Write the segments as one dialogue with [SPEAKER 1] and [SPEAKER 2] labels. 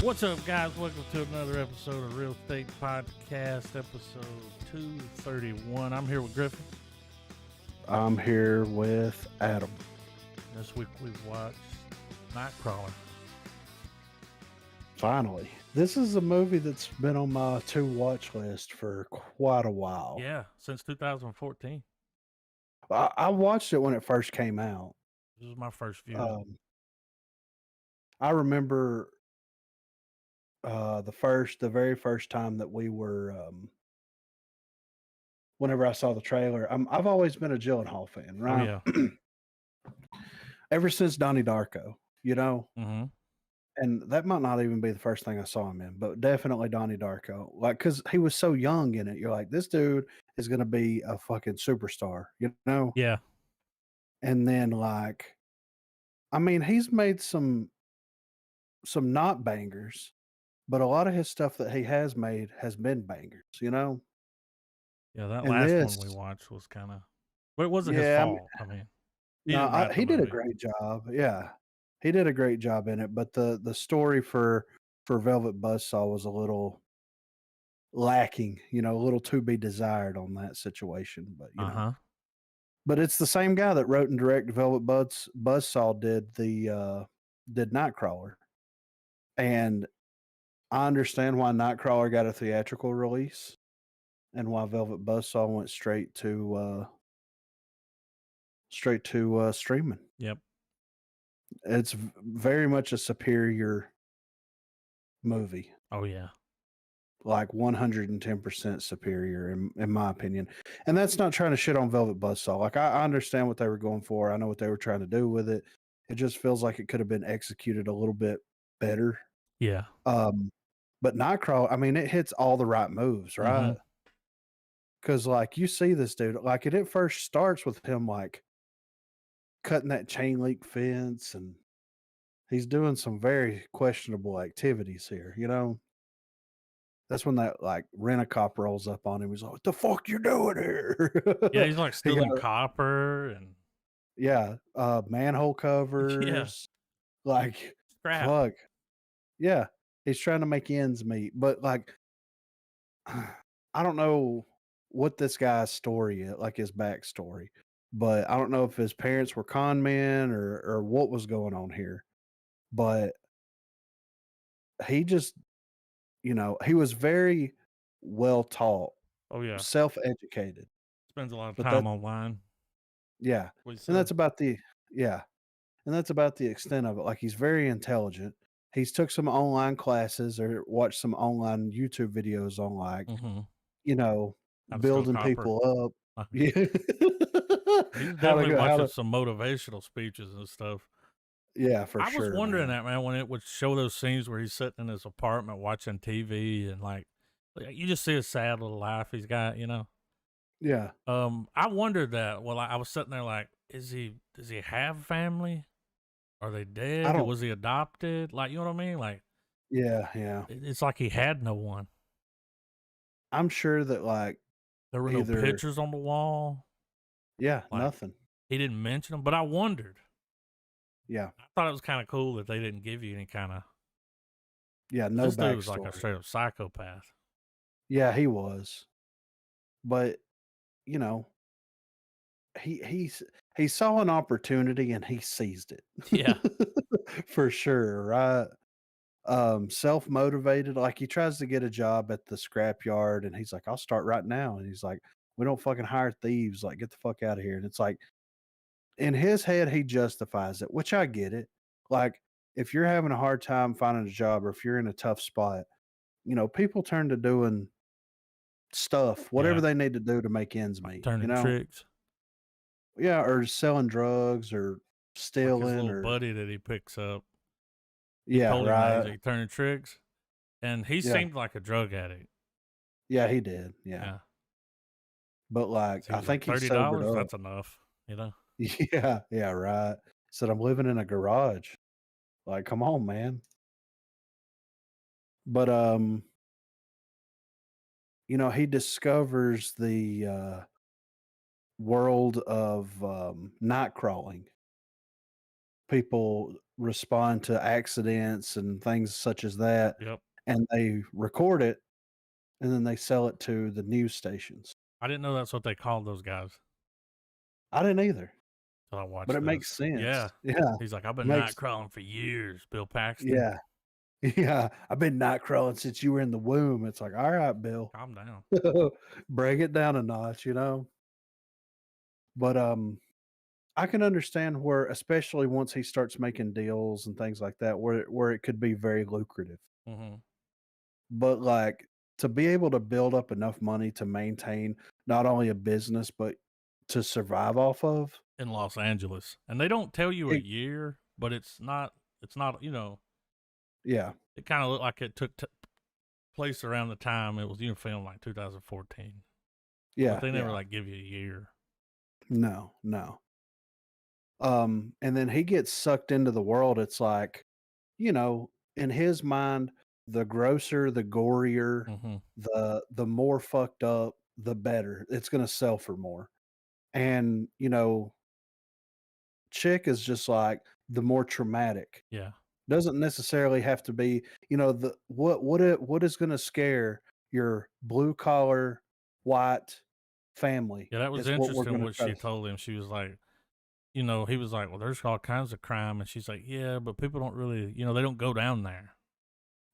[SPEAKER 1] What's up, guys? Welcome to another episode of Real Estate Podcast, episode 231. I'm here with Griffin.
[SPEAKER 2] I'm here with Adam.
[SPEAKER 1] This week we've watched Nightcrawler.
[SPEAKER 2] Finally. This is a movie that's been on my to-watch list for quite a while.
[SPEAKER 1] Yeah, since 2014.
[SPEAKER 2] I watched it when it first came out.
[SPEAKER 1] This was my first view.
[SPEAKER 2] I remember the very first time that we were, whenever I saw the trailer, I've always been a Gyllenhaal fan, right?
[SPEAKER 1] Oh, yeah.
[SPEAKER 2] Ever since Donnie Darko, you know?
[SPEAKER 1] Mm-hmm.
[SPEAKER 2] And that might not even be the first thing I saw him in, but definitely Donnie Darko. Like, because he was so young in it. You're like, this dude is going to be a fucking superstar, you know?
[SPEAKER 1] Yeah.
[SPEAKER 2] And then, like, I mean, he's made some not bangers, but a lot of his stuff that he has made has been bangers, you know?
[SPEAKER 1] Yeah, that
[SPEAKER 2] And
[SPEAKER 1] last
[SPEAKER 2] this,
[SPEAKER 1] one we watched was kind of... Well, it wasn't his
[SPEAKER 2] yeah,
[SPEAKER 1] fault. I mean, he
[SPEAKER 2] no,
[SPEAKER 1] didn't write the
[SPEAKER 2] he did a
[SPEAKER 1] movie.
[SPEAKER 2] great job. Yeah, he did a great job in it. But the story for Velvet Buzzsaw was a little lacking, you know, a little to be desired on that situation. But you know, but it's the same guy that wrote and directed Velvet Buzzsaw did Nightcrawler, and I understand why Nightcrawler got a theatrical release and why Velvet Buzzsaw went straight to streaming.
[SPEAKER 1] Yep.
[SPEAKER 2] It's very much a superior movie.
[SPEAKER 1] Oh, yeah.
[SPEAKER 2] Like 110% superior in my opinion. And that's not trying to shit on Velvet Buzzsaw. Like I understand what they were going for. I know what they were trying to do with it. It just feels like it could have been executed a little bit better.
[SPEAKER 1] Yeah.
[SPEAKER 2] But Nightcrawler, I mean, it hits all the right moves, right? Because like you see this dude, like it first starts with him like cutting that chain link fence, and he's doing some very questionable activities here, you know? That's when that like rent-a-cop rolls up on him. He's like, "What the fuck you doing here?"
[SPEAKER 1] Yeah, he's like stealing copper and...
[SPEAKER 2] Yeah, manhole covers. Like,
[SPEAKER 1] Scrap.
[SPEAKER 2] fuck. Yeah, he's trying to make ends meet. But like, I don't know what this guy's story is, like his backstory. But I don't know if his parents were con men or what was going on here. But he just, you know, he was very well taught.
[SPEAKER 1] Oh, yeah.
[SPEAKER 2] Self-educated.
[SPEAKER 1] Spends a lot of time online.
[SPEAKER 2] Yeah. And that's about the extent of it. Like, he's very intelligent. He's took some online classes or watched some online YouTube videos on like, you know, building people up. Yeah.
[SPEAKER 1] He's definitely watching some motivational speeches and stuff.
[SPEAKER 2] Yeah, for sure.
[SPEAKER 1] I was wondering that, man, when it would show those scenes where he's sitting in his apartment watching TV and like you just see a sad little life he's got, you know?
[SPEAKER 2] Yeah.
[SPEAKER 1] I wondered that. Well, I was sitting there like, does he have family? Are they dead? Was he adopted? Like, you know what I mean? Like,
[SPEAKER 2] yeah.
[SPEAKER 1] It's like he had no one.
[SPEAKER 2] I'm sure that like
[SPEAKER 1] there were no pictures on the wall.
[SPEAKER 2] Yeah,
[SPEAKER 1] like,
[SPEAKER 2] nothing.
[SPEAKER 1] He didn't mention them, but I wondered.
[SPEAKER 2] Yeah.
[SPEAKER 1] I thought it was kind of cool that they didn't give you any kind of...
[SPEAKER 2] Yeah, no backstory.
[SPEAKER 1] This dude was like a straight up psychopath.
[SPEAKER 2] Yeah, he was. But, you know, he saw an opportunity and he seized it.
[SPEAKER 1] Yeah.
[SPEAKER 2] For sure, right? Self-motivated. Like, he tries to get a job at the scrapyard and he's like, "I'll start right now." And he's like, "We don't fucking hire thieves. Like, get the fuck out of here." And it's like, in his head, he justifies it, which I get it. Like, if you're having a hard time finding a job or if you're in a tough spot, you know, people turn to doing stuff, whatever they need to do to make ends meet.
[SPEAKER 1] Turning tricks.
[SPEAKER 2] Yeah, or selling drugs or stealing,
[SPEAKER 1] like his little
[SPEAKER 2] or
[SPEAKER 1] buddy that he picks up.
[SPEAKER 2] Yeah, right.
[SPEAKER 1] Like turning tricks, and he seemed like a drug addict.
[SPEAKER 2] Yeah, he did. Yeah. But like, I think he's sobered up.
[SPEAKER 1] That's enough, you know.
[SPEAKER 2] Yeah, right. Said, "I'm living in a garage." Like, come on, man. But you know, he discovers the world of night crawling. people respond to accidents and things such as that,
[SPEAKER 1] Yep.
[SPEAKER 2] and they record it, and then they sell it to the news stations.
[SPEAKER 1] I didn't know that's what they called those guys
[SPEAKER 2] I didn't either,
[SPEAKER 1] till I
[SPEAKER 2] but
[SPEAKER 1] watched
[SPEAKER 2] it makes
[SPEAKER 1] this.
[SPEAKER 2] sense.
[SPEAKER 1] Yeah.
[SPEAKER 2] Yeah,
[SPEAKER 1] He's like, "I've
[SPEAKER 2] it
[SPEAKER 1] been night
[SPEAKER 2] makes
[SPEAKER 1] crawling for years, Bill Paxton.
[SPEAKER 2] yeah, yeah. I've been night crawling since you were in the womb. It's like, all right, Bill,
[SPEAKER 1] Calm down."
[SPEAKER 2] bring it down a notch, But I can understand where, especially once he starts making deals and things like that, where it could be very lucrative.
[SPEAKER 1] Mhm.
[SPEAKER 2] But like to be able to build up enough money to maintain not only a business but to survive off of.
[SPEAKER 1] In Los Angeles. And they don't tell you a
[SPEAKER 2] It,
[SPEAKER 1] year, but it's not,
[SPEAKER 2] yeah,
[SPEAKER 1] it kinda looked like it took place around the time it was, filmed like 2014. But
[SPEAKER 2] yeah,
[SPEAKER 1] they never
[SPEAKER 2] yeah.
[SPEAKER 1] like give you a year.
[SPEAKER 2] No, no. And then he gets sucked into the world. It's like, in his mind, the grosser, the gorier,
[SPEAKER 1] Mhm.
[SPEAKER 2] the more fucked up, the better. It's gonna sell for more. And, chick is just like the more traumatic.
[SPEAKER 1] Yeah.
[SPEAKER 2] Doesn't necessarily have to be, the what is gonna scare your blue collar white family
[SPEAKER 1] Yeah, that was
[SPEAKER 2] is what we're
[SPEAKER 1] interesting
[SPEAKER 2] gonna
[SPEAKER 1] what
[SPEAKER 2] try
[SPEAKER 1] she
[SPEAKER 2] to.
[SPEAKER 1] told him. She was like, he was like, "Well, there's all kinds of crime." And she's like, "Yeah, but people don't really, they don't go down there.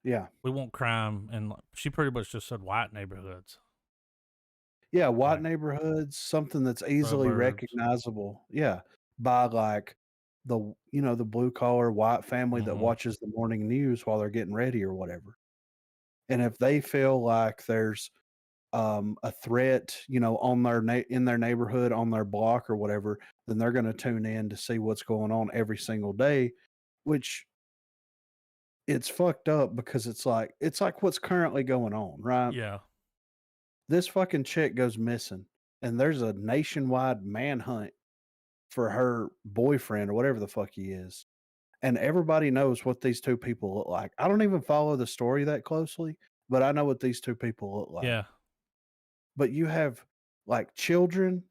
[SPEAKER 2] Yeah.
[SPEAKER 1] We want crime." And she pretty much just said white neighborhoods,
[SPEAKER 2] Yeah, white
[SPEAKER 1] like
[SPEAKER 2] neighborhoods, something that's easily
[SPEAKER 1] suburbs.
[SPEAKER 2] recognizable, yeah, by, like, the blue collar white family that
[SPEAKER 1] Mhm.
[SPEAKER 2] watches the morning news while they're getting ready or whatever, and if they feel like there's, a threat, on in their neighborhood, on their block or whatever, then they're gonna tune in to see what's going on every single day, which it's fucked up because it's like what's currently going on, right?
[SPEAKER 1] Yeah.
[SPEAKER 2] This fucking chick goes missing, and there's a nationwide manhunt for her boyfriend or whatever the fuck he is, and everybody knows what these 2 people look like. I don't even follow the story that closely, but I know what these 2 people look like.
[SPEAKER 1] Yeah.
[SPEAKER 2] But you have, like, children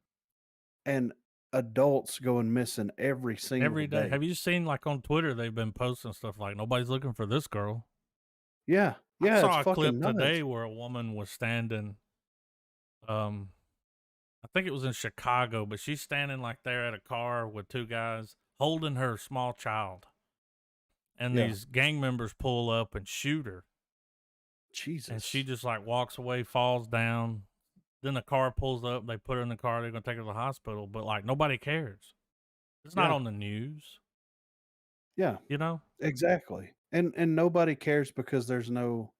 [SPEAKER 2] and adults going missing every single
[SPEAKER 1] Every day.
[SPEAKER 2] day.
[SPEAKER 1] Have you seen like on Twitter they've been posting stuff like nobody's looking for this girl?
[SPEAKER 2] Yeah,
[SPEAKER 1] I
[SPEAKER 2] yeah, it's
[SPEAKER 1] saw a
[SPEAKER 2] fucking
[SPEAKER 1] clip
[SPEAKER 2] nuts.
[SPEAKER 1] today where a woman was standing, um I think it was in Chicago, but she's standing like there at a car with two guys holding her small child. And
[SPEAKER 2] Yeah.
[SPEAKER 1] these gang members pull up and shoot her. And she
[SPEAKER 2] Jesus.
[SPEAKER 1] just like walks away, falls down. Then the car pulls up, they put her in the car, they're gonna take her to the hospital, but like nobody cares. It's not
[SPEAKER 2] Yeah,
[SPEAKER 1] on the news,
[SPEAKER 2] yeah,
[SPEAKER 1] you know?
[SPEAKER 2] exactly. And nobody cares because there's no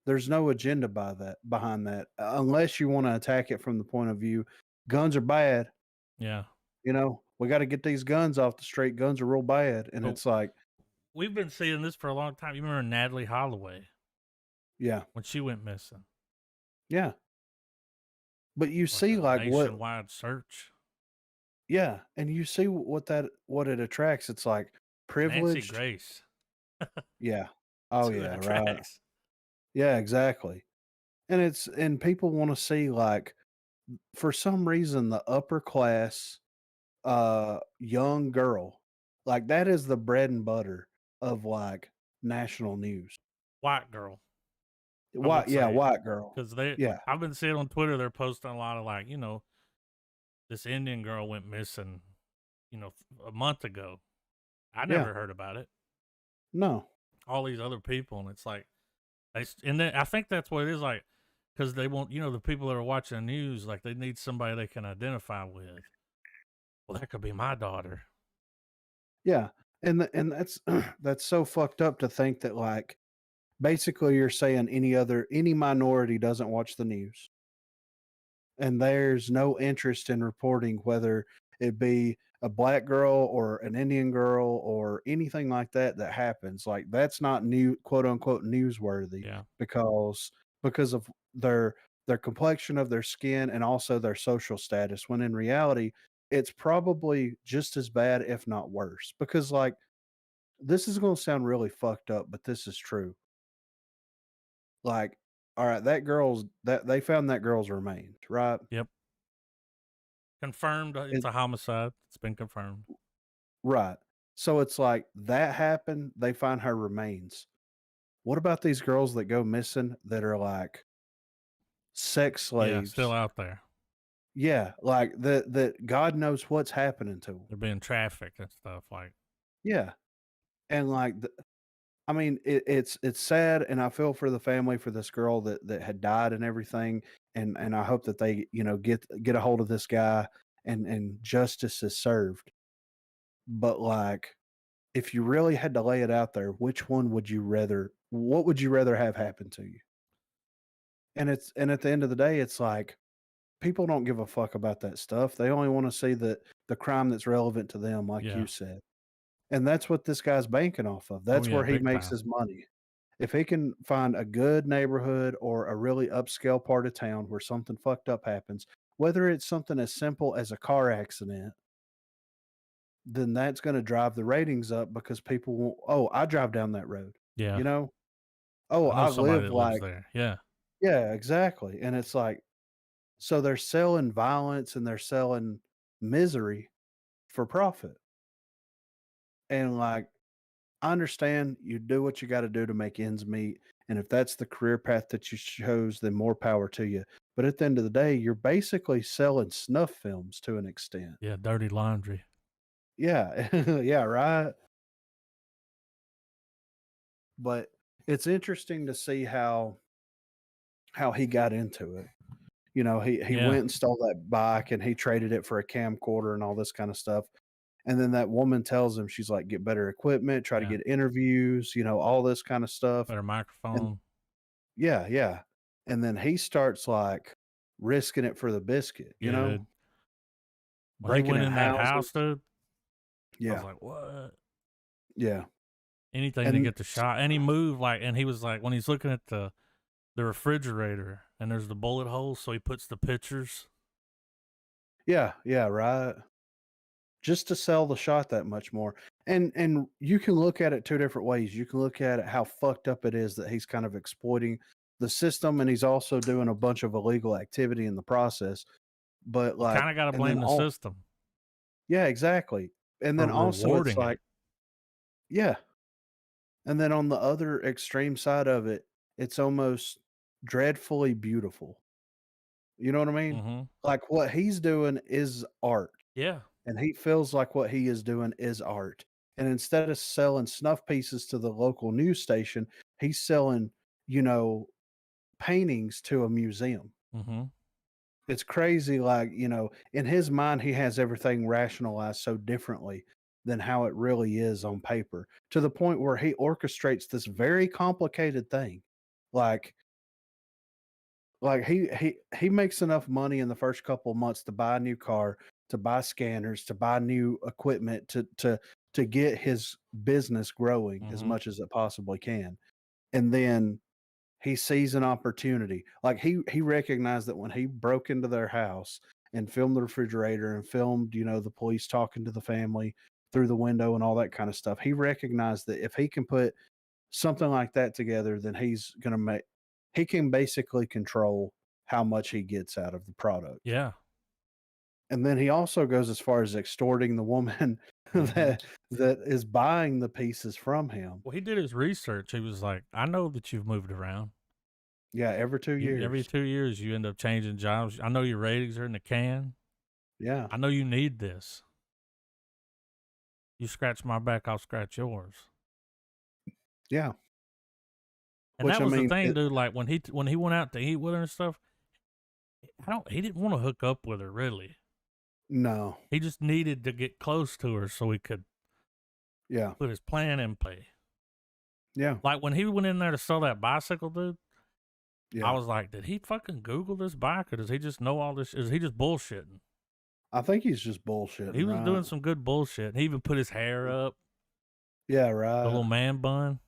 [SPEAKER 2] agenda behind that, unless you wanna attack it from the point of view, guns are bad,
[SPEAKER 1] Yeah.
[SPEAKER 2] we gotta get these guns off the street, guns are real bad, and
[SPEAKER 1] But
[SPEAKER 2] it's like,
[SPEAKER 1] we've been seeing this for a long time. You remember Natalie Holloway
[SPEAKER 2] yeah,
[SPEAKER 1] when she went missing?
[SPEAKER 2] yeah, but you
[SPEAKER 1] Like
[SPEAKER 2] see,
[SPEAKER 1] a
[SPEAKER 2] like,
[SPEAKER 1] nationwide search.
[SPEAKER 2] yeah, and you see what it attracts, it's like
[SPEAKER 1] Nancy
[SPEAKER 2] privileged.
[SPEAKER 1] Grace.
[SPEAKER 2] Yeah.
[SPEAKER 1] That's
[SPEAKER 2] Oh,
[SPEAKER 1] who it
[SPEAKER 2] yeah, right.
[SPEAKER 1] attracts.
[SPEAKER 2] Yeah, exactly, and people wanna see, like, for some reason, the upper class, young girl, like, that is the bread and butter of, like, national news.
[SPEAKER 1] White girl, I would
[SPEAKER 2] White, yeah,
[SPEAKER 1] say.
[SPEAKER 2] white girl.
[SPEAKER 1] Because they,
[SPEAKER 2] Yeah,
[SPEAKER 1] I've been seeing on Twitter, they're posting a lot of like, this Indian girl went missing, a month ago. I
[SPEAKER 2] yeah,
[SPEAKER 1] never heard about it.
[SPEAKER 2] no,
[SPEAKER 1] All these other people, and it's like, and then I think that's what it is like, because they want, the people that are watching the news, like they need somebody they can identify with. Well, that could be my daughter.
[SPEAKER 2] yeah, and that's that's so fucked up to think that, like, basically you're saying any minority doesn't watch the news. And there's no interest in reporting whether it be a black girl or an Indian girl or anything like that that happens. Like that's not new quote unquote newsworthy
[SPEAKER 1] Yeah.
[SPEAKER 2] because of their complexion of their skin and also their social status when in reality it's probably just as bad if not worse because like this is going to sound really fucked up but this is true. Like all right, that they found that girl's remains, right?
[SPEAKER 1] Yep. Confirmed. It's a homicide. It's been confirmed.
[SPEAKER 2] Right. So it's like that happened, they find her remains. What about these girls that go missing that are like sex
[SPEAKER 1] Yeah, still
[SPEAKER 2] slaves?
[SPEAKER 1] out there.
[SPEAKER 2] Yeah, like that God knows what's happening to them.
[SPEAKER 1] They're being trafficked and stuff. Like,
[SPEAKER 2] Yeah. And like I mean, it's sad, and I feel for the family for this girl that had died and everything, and I hope that they, get a hold of this guy and justice is served. But like, if you really had to lay it out there, which one would you rather? What would you rather have happen to you? And at the end of the day, it's like people don't give a fuck about that stuff. They only want to see the crime that's relevant to them, like
[SPEAKER 1] yeah.
[SPEAKER 2] you said. And that's what this guy's banking off of.
[SPEAKER 1] Oh,
[SPEAKER 2] That's
[SPEAKER 1] yeah,
[SPEAKER 2] where he
[SPEAKER 1] big
[SPEAKER 2] makes
[SPEAKER 1] time.
[SPEAKER 2] his money. If he can find a good neighborhood or a really upscale part of town where something fucked up happens, whether it's something as simple as a car accident, then that's going to drive the ratings up because people won't, oh, I drive down that road,
[SPEAKER 1] Yeah.
[SPEAKER 2] you know? Oh,
[SPEAKER 1] I know
[SPEAKER 2] I
[SPEAKER 1] somebody
[SPEAKER 2] live
[SPEAKER 1] that lives
[SPEAKER 2] like,
[SPEAKER 1] there. Yeah.
[SPEAKER 2] yeah, exactly. And it's like, so they're selling violence and they're selling misery for profit. And like, I understand you do what you got to do to make ends meet. And if that's the career path that you chose, then more power to you. But at the end of the day, you're basically selling snuff films to an extent.
[SPEAKER 1] Yeah. Dirty laundry.
[SPEAKER 2] Yeah. Yeah. Right. But it's interesting to see how he got into it. He
[SPEAKER 1] Yeah.
[SPEAKER 2] went and stole that bike and he traded it for a camcorder and all this kind of stuff. And then that woman tells him, she's like, get better equipment, try to
[SPEAKER 1] Yeah.
[SPEAKER 2] get interviews, all this kind of stuff.
[SPEAKER 1] Better
[SPEAKER 2] And
[SPEAKER 1] microphone.
[SPEAKER 2] yeah, yeah. And then he starts like risking it for the biscuit,
[SPEAKER 1] Yeah, dude. When he
[SPEAKER 2] breaking
[SPEAKER 1] went
[SPEAKER 2] in
[SPEAKER 1] in that
[SPEAKER 2] houses.
[SPEAKER 1] house, dude, I was
[SPEAKER 2] Yeah,
[SPEAKER 1] like, what?
[SPEAKER 2] yeah.
[SPEAKER 1] Anything to
[SPEAKER 2] And
[SPEAKER 1] get the shot. And he moved like, and he was like, when he's looking at the refrigerator and there's the bullet holes, so he puts the pictures.
[SPEAKER 2] yeah, yeah, right. Just to sell the shot that much more. And you can look at it two different ways. You can look at it how fucked up it is that he's kind of exploiting the system and he's also doing a bunch of illegal activity in the process. But
[SPEAKER 1] You kind
[SPEAKER 2] like
[SPEAKER 1] of got to
[SPEAKER 2] and then
[SPEAKER 1] blame the
[SPEAKER 2] all
[SPEAKER 1] system
[SPEAKER 2] yeah, exactly. And
[SPEAKER 1] for
[SPEAKER 2] then also it's
[SPEAKER 1] rewarding
[SPEAKER 2] like,
[SPEAKER 1] it.
[SPEAKER 2] yeah. And then on the other extreme side of it, it's almost dreadfully beautiful. You know what I mean?
[SPEAKER 1] Mm-hmm.
[SPEAKER 2] Like what he's doing is art,
[SPEAKER 1] Yeah.
[SPEAKER 2] and he feels like what he is doing is art. And instead of selling snuff pieces to the local news station, he's selling, you know, paintings to a museum.
[SPEAKER 1] Mm-hmm.
[SPEAKER 2] It's crazy. Like, in his mind, he has everything rationalized so differently than how it really is on paper to the point where he orchestrates this very complicated thing. Like, he makes enough money in the first couple of months to buy a new car, to buy scanners, to buy new equipment, to get his business growing as
[SPEAKER 1] Mm-hmm.
[SPEAKER 2] much as it possibly can. And then he sees an opportunity. Like he recognized that when he broke into their house and filmed the refrigerator and filmed, the police talking to the family through the window and all that kind of stuff. He recognized that if he can put something like that together, then he can basically control how much he gets out of the product.
[SPEAKER 1] Yeah.
[SPEAKER 2] And then he also goes as far as extorting the woman
[SPEAKER 1] Mm-hmm.
[SPEAKER 2] that is buying the pieces from him.
[SPEAKER 1] Well, he did his research. He was like, I know that you've moved around.
[SPEAKER 2] Yeah, every two
[SPEAKER 1] You every
[SPEAKER 2] years.
[SPEAKER 1] 2 years you end up changing jobs. I know your ratings are in the can.
[SPEAKER 2] Yeah,
[SPEAKER 1] I know you need this. You scratch my back, I'll scratch yours.
[SPEAKER 2] yeah.
[SPEAKER 1] And
[SPEAKER 2] Which
[SPEAKER 1] that
[SPEAKER 2] I
[SPEAKER 1] was the
[SPEAKER 2] mean,
[SPEAKER 1] thing, dude. Like when he went out to eat with her and stuff, he didn't want to hook up with her really.
[SPEAKER 2] no,
[SPEAKER 1] He just needed to get close to her so he could
[SPEAKER 2] yeah,
[SPEAKER 1] put his plan in play.
[SPEAKER 2] yeah,
[SPEAKER 1] Like when he went in there to sell that bicycle, dude, I
[SPEAKER 2] yeah.
[SPEAKER 1] was like, did he fucking Google this bike or does he just know all this? Is he just bullshitting?
[SPEAKER 2] I think he's just
[SPEAKER 1] He
[SPEAKER 2] bullshitting,
[SPEAKER 1] was
[SPEAKER 2] right?
[SPEAKER 1] doing some good bullshit. He even put his hair up,
[SPEAKER 2] Yeah,
[SPEAKER 1] the
[SPEAKER 2] right.
[SPEAKER 1] little man bun.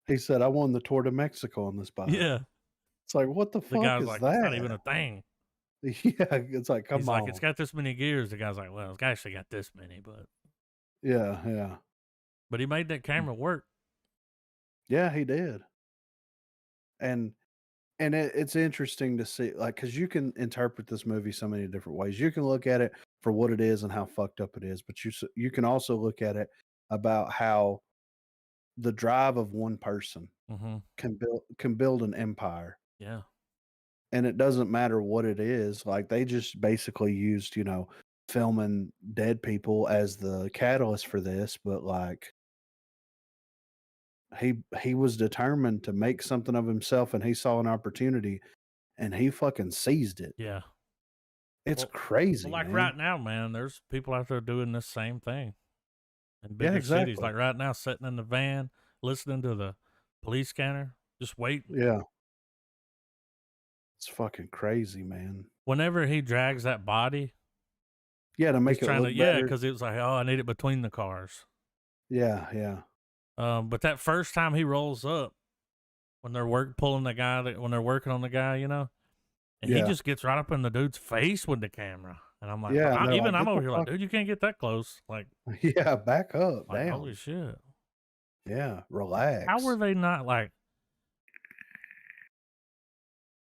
[SPEAKER 2] He said, "I won the Tour de Mexico on this bike."
[SPEAKER 1] Yeah.
[SPEAKER 2] It's like, what the
[SPEAKER 1] The
[SPEAKER 2] fuck
[SPEAKER 1] guy's
[SPEAKER 2] is
[SPEAKER 1] like, that's not even
[SPEAKER 2] that?
[SPEAKER 1] a thing.
[SPEAKER 2] Yeah, it's like,
[SPEAKER 1] He's
[SPEAKER 2] come
[SPEAKER 1] like, it's
[SPEAKER 2] on.
[SPEAKER 1] got this many gears. The guy's like, well, it's actually got this many,
[SPEAKER 2] Yeah, yeah.
[SPEAKER 1] but he made that camera work.
[SPEAKER 2] Yeah, he did. And it's interesting to see, like, because you can interpret this movie so many different ways. You can look at it for what it is and how fucked up it is, but you can also look at it about how the drive of one person
[SPEAKER 1] Mm-hmm.
[SPEAKER 2] can build an empire,
[SPEAKER 1] Yeah.
[SPEAKER 2] and it doesn't matter what it is. Like they just basically used, filming dead people as the catalyst for this, but like he was determined to make something of himself, and he saw an opportunity, and he fucking seized it.
[SPEAKER 1] Yeah.
[SPEAKER 2] It's
[SPEAKER 1] Well,
[SPEAKER 2] crazy,
[SPEAKER 1] like
[SPEAKER 2] man.
[SPEAKER 1] right now, man, there's people out there doing this same thing in
[SPEAKER 2] Yeah,
[SPEAKER 1] bigger cities.
[SPEAKER 2] exactly.
[SPEAKER 1] Like right now, sitting in the van, listening to the police scanner, just waiting.
[SPEAKER 2] Yeah. It's fucking crazy, man.
[SPEAKER 1] Whenever he drags that body,
[SPEAKER 2] Yeah, to
[SPEAKER 1] he's
[SPEAKER 2] make it
[SPEAKER 1] trying
[SPEAKER 2] look
[SPEAKER 1] to, yeah,
[SPEAKER 2] better.
[SPEAKER 1] because it was like, oh, I need it between the cars.
[SPEAKER 2] Yeah, yeah.
[SPEAKER 1] But that first time he rolls up, when they're pulling the guy, when they're working on the guy, and he
[SPEAKER 2] Yeah.
[SPEAKER 1] just gets right up in the dude's face with the camera, and I'm like,
[SPEAKER 2] Yeah, and they're like,
[SPEAKER 1] I'm
[SPEAKER 2] "Get
[SPEAKER 1] over
[SPEAKER 2] the
[SPEAKER 1] here like,
[SPEAKER 2] fuck."
[SPEAKER 1] dude, you can't get that close.
[SPEAKER 2] Yeah, back up,
[SPEAKER 1] Like holy
[SPEAKER 2] down.
[SPEAKER 1] shit.
[SPEAKER 2] Yeah,
[SPEAKER 1] How were
[SPEAKER 2] relax.
[SPEAKER 1] they not like?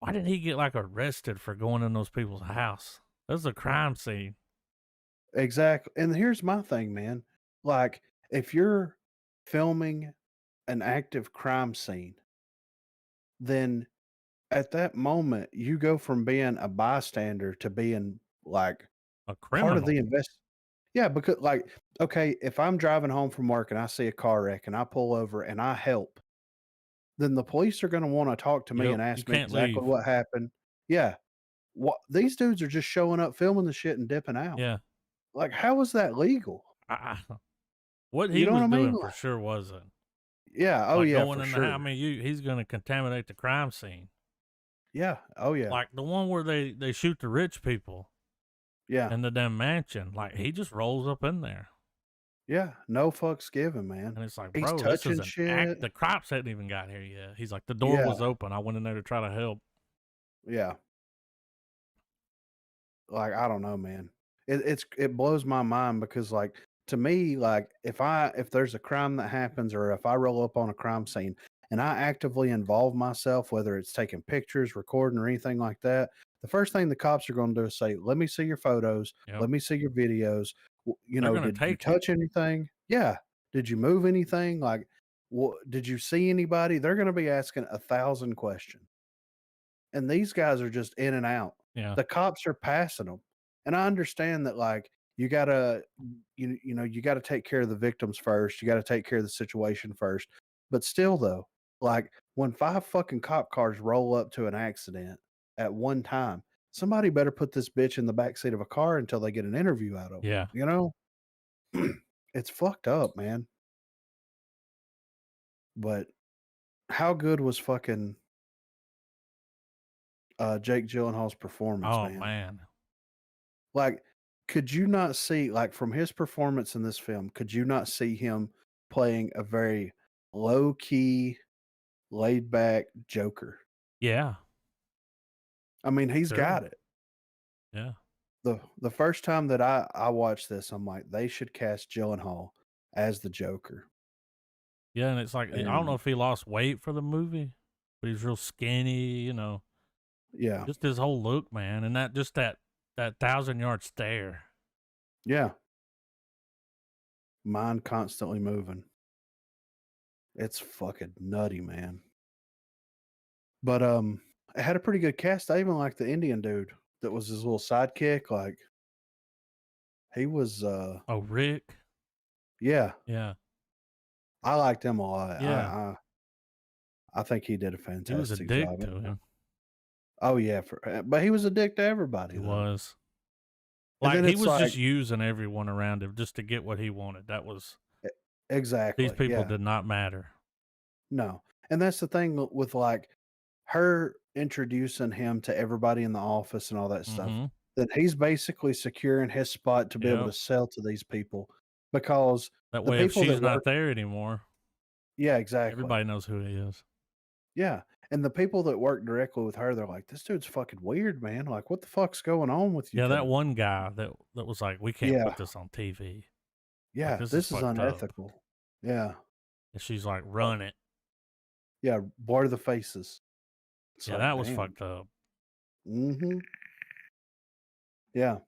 [SPEAKER 1] Why didn't he get like arrested for going in those people's house? That was a crime scene.
[SPEAKER 2] Exactly. And here's my thing, man. Like, if you're filming an active crime scene, then at that moment you go from being a bystander to being like
[SPEAKER 1] A
[SPEAKER 2] part of
[SPEAKER 1] criminal.
[SPEAKER 2] the Yeah, because like, okay, if I'm driving home from work and I see a car wreck and I pull over and I help, then the police are going to want to talk to me
[SPEAKER 1] Yep.
[SPEAKER 2] and
[SPEAKER 1] You
[SPEAKER 2] ask me
[SPEAKER 1] can't
[SPEAKER 2] exactly
[SPEAKER 1] leave.
[SPEAKER 2] what happened. Yeah. What these dudes are just showing up, filming the shit and dipping out.
[SPEAKER 1] Yeah.
[SPEAKER 2] Like, how is that legal?
[SPEAKER 1] What
[SPEAKER 2] You
[SPEAKER 1] he
[SPEAKER 2] know what
[SPEAKER 1] was
[SPEAKER 2] I mean?
[SPEAKER 1] doing for sure wasn't
[SPEAKER 2] Yeah. Oh
[SPEAKER 1] like
[SPEAKER 2] yeah,
[SPEAKER 1] going
[SPEAKER 2] for
[SPEAKER 1] in the house. I
[SPEAKER 2] sure.
[SPEAKER 1] mean, he's going to contaminate the crime scene.
[SPEAKER 2] Yeah. Oh yeah.
[SPEAKER 1] Like the one where they shoot the rich people
[SPEAKER 2] Yeah.
[SPEAKER 1] in the damn mansion. Like he just rolls up in there,
[SPEAKER 2] Yeah. No fucks given, man.
[SPEAKER 1] and it's like,
[SPEAKER 2] He's
[SPEAKER 1] bro, this is
[SPEAKER 2] touching
[SPEAKER 1] an act.
[SPEAKER 2] shit.
[SPEAKER 1] The cops hadn't even got here yet. He's like, the door
[SPEAKER 2] Yeah.
[SPEAKER 1] was open. I went in there to try to help.
[SPEAKER 2] Yeah. Like, I don't know, man. It blows my mind because like to me, like if there's a crime that happens or if I roll up on a crime scene and I actively involve myself, whether it's taking pictures, recording, or anything like that, the first thing the cops are going to do is say, "Let me see your photos.
[SPEAKER 1] Yep.
[SPEAKER 2] Let me see your videos.
[SPEAKER 1] They're gonna
[SPEAKER 2] Did you
[SPEAKER 1] take it.
[SPEAKER 2] touch anything? Yeah. Did you move anything? Like, did you see anybody?" They're going to be asking 1,000 questions. And these guys are just in and out.
[SPEAKER 1] Yeah.
[SPEAKER 2] The cops are passing them, and I understand that, like, you gotta you gotta take care of the victims first, you gotta take care of the situation first, but still, though, like, when 5 fucking cop cars roll up to an accident at one time, somebody better put this bitch in the backseat of a car until they get an interview out of
[SPEAKER 1] Yeah.
[SPEAKER 2] them. It's fucked up, man. But how good was fucking, Jake Gyllenhaal's performance,
[SPEAKER 1] Oh
[SPEAKER 2] man?
[SPEAKER 1] man.
[SPEAKER 2] Like, could you not see, like, from his performance in this film, could you not see him playing a very low key, laid back Joker?
[SPEAKER 1] Yeah.
[SPEAKER 2] I mean, he's
[SPEAKER 1] Sure.
[SPEAKER 2] got it.
[SPEAKER 1] Yeah.
[SPEAKER 2] The first time that I watched this, I'm like, they should cast Gyllenhaal as the Joker.
[SPEAKER 1] Yeah, and it's like I don't know
[SPEAKER 2] And
[SPEAKER 1] if he lost weight for the movie, but he's real skinny.
[SPEAKER 2] yeah,
[SPEAKER 1] Just his whole look, man, and that 1,000-yard stare.
[SPEAKER 2] yeah, mind constantly moving. It's fucking nutty, man. But it had a pretty good cast. I even like the Indian dude that was his little sidekick. Like, he was
[SPEAKER 1] Oh, Rick.
[SPEAKER 2] yeah,
[SPEAKER 1] Yeah.
[SPEAKER 2] I liked him a lot.
[SPEAKER 1] Yeah.
[SPEAKER 2] I think he did a
[SPEAKER 1] He was a
[SPEAKER 2] fantastic
[SPEAKER 1] dick
[SPEAKER 2] job.
[SPEAKER 1] to him.
[SPEAKER 2] Oh yeah, but he was a dick to
[SPEAKER 1] He
[SPEAKER 2] everybody though.
[SPEAKER 1] was.
[SPEAKER 2] And
[SPEAKER 1] Like
[SPEAKER 2] then
[SPEAKER 1] he
[SPEAKER 2] it's
[SPEAKER 1] was
[SPEAKER 2] like
[SPEAKER 1] just using everyone around him just to get what he wanted. That was
[SPEAKER 2] e
[SPEAKER 1] these
[SPEAKER 2] exactly,
[SPEAKER 1] people
[SPEAKER 2] yeah,
[SPEAKER 1] did not matter.
[SPEAKER 2] no, and that's the thing with like her introducing him to everybody in the office and all that stuff.
[SPEAKER 1] Mhm.
[SPEAKER 2] Then he's basically securing his spot to be able
[SPEAKER 1] Yep.
[SPEAKER 2] to sell to these people because
[SPEAKER 1] That
[SPEAKER 2] the
[SPEAKER 1] way if
[SPEAKER 2] people that
[SPEAKER 1] she's not
[SPEAKER 2] work,
[SPEAKER 1] there anymore,
[SPEAKER 2] yeah, exactly,
[SPEAKER 1] everybody knows who he is.
[SPEAKER 2] yeah, and the people that work directly with her, they're like, this dude's fucking weird, man. Like, what the fuck's going on with you
[SPEAKER 1] Yeah, that
[SPEAKER 2] two?
[SPEAKER 1] one guy that was like, "We can't
[SPEAKER 2] Yeah,
[SPEAKER 1] put this on TV. Like,
[SPEAKER 2] yeah,
[SPEAKER 1] this is
[SPEAKER 2] this is
[SPEAKER 1] fucked up."
[SPEAKER 2] unethical. Yeah.
[SPEAKER 1] And she's like, "Run it."
[SPEAKER 2] Yeah, blur the faces. It's
[SPEAKER 1] Yeah,
[SPEAKER 2] like,
[SPEAKER 1] that was
[SPEAKER 2] damn.
[SPEAKER 1] fucked up.
[SPEAKER 2] Mhm. Yeah.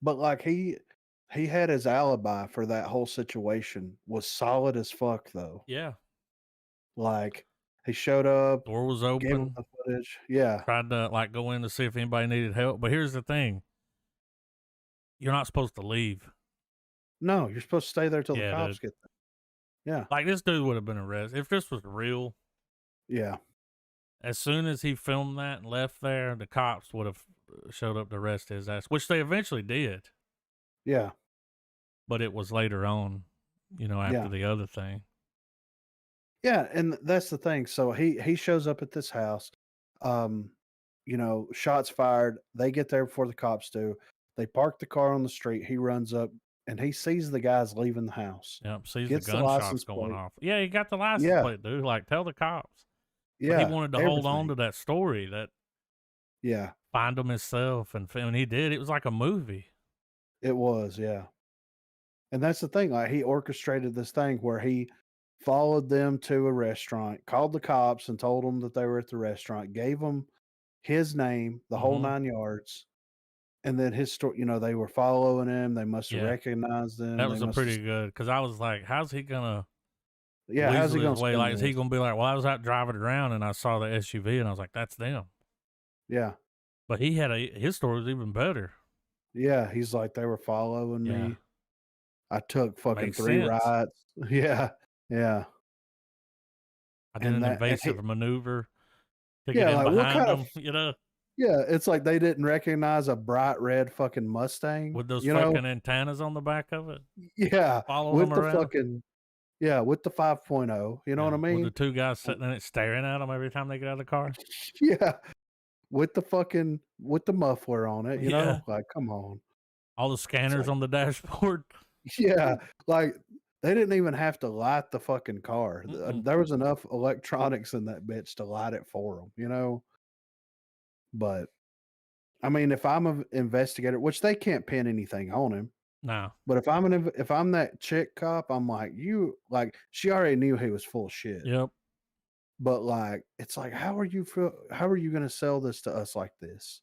[SPEAKER 2] But, like, he had his alibi for that whole situation was solid as fuck though.
[SPEAKER 1] Yeah.
[SPEAKER 2] Like he showed up,
[SPEAKER 1] Door was
[SPEAKER 2] gave him
[SPEAKER 1] open.
[SPEAKER 2] the footage. Yeah.
[SPEAKER 1] Tried to like go in to see if anybody needed help. But here's the thing. You're not supposed to leave.
[SPEAKER 2] No, you're supposed to stay there till the
[SPEAKER 1] Yeah,
[SPEAKER 2] cops
[SPEAKER 1] dude.
[SPEAKER 2] get there. Yeah.
[SPEAKER 1] Like this dude would have been arrested. If this was real,
[SPEAKER 2] Yeah.
[SPEAKER 1] as soon as he filmed that and left there, the cops would have showed up to arrest his ass, which they eventually did.
[SPEAKER 2] Yeah.
[SPEAKER 1] But it was later on, after
[SPEAKER 2] Yeah.
[SPEAKER 1] the other thing.
[SPEAKER 2] Yeah, and that's the thing. So he shows up at this house. Um, shots fired. They get there before the cops do. They park the car on the street. He runs up and he sees the guys leaving the house.
[SPEAKER 1] Yep, sees the
[SPEAKER 2] Gets the
[SPEAKER 1] gunshots
[SPEAKER 2] license
[SPEAKER 1] going
[SPEAKER 2] plate.
[SPEAKER 1] off. Yeah, he got the license
[SPEAKER 2] Yeah,
[SPEAKER 1] plate, dude. Like, tell the cops. But he
[SPEAKER 2] yeah,
[SPEAKER 1] wanted to hold on
[SPEAKER 2] everything.
[SPEAKER 1] to that story, that
[SPEAKER 2] Yeah,
[SPEAKER 1] find him himself, and he did. It was like a movie.
[SPEAKER 2] it was. Yeah, and that's the thing. Like he orchestrated this thing where he followed them to a restaurant, called the cops, and told them that they were at the restaurant. Gave them his name, the whole
[SPEAKER 1] Hmm.
[SPEAKER 2] 9 yards. And then his story, they were following him. They must have
[SPEAKER 1] Yeah,
[SPEAKER 2] recognized him.
[SPEAKER 1] that
[SPEAKER 2] They
[SPEAKER 1] was a
[SPEAKER 2] must have,
[SPEAKER 1] pretty good, because I was like, how's he gonna
[SPEAKER 2] yeah. How's he
[SPEAKER 1] weasel his
[SPEAKER 2] gonna
[SPEAKER 1] way?
[SPEAKER 2] spin
[SPEAKER 1] Like, is he
[SPEAKER 2] this?
[SPEAKER 1] gonna be like, well, I was out driving around and I saw the SUV and I was like, that's them.
[SPEAKER 2] Yeah,
[SPEAKER 1] But he had his story was even better.
[SPEAKER 2] yeah. He's like, they were following
[SPEAKER 1] Yeah,
[SPEAKER 2] me. I took fucking
[SPEAKER 1] makes
[SPEAKER 2] 3
[SPEAKER 1] sense.
[SPEAKER 2] rides. Yeah, yeah.
[SPEAKER 1] I did
[SPEAKER 2] And
[SPEAKER 1] an
[SPEAKER 2] that, and he,
[SPEAKER 1] invasive maneuver to get
[SPEAKER 2] yeah,
[SPEAKER 1] in
[SPEAKER 2] like what
[SPEAKER 1] behind
[SPEAKER 2] kind of,
[SPEAKER 1] him,
[SPEAKER 2] yeah. It's like they didn't recognize a bright red fucking Mustang.
[SPEAKER 1] with those fucking antennas on the back of it,
[SPEAKER 2] Yeah,
[SPEAKER 1] following
[SPEAKER 2] with
[SPEAKER 1] them
[SPEAKER 2] the
[SPEAKER 1] around.
[SPEAKER 2] fucking, yeah, with the 5.0. You know what
[SPEAKER 1] Yeah,
[SPEAKER 2] I
[SPEAKER 1] with the
[SPEAKER 2] mean?
[SPEAKER 1] two guys
[SPEAKER 2] And-
[SPEAKER 1] sitting in it staring at them every time they get out of the car.
[SPEAKER 2] Yeah, with the muffler on it.
[SPEAKER 1] Yeah,
[SPEAKER 2] Like come on.
[SPEAKER 1] all the
[SPEAKER 2] It's
[SPEAKER 1] scanners
[SPEAKER 2] like,
[SPEAKER 1] on the dashboard.
[SPEAKER 2] yeah, like, they didn't even have to light the fucking car.
[SPEAKER 1] Mm-mm.
[SPEAKER 2] There was enough electronics in that bitch to light it for them. But, I mean, if I'm an investigator, which they can't pin anything on him,
[SPEAKER 1] No.
[SPEAKER 2] but if I'm that chick cop, I'm like, she already knew he was full of shit.
[SPEAKER 1] Yep.
[SPEAKER 2] But, like, it's like, how are you gonna sell this to us like this?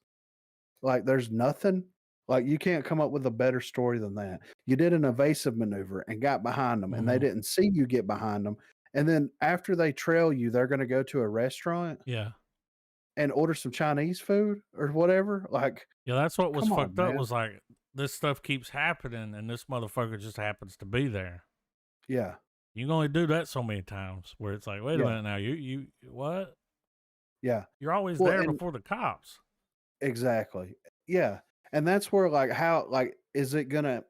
[SPEAKER 2] Like, there's nothing. Like, you can't come up with a better story than that. You did an evasive maneuver and got behind them, and they
[SPEAKER 1] Hmm.
[SPEAKER 2] didn't see you get behind them. And then after they trail you, they're going to go to a restaurant
[SPEAKER 1] Yeah.
[SPEAKER 2] and order some Chinese food or whatever. Like,
[SPEAKER 1] Yeah, that's what was
[SPEAKER 2] come on,
[SPEAKER 1] fucked up,
[SPEAKER 2] man.
[SPEAKER 1] was like, this stuff keeps happening and this motherfucker just happens to be there.
[SPEAKER 2] Yeah,
[SPEAKER 1] You can only do that so many times where it's like, wait a
[SPEAKER 2] yeah,
[SPEAKER 1] minute now, you what?
[SPEAKER 2] yeah.
[SPEAKER 1] You're always
[SPEAKER 2] Well,
[SPEAKER 1] there
[SPEAKER 2] and
[SPEAKER 1] before the cops.
[SPEAKER 2] exactly. Yeah. And that's where, like, how, like, is it gonna?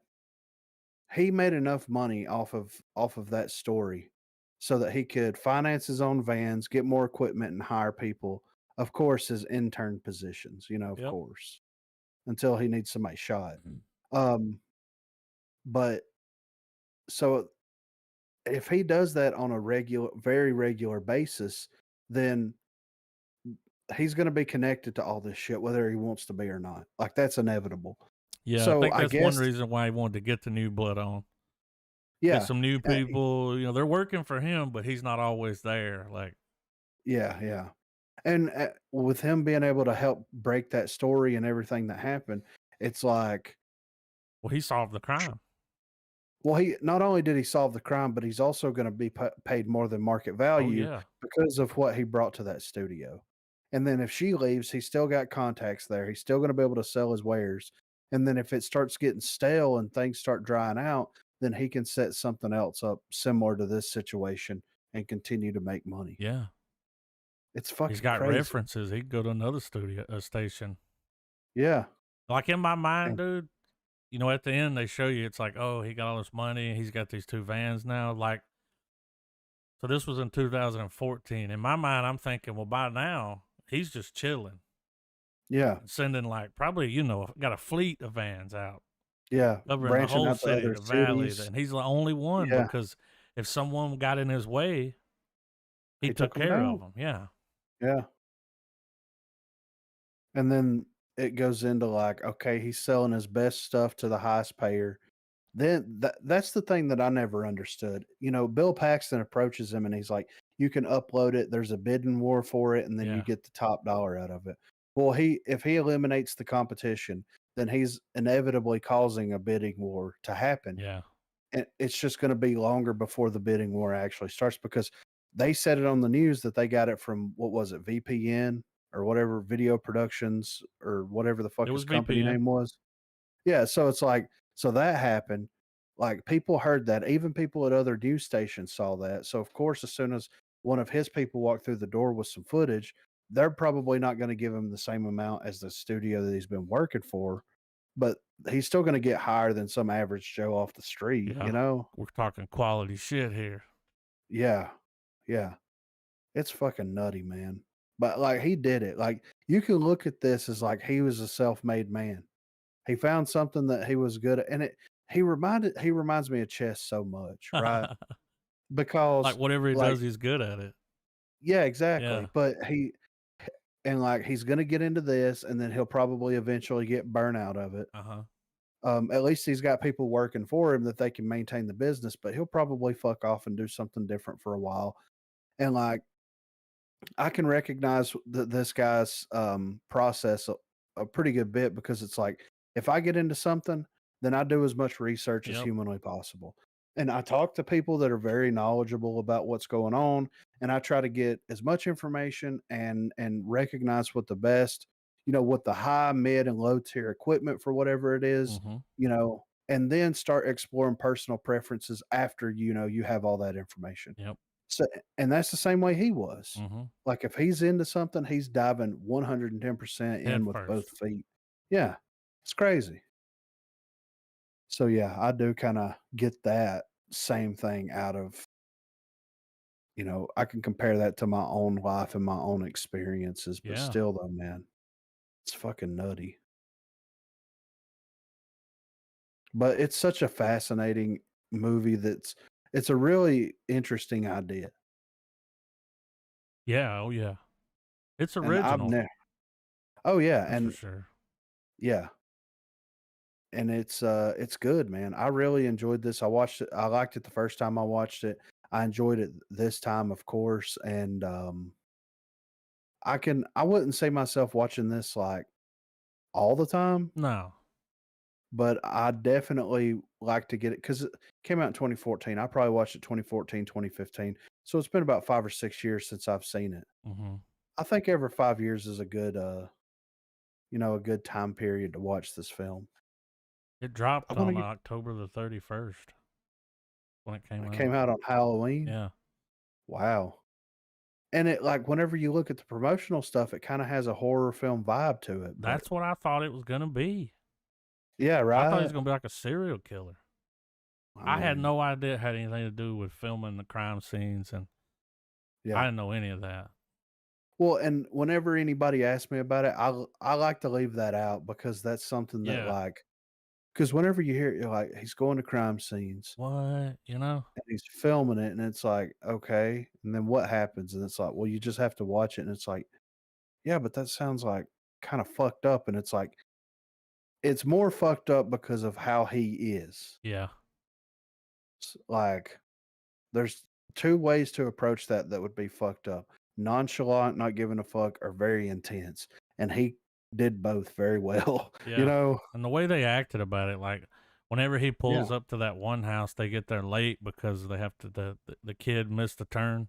[SPEAKER 2] He made enough money off of that story so that he could finance his own vans, get more equipment, and hire people. Of course, his intern positions, of
[SPEAKER 1] Yep.
[SPEAKER 2] course, until he needs somebody shot.
[SPEAKER 1] Mhm.
[SPEAKER 2] Um, but so if he does that on a very regular basis, then he's going to be connected to all this shit, whether he wants to be or not. Like that's inevitable.
[SPEAKER 1] Yeah, I
[SPEAKER 2] So
[SPEAKER 1] think
[SPEAKER 2] I
[SPEAKER 1] that's one
[SPEAKER 2] guess,
[SPEAKER 1] reason why he wanted to get the new blood on. Get
[SPEAKER 2] yeah,
[SPEAKER 1] some new
[SPEAKER 2] uh,
[SPEAKER 1] people. They're working for him, but he's not always there. Like,
[SPEAKER 2] yeah, yeah. And with him being able to help break that story and everything that happened, it's like,
[SPEAKER 1] well, he solved the crime.
[SPEAKER 2] well, he not only did he solve the crime, but he's also going to be paid more than market
[SPEAKER 1] Oh
[SPEAKER 2] value
[SPEAKER 1] yeah.
[SPEAKER 2] because of what he brought to that studio. And then if she leaves, he's still got contacts there. He's still going to be able to sell his wares. And then if it starts getting stale and things start drying out, then he can set something else up similar to this situation and continue to make money.
[SPEAKER 1] Yeah.
[SPEAKER 2] It's
[SPEAKER 1] He's
[SPEAKER 2] fucking
[SPEAKER 1] got
[SPEAKER 2] crazy.
[SPEAKER 1] references. He could go to another station.
[SPEAKER 2] Yeah.
[SPEAKER 1] Like in my mind,
[SPEAKER 2] And-
[SPEAKER 1] dude, at the end they show you it's like, oh, he got all this money. He's got these two vans now. Like, so this was in 2014. In my mind, I'm thinking, well, by now he's just chilling,
[SPEAKER 2] Yeah.
[SPEAKER 1] sending like probably, got a fleet of vans out
[SPEAKER 2] Yeah.
[SPEAKER 1] covering the
[SPEAKER 2] Branching
[SPEAKER 1] whole
[SPEAKER 2] out to
[SPEAKER 1] city,
[SPEAKER 2] other
[SPEAKER 1] the valley,
[SPEAKER 2] cities.
[SPEAKER 1] and he's the only one
[SPEAKER 2] Yeah.
[SPEAKER 1] because if someone got in his way, he
[SPEAKER 2] He
[SPEAKER 1] took
[SPEAKER 2] took 'em
[SPEAKER 1] care
[SPEAKER 2] down.
[SPEAKER 1] of them. Yeah.
[SPEAKER 2] Yeah. And then it goes into like, okay, he's selling his best stuff to the highest payer. Then that's the thing that I never understood. Bill Paxton approaches him and he's like, you can upload it. There's a bidding war for it, and then you
[SPEAKER 1] Yeah.
[SPEAKER 2] get the top dollar out of it. Well, if he eliminates the competition, then he's inevitably causing a bidding war to happen.
[SPEAKER 1] Yeah.
[SPEAKER 2] And it's just going to be longer before the bidding war actually starts because they said it on the news that they got it from what was it, VPN or whatever, Video Productions or whatever the
[SPEAKER 1] It
[SPEAKER 2] fuck
[SPEAKER 1] was
[SPEAKER 2] his company
[SPEAKER 1] VPN.
[SPEAKER 2] name was. Yeah, so it's like, so that happened. Like people heard that, even people at other news stations saw that. So of course, as soon as one of his people walked through the door with some footage, they're probably not going to give him the same amount as the studio that he's been working for, but he's still going to get higher than some average Joe off the street,
[SPEAKER 1] Yeah.
[SPEAKER 2] you know?
[SPEAKER 1] We're talking quality shit here.
[SPEAKER 2] Yeah. Yeah. It's fucking nutty, man. But like he did it. Like you can look at this as like he was a self-made man. He found something that he was good at, and he reminds me of chess so much, right?
[SPEAKER 1] Like
[SPEAKER 2] Because
[SPEAKER 1] whatever he
[SPEAKER 2] like
[SPEAKER 1] does, he's good at it.
[SPEAKER 2] yeah, exactly.
[SPEAKER 1] Yeah.
[SPEAKER 2] But and like he's gonna get into this, and then he'll probably eventually get burnt out of it.
[SPEAKER 1] Uh-huh.
[SPEAKER 2] At least he's got people working for him that they can maintain the business, but he'll probably fuck off and do something different for a while. And like I can recognize this guy's process a pretty good bit because it's like if I get into something, then I do as much research as
[SPEAKER 1] Yep.
[SPEAKER 2] humanly possible. And I talk to people that are very knowledgeable about what's going on, and I try to get as much information and recognize what the best, what the high, mid, and low tier equipment for whatever it is,
[SPEAKER 1] Mm-hmm.
[SPEAKER 2] and then start exploring personal preferences after you have all that information.
[SPEAKER 1] Yep.
[SPEAKER 2] So, and that's the same way he was.
[SPEAKER 1] Mm-hmm.
[SPEAKER 2] Like if he's into something, he's diving 110%
[SPEAKER 1] Head
[SPEAKER 2] in with both
[SPEAKER 1] first.
[SPEAKER 2] feet. Yeah. It's crazy. So yeah, I do kind of get that same thing out of, I can compare that to my own life and my own experiences, but
[SPEAKER 1] Yeah.
[SPEAKER 2] still though, man, it's fucking nutty. But it's such a fascinating movie it's a really interesting idea.
[SPEAKER 1] Yeah. Oh yeah. It's
[SPEAKER 2] And I've
[SPEAKER 1] original.
[SPEAKER 2] never Oh yeah,
[SPEAKER 1] That's for
[SPEAKER 2] and
[SPEAKER 1] sure.
[SPEAKER 2] yeah. And it's good, man. I really enjoyed this. I liked it the first time I watched it. I enjoyed it this time, of course, and I wouldn't say myself watching this like all the time,
[SPEAKER 1] No.
[SPEAKER 2] but I definitely like to get it cuz it came out in 2014. I probably watched it 2014, 2015. So it's been about 5 or 6 years since I've seen it.
[SPEAKER 1] Mm-hmm.
[SPEAKER 2] I think every 5 years is a good a good time period to watch this film.
[SPEAKER 1] It
[SPEAKER 2] I
[SPEAKER 1] dropped
[SPEAKER 2] want to
[SPEAKER 1] on
[SPEAKER 2] get
[SPEAKER 1] October the 31st when it came
[SPEAKER 2] It
[SPEAKER 1] out.
[SPEAKER 2] came out on Halloween.
[SPEAKER 1] Yeah.
[SPEAKER 2] Wow. And it like, whenever you look at the promotional stuff, it kinda has a horror film vibe to it, but
[SPEAKER 1] That's what I thought it was gonna be.
[SPEAKER 2] yeah,
[SPEAKER 1] I thought he was
[SPEAKER 2] right?
[SPEAKER 1] gonna be like a serial killer.
[SPEAKER 2] I
[SPEAKER 1] I had
[SPEAKER 2] mean,
[SPEAKER 1] no idea it had anything to do with filming the crime scenes, and I
[SPEAKER 2] yeah.
[SPEAKER 1] didn't know any of that.
[SPEAKER 2] Well, and whenever anybody asks me about it, I like to leave that out because that's something that,
[SPEAKER 1] Yeah.
[SPEAKER 2] like, because whenever you hear it, you're like, he's going to crime scenes
[SPEAKER 1] What? You know?
[SPEAKER 2] and he's filming it, and it's like, "Okay," and then what happens? And it's like, "Well, you just have to watch it," and it's like, "Yeah, but that sounds, like, kinda fucked up," and it's like, it's more fucked up because of how he is.
[SPEAKER 1] Yeah.
[SPEAKER 2] Like, there's 2 ways to approach that would be fucked up. Nonchalant, not giving a fuck, or very intense, and he did both very well, you
[SPEAKER 1] Yeah.
[SPEAKER 2] know?
[SPEAKER 1] And the way they acted about it, like whenever he
[SPEAKER 2] Yeah.
[SPEAKER 1] pulls up to that one house, they get there late because they have to the kid missed the turn.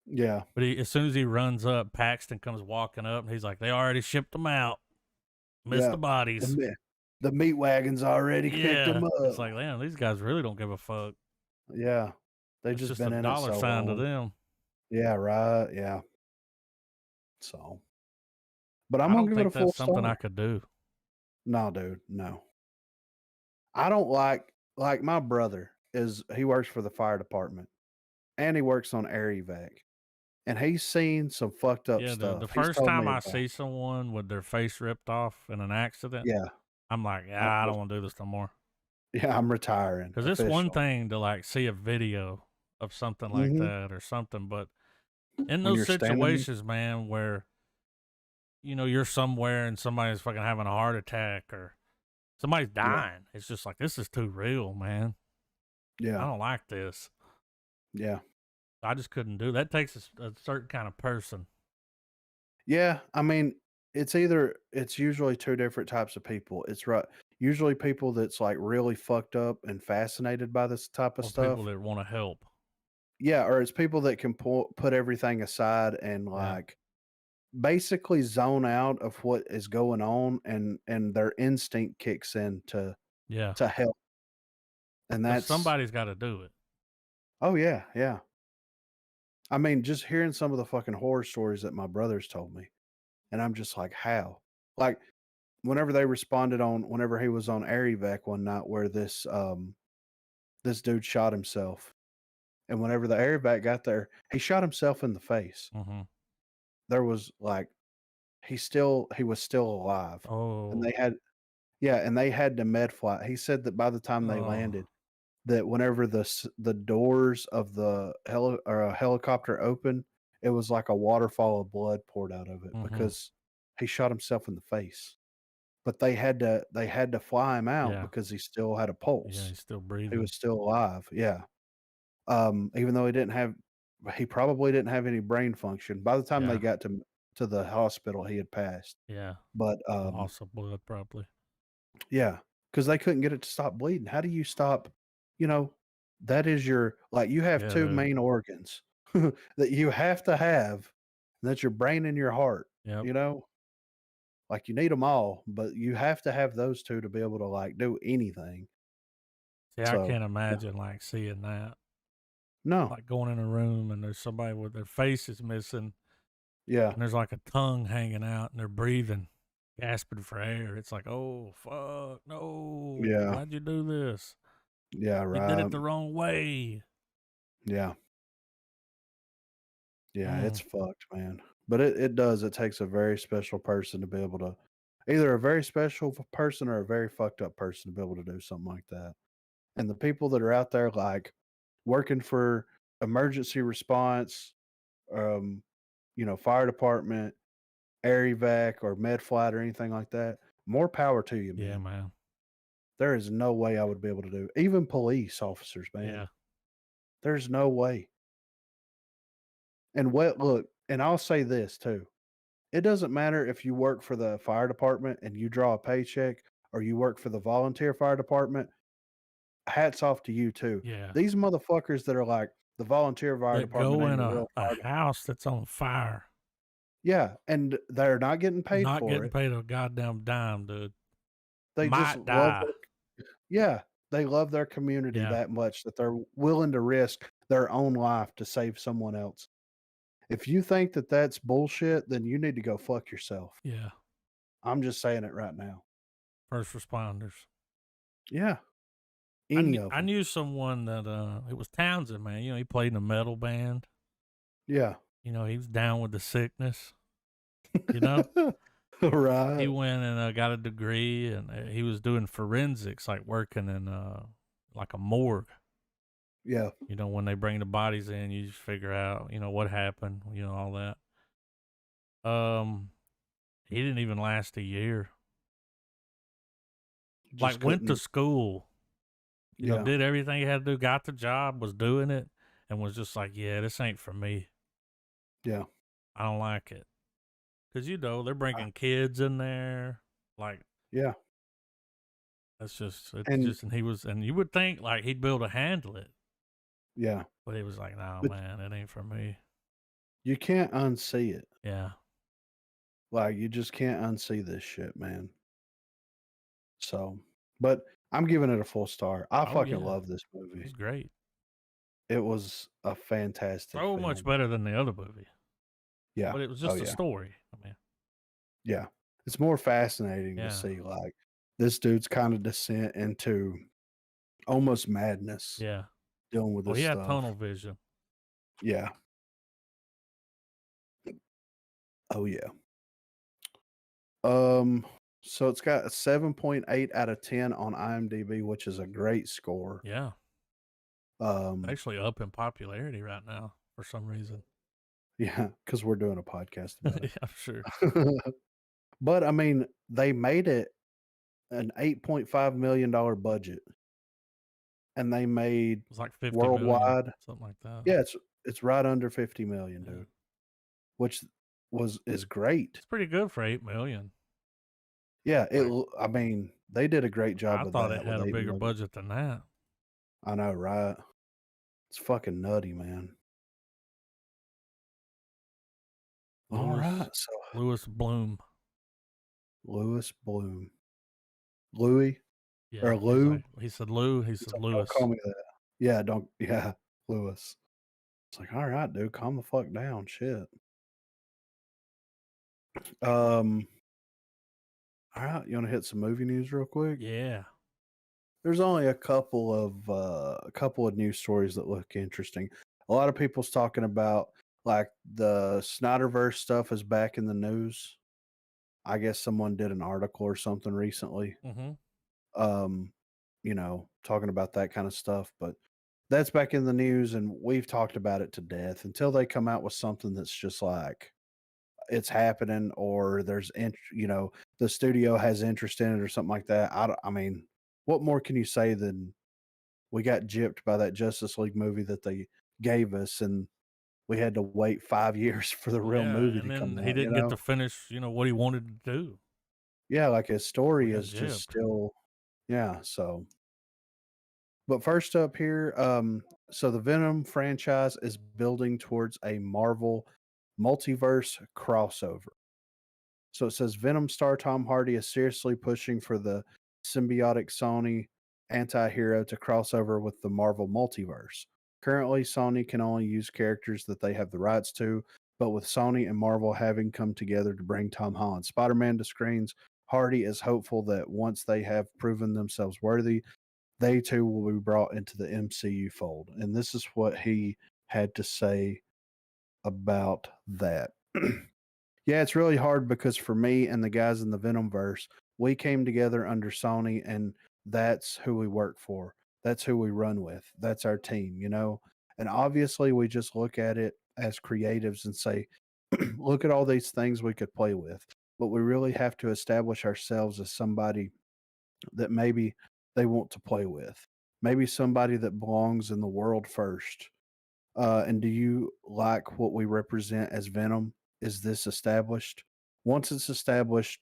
[SPEAKER 2] Yeah.
[SPEAKER 1] But as soon as he runs up, Paxton comes walking up and he's like, "They already shipped them out. Missed
[SPEAKER 2] Yeah.
[SPEAKER 1] the
[SPEAKER 2] The
[SPEAKER 1] bodies."
[SPEAKER 2] me the meat wagon's already picked
[SPEAKER 1] Yeah.
[SPEAKER 2] him
[SPEAKER 1] It's
[SPEAKER 2] up.
[SPEAKER 1] like, damn, these guys really don't give a fuck.
[SPEAKER 2] Yeah. They've
[SPEAKER 1] It's
[SPEAKER 2] just
[SPEAKER 1] just a
[SPEAKER 2] been in it
[SPEAKER 1] dollar
[SPEAKER 2] so
[SPEAKER 1] sign to
[SPEAKER 2] long.
[SPEAKER 1] them.
[SPEAKER 2] Yeah, right, yeah. So but I'm
[SPEAKER 1] I
[SPEAKER 2] gonna
[SPEAKER 1] don't
[SPEAKER 2] give it a
[SPEAKER 1] think
[SPEAKER 2] full
[SPEAKER 1] that's something
[SPEAKER 2] star.
[SPEAKER 1] I could do.
[SPEAKER 2] No, dude, no. I don't like, my brother he works for the fire department, and he works on air evac. And he's seen some fucked up
[SPEAKER 1] Yeah, the
[SPEAKER 2] stuff. He's
[SPEAKER 1] first
[SPEAKER 2] told
[SPEAKER 1] time
[SPEAKER 2] me
[SPEAKER 1] I
[SPEAKER 2] about
[SPEAKER 1] see someone with their face ripped off in an accident,
[SPEAKER 2] Yeah,
[SPEAKER 1] I'm like,
[SPEAKER 2] I'm
[SPEAKER 1] yeah, I
[SPEAKER 2] re
[SPEAKER 1] don't want to do this no more.
[SPEAKER 2] yeah, I'm retiring
[SPEAKER 1] Because it's one
[SPEAKER 2] officially.
[SPEAKER 1] thing to like see a video of something like
[SPEAKER 2] Mhm.
[SPEAKER 1] that or something, but in
[SPEAKER 2] When
[SPEAKER 1] those
[SPEAKER 2] you're standing
[SPEAKER 1] situations, man, where you're somewhere and somebody's fucking having a heart attack or somebody's
[SPEAKER 2] Yeah,
[SPEAKER 1] dying, it's just like this is too real, man. I
[SPEAKER 2] yeah,
[SPEAKER 1] don't like this.
[SPEAKER 2] yeah.
[SPEAKER 1] I just couldn't do that. Takes a certain kind of person.
[SPEAKER 2] Yeah, I mean, it's usually two different types of people. It's right usually people that's like really fucked up and fascinated by this type of
[SPEAKER 1] Or people
[SPEAKER 2] stuff.
[SPEAKER 1] that want to help.
[SPEAKER 2] Yeah, or it's people that can put everything aside and
[SPEAKER 1] Yeah.
[SPEAKER 2] like basically zone out of what is going on, and their instinct kicks in
[SPEAKER 1] Yeah.
[SPEAKER 2] to help. And
[SPEAKER 1] Because
[SPEAKER 2] that's
[SPEAKER 1] somebody's got to do it.
[SPEAKER 2] oh yeah, yeah. I mean, just hearing some of the fucking horror stories that my brothers told me, and I'm just like, how? Like whenever they responded on whenever he was on air evac one night where this dude shot himself. And whenever the air evac got there, he shot himself in the face.
[SPEAKER 1] Mm-hmm.
[SPEAKER 2] There was like he was still alive. And
[SPEAKER 1] Oh.
[SPEAKER 2] they had yeah, and they had to med flight. He said that by the time they
[SPEAKER 1] Oh.
[SPEAKER 2] landed, that whenever the doors of the helicopter opened, it was like a waterfall of blood poured out of it
[SPEAKER 1] Mm-hmm.
[SPEAKER 2] because he shot himself in the face. But they had to fly him out
[SPEAKER 1] Yeah.
[SPEAKER 2] because he still had a
[SPEAKER 1] Yeah.
[SPEAKER 2] pulse.
[SPEAKER 1] He's still
[SPEAKER 2] He
[SPEAKER 1] breathing.
[SPEAKER 2] was still alive. Yeah. Even though he probably didn't have any brain function. By the time they
[SPEAKER 1] Yeah.
[SPEAKER 2] got to the hospital, he had passed.
[SPEAKER 1] Yeah.
[SPEAKER 2] But,
[SPEAKER 1] Loss of blood, probably.
[SPEAKER 2] yeah, because they couldn't get it to stop bleeding. How do you stop you know, that is your like, you have
[SPEAKER 1] Yeah,
[SPEAKER 2] 2
[SPEAKER 1] dude.
[SPEAKER 2] main organs that you have to have, and that's your brain and your heart,
[SPEAKER 1] Yep.
[SPEAKER 2] you know? Like, you need them all, but you have to have those 2 to be able to, like, do anything.
[SPEAKER 1] See, I
[SPEAKER 2] So,
[SPEAKER 1] can't
[SPEAKER 2] yeah.
[SPEAKER 1] imagine like seeing that.
[SPEAKER 2] No.
[SPEAKER 1] Like going in a room and there's somebody with their face is missing
[SPEAKER 2] Yeah.
[SPEAKER 1] and there's like a tongue hanging out and they're breathing, gasping for air. It's like, oh fuck, no,
[SPEAKER 2] Yeah.
[SPEAKER 1] why'd you do this?
[SPEAKER 2] Yeah,
[SPEAKER 1] You did
[SPEAKER 2] right.
[SPEAKER 1] it the wrong way.
[SPEAKER 2] Yeah. Yeah, it's
[SPEAKER 1] Mm,
[SPEAKER 2] fucked, man. But it does. It takes a very special person to be able to either a very special person or a very fucked up person to be able to do something like that. And the people that are out there like working for emergency response, um, fire department, air evac or med flight or anything like that, more power to you,
[SPEAKER 1] yeah,
[SPEAKER 2] man.
[SPEAKER 1] man.
[SPEAKER 2] There is no way I would be able to do. Even police officers,
[SPEAKER 1] Yeah,
[SPEAKER 2] man. There's no way. And what look, and I'll say this too. It doesn't matter if you work for the fire department and you draw a paycheck or you work for the volunteer fire department. Hats off to you too.
[SPEAKER 1] yeah.
[SPEAKER 2] These motherfuckers that are like the volunteer fire
[SPEAKER 1] That
[SPEAKER 2] department
[SPEAKER 1] go
[SPEAKER 2] ain't
[SPEAKER 1] in
[SPEAKER 2] the real
[SPEAKER 1] a
[SPEAKER 2] fire.
[SPEAKER 1] house that's on fire,
[SPEAKER 2] Yeah, and they're not getting paid
[SPEAKER 1] not
[SPEAKER 2] for
[SPEAKER 1] getting
[SPEAKER 2] it.
[SPEAKER 1] paid a goddamn dime, dude.
[SPEAKER 2] They just
[SPEAKER 1] Might
[SPEAKER 2] love
[SPEAKER 1] die.
[SPEAKER 2] their yeah, they love their community
[SPEAKER 1] Yeah,
[SPEAKER 2] that much that they're willing to risk their own life to save someone else. If you think that that's bullshit, then you need to go fuck yourself.
[SPEAKER 1] yeah.
[SPEAKER 2] I'm just saying it right now.
[SPEAKER 1] First responders.
[SPEAKER 2] Yeah, any of
[SPEAKER 1] I
[SPEAKER 2] them.
[SPEAKER 1] knew someone that it was Townsend, man. He played in a metal band.
[SPEAKER 2] Yeah.
[SPEAKER 1] He was down with the sickness. You know, he
[SPEAKER 2] Right.
[SPEAKER 1] went and got a degree, and he was doing forensics, like working in like a morgue.
[SPEAKER 2] Yeah.
[SPEAKER 1] When they bring the bodies in, you just figure out, what happened, all that. He didn't even last a year.
[SPEAKER 2] Just
[SPEAKER 1] Like went to
[SPEAKER 2] couldn't.
[SPEAKER 1] school,
[SPEAKER 2] Yeah.
[SPEAKER 1] did everything he had to do, got the job, was doing it, and was just like, yeah, this ain't for me.
[SPEAKER 2] Yeah.
[SPEAKER 1] I don't like it. Because, they're
[SPEAKER 2] I
[SPEAKER 1] bringing kids in there. Like,
[SPEAKER 2] yeah.
[SPEAKER 1] it's
[SPEAKER 2] And
[SPEAKER 1] just, and you would think, like, he'd be able to handle it.
[SPEAKER 2] yeah.
[SPEAKER 1] But he was like, no,
[SPEAKER 2] But
[SPEAKER 1] man, it ain't for me.
[SPEAKER 2] you can't unsee it.
[SPEAKER 1] Yeah.
[SPEAKER 2] Like, you just can't unsee this shit, man. So, but I'm giving it a full star. I
[SPEAKER 1] Oh,
[SPEAKER 2] fucking
[SPEAKER 1] yeah.
[SPEAKER 2] love this
[SPEAKER 1] It
[SPEAKER 2] movie.
[SPEAKER 1] was great.
[SPEAKER 2] It was a fantastic
[SPEAKER 1] So much
[SPEAKER 2] film.
[SPEAKER 1] better than the other movie.
[SPEAKER 2] Yeah.
[SPEAKER 1] But it was
[SPEAKER 2] Oh,
[SPEAKER 1] just a
[SPEAKER 2] yeah.
[SPEAKER 1] story. I mean,
[SPEAKER 2] Yeah. It's more fascinating to
[SPEAKER 1] yeah.
[SPEAKER 2] see, like, this dude's kind of descent into almost madness
[SPEAKER 1] Yeah.
[SPEAKER 2] dealing with
[SPEAKER 1] Oh,
[SPEAKER 2] this
[SPEAKER 1] he had
[SPEAKER 2] stuff.
[SPEAKER 1] tunnel vision.
[SPEAKER 2] Yeah. Oh, yeah. Um, so it's got a 7.8 out of 10 on IMDb, which is a great score.
[SPEAKER 1] Yeah.
[SPEAKER 2] Um,
[SPEAKER 1] Actually up in popularity right now for some reason.
[SPEAKER 2] yeah, because we're doing a podcast about
[SPEAKER 1] Yeah, I'm sure.
[SPEAKER 2] it. But I mean, they made it an $8.5 million budget, and they made
[SPEAKER 1] It was like 50 million,
[SPEAKER 2] worldwide.
[SPEAKER 1] something like that.
[SPEAKER 2] Yeah, it's right under 50 million,
[SPEAKER 1] Yeah.
[SPEAKER 2] dude. Which is great.
[SPEAKER 1] It's pretty good for 8 million.
[SPEAKER 2] Yeah,
[SPEAKER 1] Like,
[SPEAKER 2] I mean, they did a great job
[SPEAKER 1] I
[SPEAKER 2] with
[SPEAKER 1] thought it
[SPEAKER 2] that with
[SPEAKER 1] had a
[SPEAKER 2] 8
[SPEAKER 1] bigger
[SPEAKER 2] million.
[SPEAKER 1] budget than that.
[SPEAKER 2] I know, right? It's fucking nutty, man. All
[SPEAKER 1] Lewis
[SPEAKER 2] right, so
[SPEAKER 1] Lewis Bloom.
[SPEAKER 2] Lewis Bloom, Louis
[SPEAKER 1] Yeah,
[SPEAKER 2] or Lou.
[SPEAKER 1] he said Lou, he
[SPEAKER 2] He's
[SPEAKER 1] said
[SPEAKER 2] like, "Don't call
[SPEAKER 1] Lewis.
[SPEAKER 2] me that." Yeah, don't. Yeah, Lewis. It's like, all right, dude, calm the fuck down. Shit. Um. All right, you want to hit some movie news real quick?
[SPEAKER 1] Yeah.
[SPEAKER 2] There's only a couple of news stories that look interesting. A lot of people's talking about like the Snyderverse stuff is back in the news. I guess someone did an article or something recently.
[SPEAKER 1] Mhm.
[SPEAKER 2] Um, talking about that kind of stuff, but that's back in the news and we've talked about it to death until they come out with something that's just like it's happening or the studio has interest in it or something like that. I mean, what more can you say than we got gypped by that Justice League movie that they gave us and we had to wait 5 years for the real
[SPEAKER 1] Yeah,
[SPEAKER 2] movie
[SPEAKER 1] and
[SPEAKER 2] to come
[SPEAKER 1] then he
[SPEAKER 2] out, you
[SPEAKER 1] didn't get
[SPEAKER 2] know?
[SPEAKER 1] to finish, what he wanted to do.
[SPEAKER 2] Yeah, like his
[SPEAKER 1] We
[SPEAKER 2] story
[SPEAKER 1] got
[SPEAKER 2] is just
[SPEAKER 1] gypped.
[SPEAKER 2] still yeah, so but first up here, so the Venom franchise is building towards a Marvel multiverse crossover. So it says Venom star Tom Hardy is seriously pushing for the symbiotic Sony anti-hero to cross over with the Marvel multiverse. Currently, Sony can only use characters that they have the rights to, but with Sony and Marvel having come together to bring Tom Holland's Spider-Man to screens, Hardy is hopeful that once they have proven themselves worthy, they too will be brought into the MCU fold. And this is what he had to say about that. Yeah, it's really hard because for me and the guys in the Venomverse, we came together under Sony and that's who we work for. That's who we run with. That's our team, you know? And obviously we just look at it as creatives and say, look at all these things we could play with. But we really have to establish ourselves as somebody that maybe they want to play with. Maybe somebody that belongs in the world first. And do you like what we represent as Venom? Is this established? Once it's established,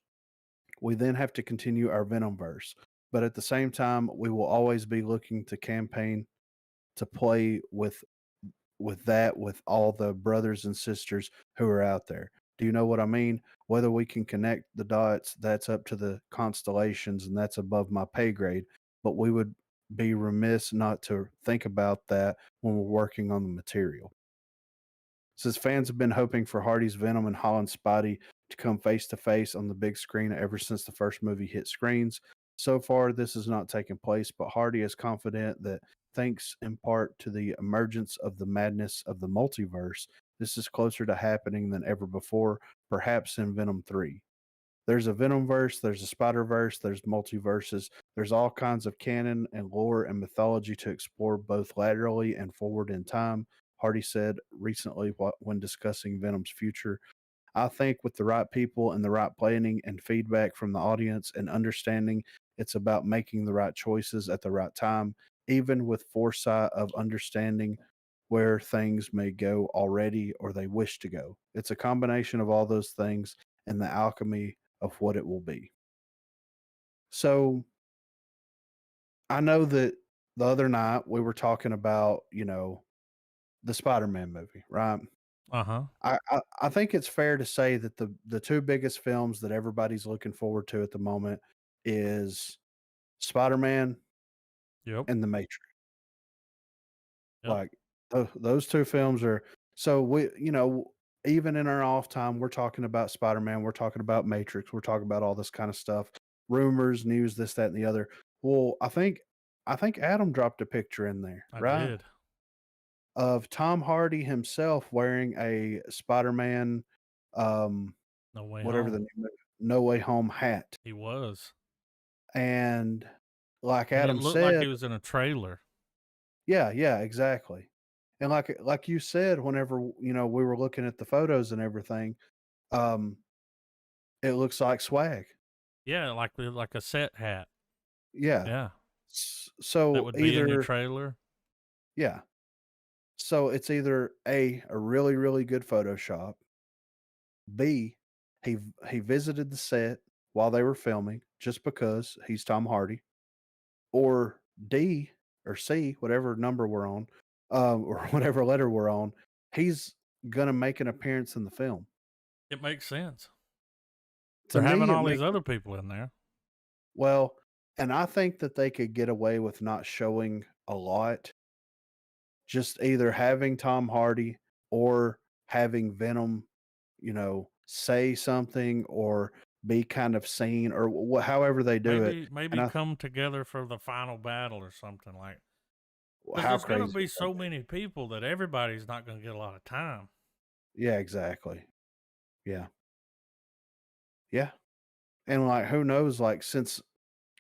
[SPEAKER 2] we then have to continue our Venomverse. But at the same time, we will always be looking to campaign to play with all the brothers and sisters who are out there. Do you know what I mean? Whether we can connect the dots, that's up to the constellations and that's above my pay grade. But we would be remiss not to think about that when we're working on the material. Says fans have been hoping for Hardy's Venom and Holland's Spidey to come face to face on the big screen ever since the first movie hit screens. So far, this has not taken place, but Hardy is confident that thanks in part to the emergence of the madness of the multiverse, this is closer to happening than ever before, perhaps in Venom 3. There's a Venomverse, there's a Spider-Verse, there's multiverses, there's all kinds of canon and lore and mythology to explore both laterally and forward in time, Hardy said recently when discussing Venom's future. I think with the right people and the right planning and feedback from the audience and understanding, it's about making the right choices at the right time, even with foresight of understanding where things may go already or they wish to go. It's a combination of all those things and the alchemy of what it will be. So I know that the other night we were talking about, the Spider-Man movie, right?
[SPEAKER 1] Uh-huh.
[SPEAKER 2] I think it's fair to say that the two biggest films that everybody's looking forward to at the moment is Spider-Man
[SPEAKER 1] Yep.
[SPEAKER 2] and The Matrix.
[SPEAKER 1] Yep.
[SPEAKER 2] Like those two films are so even in our off time we're talking about Spider-Man, we're talking about Matrix, we're talking about all this kind of stuff, rumors, news, this, that, and the other. Well, I think Adam dropped a picture in there,
[SPEAKER 1] I
[SPEAKER 2] right?
[SPEAKER 1] did.
[SPEAKER 2] Of Tom Hardy himself wearing a Spider-Man, um,
[SPEAKER 1] No Way
[SPEAKER 2] whatever the
[SPEAKER 1] Home.
[SPEAKER 2] name of No Way Home hat.
[SPEAKER 1] He was.
[SPEAKER 2] And like
[SPEAKER 1] And it
[SPEAKER 2] Adam
[SPEAKER 1] looked like
[SPEAKER 2] said,
[SPEAKER 1] he was in a trailer.
[SPEAKER 2] yeah, yeah, exactly. And like you said, whenever we were looking at the photos and everything, um, it looks like swag.
[SPEAKER 1] Yeah, like a set hat.
[SPEAKER 2] Yeah.
[SPEAKER 1] Yeah. That
[SPEAKER 2] So
[SPEAKER 1] would be in your
[SPEAKER 2] either
[SPEAKER 1] trailer.
[SPEAKER 2] yeah. So it's either a really, really good Photoshop, B, he visited the set while they were filming just because he's Tom Hardy, or D or C, whatever number we're on, or whatever letter we're on, he's gonna make an appearance in the film.
[SPEAKER 1] It makes sense.
[SPEAKER 2] To
[SPEAKER 1] They're having
[SPEAKER 2] me, it
[SPEAKER 1] all these
[SPEAKER 2] makes
[SPEAKER 1] other people in there.
[SPEAKER 2] well, and I think that they could get away with not showing a lot, just either having Tom Hardy or having Venom, say something or be kind of seen or however they do it. And
[SPEAKER 1] Maybe come together for the final battle or something like. Because
[SPEAKER 2] how
[SPEAKER 1] there's going to
[SPEAKER 2] crazy
[SPEAKER 1] be
[SPEAKER 2] would that
[SPEAKER 1] so
[SPEAKER 2] be?
[SPEAKER 1] many people that everybody's not going to get a lot of time.
[SPEAKER 2] Yeah, exactly. Yeah. Yeah. And like, who knows? Like, since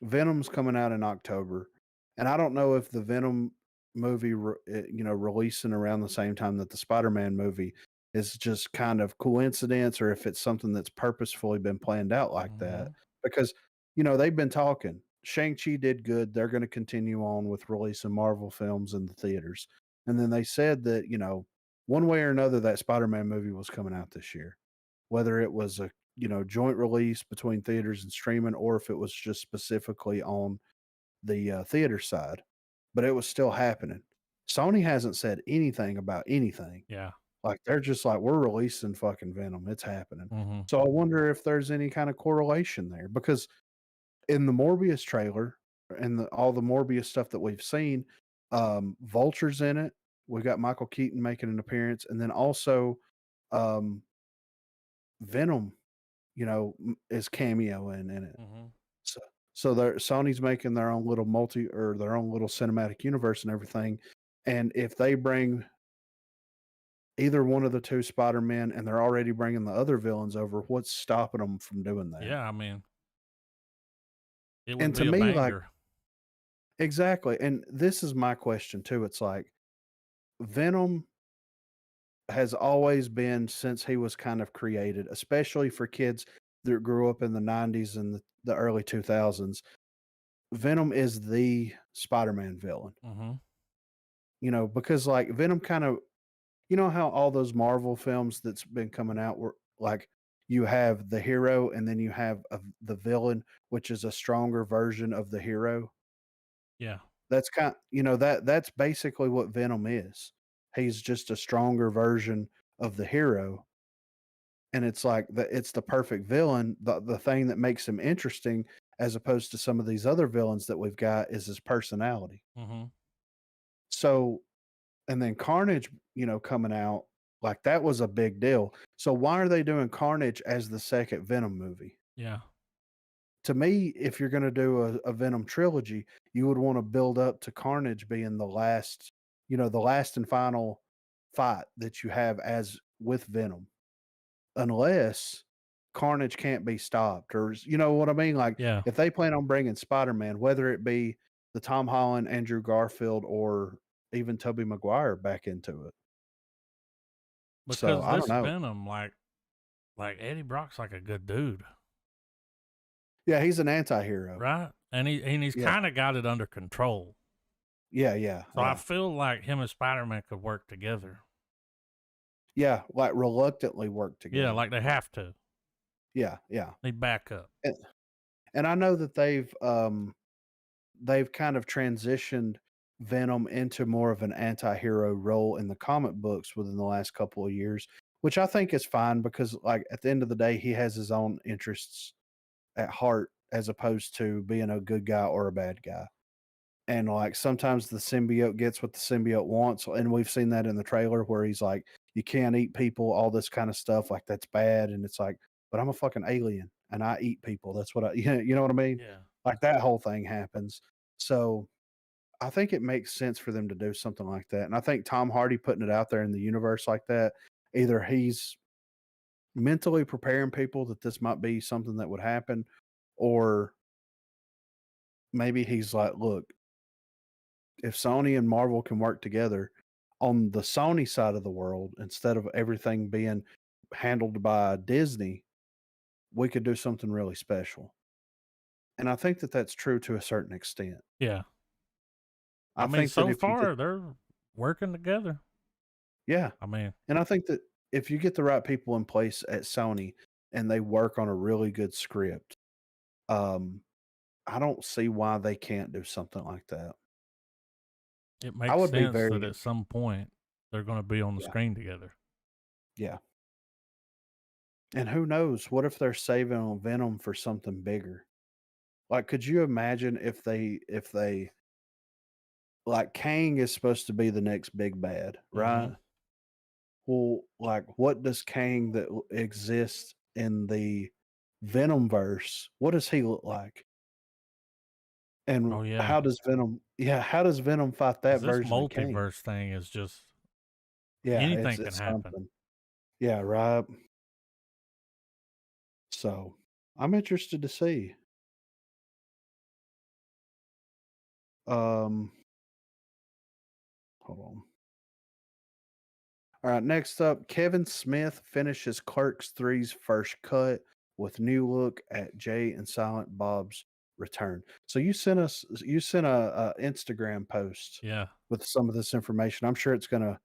[SPEAKER 2] Venom's coming out in October, and I don't know if the Venom movie, releasing around the same time that the Spider-Man movie is just kind of coincidence, or if it's something that's purposefully been planned out like that.
[SPEAKER 1] Hmm.
[SPEAKER 2] Because they've been talking. Shang-Chi did good. They're going to continue on with releasing Marvel films in the theaters, and then they said that one way or another that Spider-Man movie was coming out this year, whether it was a joint release between theaters and streaming, or if it was just specifically on the theater side, but it was still happening. Sony hasn't said anything about anything.
[SPEAKER 1] Yeah.
[SPEAKER 2] Like they're just like, we're releasing fucking Venom. It's happening.
[SPEAKER 1] Hmm.
[SPEAKER 2] So I wonder if there's any kind of correlation there, because in the Morbius trailer and all the Morbius stuff that we've seen, Vulture's in it. We got Michael Keaton making an appearance, and then also um, Venom is cameoing in it.
[SPEAKER 1] Hmm.
[SPEAKER 2] So Sony's making their own little their own little cinematic universe and everything. And if they bring either one of the two Spider-Men and they're already bringing the other villains over, what's stopping them from doing that?
[SPEAKER 1] Yeah. I mean, it would
[SPEAKER 2] And to
[SPEAKER 1] be a
[SPEAKER 2] me, like,
[SPEAKER 1] banger.
[SPEAKER 2] exactly. And this is my question too. It's like Venom has always been, since he was kind of created, especially for kids that grew up in the 90s and the early 2000s. Venom is the Spider-Man villain,
[SPEAKER 1] Hmm.
[SPEAKER 2] because like Venom kind of, how all those Marvel films that's been coming out were like, you have the hero and then you have the villain, which is a stronger version of the hero.
[SPEAKER 1] Yeah.
[SPEAKER 2] That's that's basically what Venom is. He's just a stronger version of the hero, and it's like it's the perfect villain. The thing that makes him interesting, as opposed to some of these other villains that we've got, is his personality.
[SPEAKER 1] Hmm.
[SPEAKER 2] So, and then Carnage, coming out, like that was a big deal. So why are they doing Carnage as the second Venom movie?
[SPEAKER 1] Yeah.
[SPEAKER 2] To me, if you're going to do a Venom trilogy, you would want to build up to Carnage being the last, the last and final fight that you have as with Venom, unless Carnage can't be stopped, or you know what I mean? Like
[SPEAKER 1] Yeah.
[SPEAKER 2] if they plan on bringing Spider-Man, whether it be the Tom Holland, Andrew Garfield, or even Tobey Maguire back into it. So
[SPEAKER 1] Because
[SPEAKER 2] I don't
[SPEAKER 1] this
[SPEAKER 2] know.
[SPEAKER 1] Venom, like Eddie Brock's like a good dude,
[SPEAKER 2] Yeah, he's an anti-hero.
[SPEAKER 1] right? And he's
[SPEAKER 2] Yeah.
[SPEAKER 1] kind of got it under control.
[SPEAKER 2] Yeah, yeah,
[SPEAKER 1] So I
[SPEAKER 2] yeah.
[SPEAKER 1] feel like him and Spider-Man could work together.
[SPEAKER 2] Yeah, like reluctantly work
[SPEAKER 1] Yeah,
[SPEAKER 2] together.
[SPEAKER 1] like they have to.
[SPEAKER 2] Yeah, yeah.
[SPEAKER 1] They back up.
[SPEAKER 2] And I know that they've kind of transitioned Venom into more of an anti-hero role in the comic books within the last couple of years, which I think is fine because like at the end of the day, he has his own interests at heart as opposed to being a good guy or a bad guy. And like sometimes the symbiote gets what the symbiote wants. And we've seen that in the trailer where he's like, you can't eat people, all this kind of stuff. Like that's bad. And it's like, but I'm a fucking alien and I eat people. That's what I, you know what I mean?
[SPEAKER 1] Yeah.
[SPEAKER 2] Like that whole thing happens. So I think it makes sense for them to do something like that. And I think Tom Hardy putting it out there in the universe like that, either he's mentally preparing people that this might be something that would happen, or maybe he's like, look, if Sony and Marvel can work together on the Sony side of the world instead of everything being handled by Disney, we could do something really special. And I think that that's true to a certain extent.
[SPEAKER 1] Yeah. I
[SPEAKER 2] I
[SPEAKER 1] mean,
[SPEAKER 2] think that
[SPEAKER 1] so
[SPEAKER 2] if you did,
[SPEAKER 1] far they're working together.
[SPEAKER 2] yeah,
[SPEAKER 1] I mean,
[SPEAKER 2] and I think that if you get the right people in place at Sony and they work on a really good script, um, I don't see why they can't do something like that.
[SPEAKER 1] It
[SPEAKER 2] I
[SPEAKER 1] makes
[SPEAKER 2] would be
[SPEAKER 1] sense that
[SPEAKER 2] very
[SPEAKER 1] at some point they're going to be on the
[SPEAKER 2] yeah,
[SPEAKER 1] screen together.
[SPEAKER 2] yeah. And who knows? What if they're saving on Venom for something bigger? Like, could you imagine if they like Kang is supposed to be the next big bad,
[SPEAKER 1] Hmm.
[SPEAKER 2] right? Well, like, what does Kang that exists in the Venom verse? What does he look like? And
[SPEAKER 1] Oh yeah,
[SPEAKER 2] how does Venom? Yeah, how does Venom fight that
[SPEAKER 1] because this
[SPEAKER 2] version of Kang?
[SPEAKER 1] multiverse thing is just
[SPEAKER 2] Yeah,
[SPEAKER 1] anything can
[SPEAKER 2] it's
[SPEAKER 1] happen.
[SPEAKER 2] something. Yeah, right. So I'm interested to see. Um, hold on. All right, next up, Kevin Smith finishes Clerks Three's first cut with new look at Jay and Silent Bob's return. So you sent a Instagram post
[SPEAKER 1] Yeah,
[SPEAKER 2] with some of this information. I'm sure it's gonna.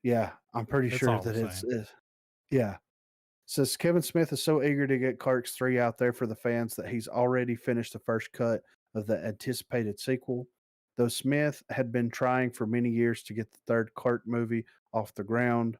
[SPEAKER 2] Yeah, I'm pretty
[SPEAKER 1] it's
[SPEAKER 2] sure
[SPEAKER 1] all the
[SPEAKER 2] that
[SPEAKER 1] same.
[SPEAKER 2] it's yeah. Says Kevin Smith is so eager to get Clerks 3 out there for the fans that he's already finished the first cut of the anticipated sequel. Though Smith had been trying for many years to get the third Clerk movie off the ground,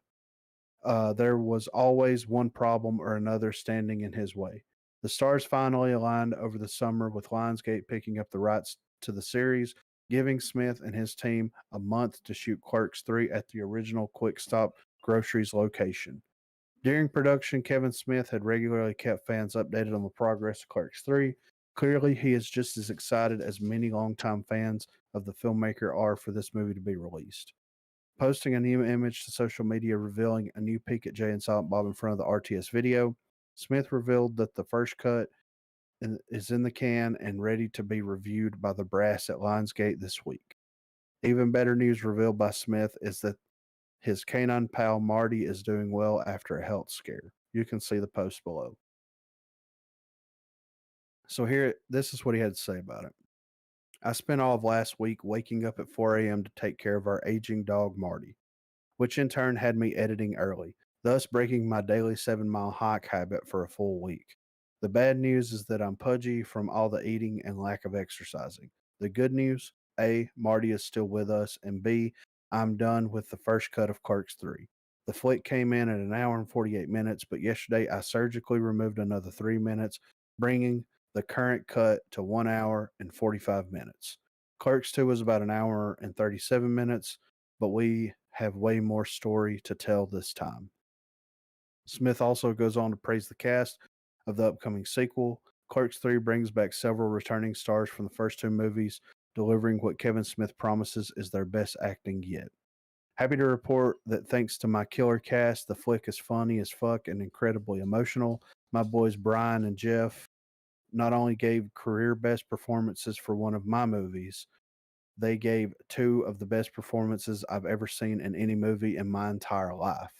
[SPEAKER 2] there was always one problem or another standing in his way. The stars finally aligned over the summer with Lionsgate picking up the rights to the series, giving Smith and his team a month to shoot Clerks 3 at the original Quick Stop Groceries location. During production, Kevin Smith had regularly kept fans updated on the progress of Clerks 3. Clearly, he is just as excited as many longtime fans of the filmmaker are for this movie to be released. Posting a new image to social media revealing a new peek at Jay and Silent Bob in front of the RTS video, Smith revealed that the first cut is in the can and ready to be reviewed by the brass at Lionsgate this week. Even better news revealed by Smith is that his canine pal Marty is doing well after a health scare. You can see the post below. So here, this is what he had to say about it. I spent all of last week waking up at 4 a.m. to take care of our aging dog Marty, which in turn had me editing early, thus breaking my daily 7-mile hike habit for a full week. The bad news is that I'm pudgy from all the eating and lack of exercising. The good news, A, Marty is still with us, and B, I'm done with the first cut of Clerks 3. The flick came in at an hour and 48 minutes, but yesterday I surgically removed another 3 minutes, bringing the current cut to 1 hour and 45 minutes. Clerks 2 was about an hour and 37 minutes, but we have way more story to tell this time. Smith also goes on to praise the cast of the upcoming sequel. Clerks 3 brings back several returning stars from the first two movies, delivering what Kevin Smith promises is their best acting yet. Happy to report that thanks to my killer cast, the flick is funny as fuck and incredibly emotional. My boys Brian and Jeff not only gave career best performances for one of my movies, they gave two of the best performances I've ever seen in any movie in my entire life.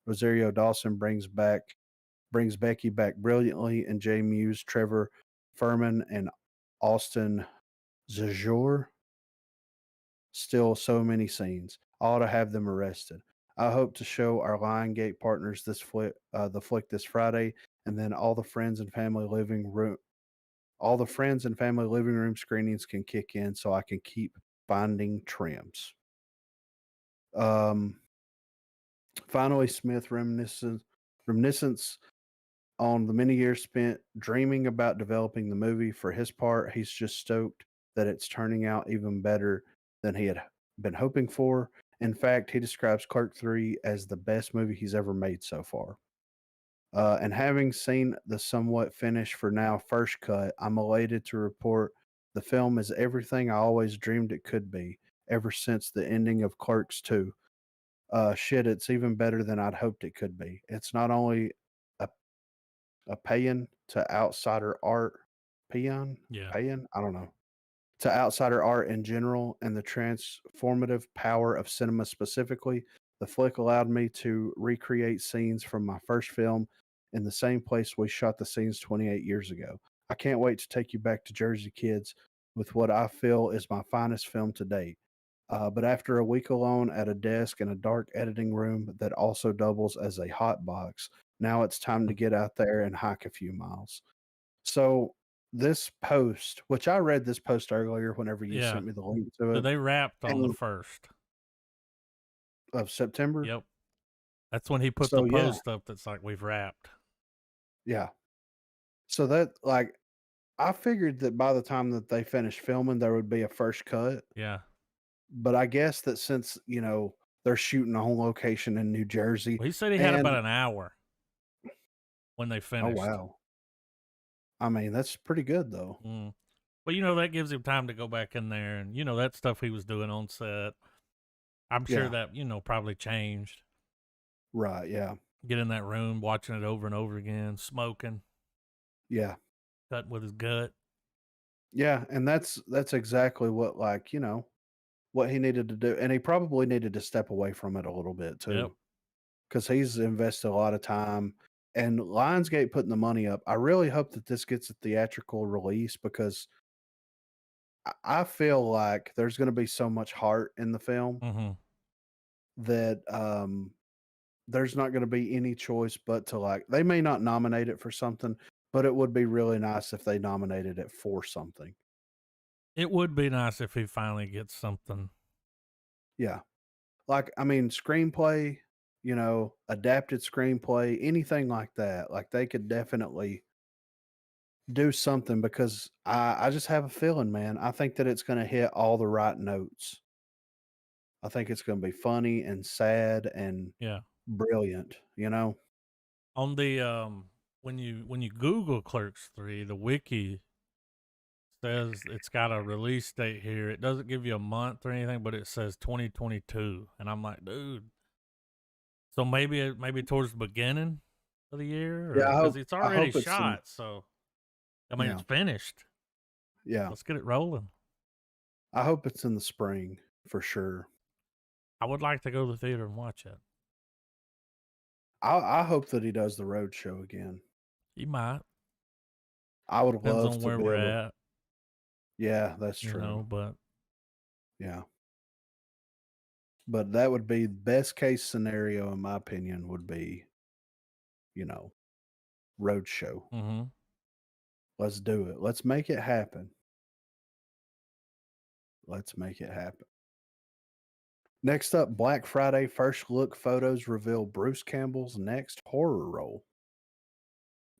[SPEAKER 2] Rosario Dawson brings Becky back brilliantly, and Jay Muse, Trevor Furman, and Austin Zajor still so many scenes. All to have them arrested. I hope to show our Lionsgate partners the flick this Friday, and then all the friends and family living room screenings can kick in, so I can keep finding trims. Um, Finally, Smith reminiscence on the many years spent dreaming about developing the movie. For his part, he's just stoked that it's turning out even better than he had been hoping for. In fact, he describes Clerk 3 as the best movie he's ever made so far. And having seen the somewhat finished for now first cut, I'm elated to report the film is everything I always dreamed it could be ever since the ending of Clerks 2. Shit, it's even better than I'd hoped it could be. It's not only a, a paean to outsider art, paean?
[SPEAKER 1] Yeah.
[SPEAKER 2] Paean? I don't know. To outsider art in general and the transformative power of cinema specifically, the flick allowed me to recreate scenes from my first film in the same place we shot the scenes 28 years ago. I can't wait to take you back to Jersey Kids with what I feel is my finest film to date. But after a week alone at a desk in a dark editing room that also doubles as a hot box, now it's time to get out there and hike a few miles. So this post, which I read this post earlier whenever you
[SPEAKER 1] Yeah.
[SPEAKER 2] sent me the link to
[SPEAKER 1] So
[SPEAKER 2] it,
[SPEAKER 1] they wrapped on the
[SPEAKER 2] and
[SPEAKER 1] 1st.
[SPEAKER 2] of September.
[SPEAKER 1] Yep. That's when he put the
[SPEAKER 2] So yeah,
[SPEAKER 1] post up that's like, "We've wrapped."
[SPEAKER 2] yeah. So that like I figured that by the time that they finished filming, there would be a first cut.
[SPEAKER 1] Yeah.
[SPEAKER 2] But I guess that since they're shooting on location in New Jersey,
[SPEAKER 1] Well, he said he had about
[SPEAKER 2] and
[SPEAKER 1] an hour when they
[SPEAKER 2] oh
[SPEAKER 1] finished.
[SPEAKER 2] wow, I mean that's pretty good though.
[SPEAKER 1] Mm. Well, that gives him time to go back in there and, that stuff he was doing on set. I'm sure
[SPEAKER 2] Yeah,
[SPEAKER 1] that, probably changed.
[SPEAKER 2] right. Yeah,
[SPEAKER 1] Get in that room, watching it over and over again, smoking,
[SPEAKER 2] yeah,
[SPEAKER 1] cutting with his gut.
[SPEAKER 2] yeah, and that's exactly what what he needed to do, and he probably needed to step away from it a little bit
[SPEAKER 1] Yep.
[SPEAKER 2] too, because he's invested a lot of time. And Lionsgate putting the money up. I really hope that this gets a theatrical release because I feel like there's going to be so much heart in the film
[SPEAKER 1] Mm-hmm.
[SPEAKER 2] that there's not going to be any choice but to they may not nominate it for something, but it would be really nice if they nominated it for something.
[SPEAKER 1] It would be nice if he finally gets something.
[SPEAKER 2] Yeah. Like, I mean, screenplay, adapted screenplay, anything like that. Like, they could definitely do something because I just have a feeling, man. I think that it's going to hit all the right notes. I think it's going to be funny and sad and
[SPEAKER 1] Yeah.
[SPEAKER 2] brilliant,
[SPEAKER 1] On the when you Google Clerks 3, the wiki says it's got a release date here. It doesn't give you a month or anything, but it says 2022, and I'm like, dude. So maybe towards the beginning of the year,
[SPEAKER 2] Yeah,
[SPEAKER 1] or because it's
[SPEAKER 2] I
[SPEAKER 1] already
[SPEAKER 2] hope it's in,
[SPEAKER 1] shot. So I mean,
[SPEAKER 2] yeah,
[SPEAKER 1] it's finished.
[SPEAKER 2] yeah.
[SPEAKER 1] Let's get it rolling.
[SPEAKER 2] I hope it's in the spring for sure.
[SPEAKER 1] I would like to go to the theater and watch it.
[SPEAKER 2] I hope that he does the road show again.
[SPEAKER 1] You might.
[SPEAKER 2] I would
[SPEAKER 1] Depends
[SPEAKER 2] love
[SPEAKER 1] on
[SPEAKER 2] to
[SPEAKER 1] where
[SPEAKER 2] be
[SPEAKER 1] we're
[SPEAKER 2] able.
[SPEAKER 1] at,
[SPEAKER 2] Yeah, that's true.
[SPEAKER 1] but
[SPEAKER 2] Yeah. But that would be best case scenario in my opinion would be, you know, road show.
[SPEAKER 1] mm-hmm.
[SPEAKER 2] Let's do it. Let's make it happen. Let's make it happen. Next up, Black Friday first look photos reveal Bruce Campbell's next horror role.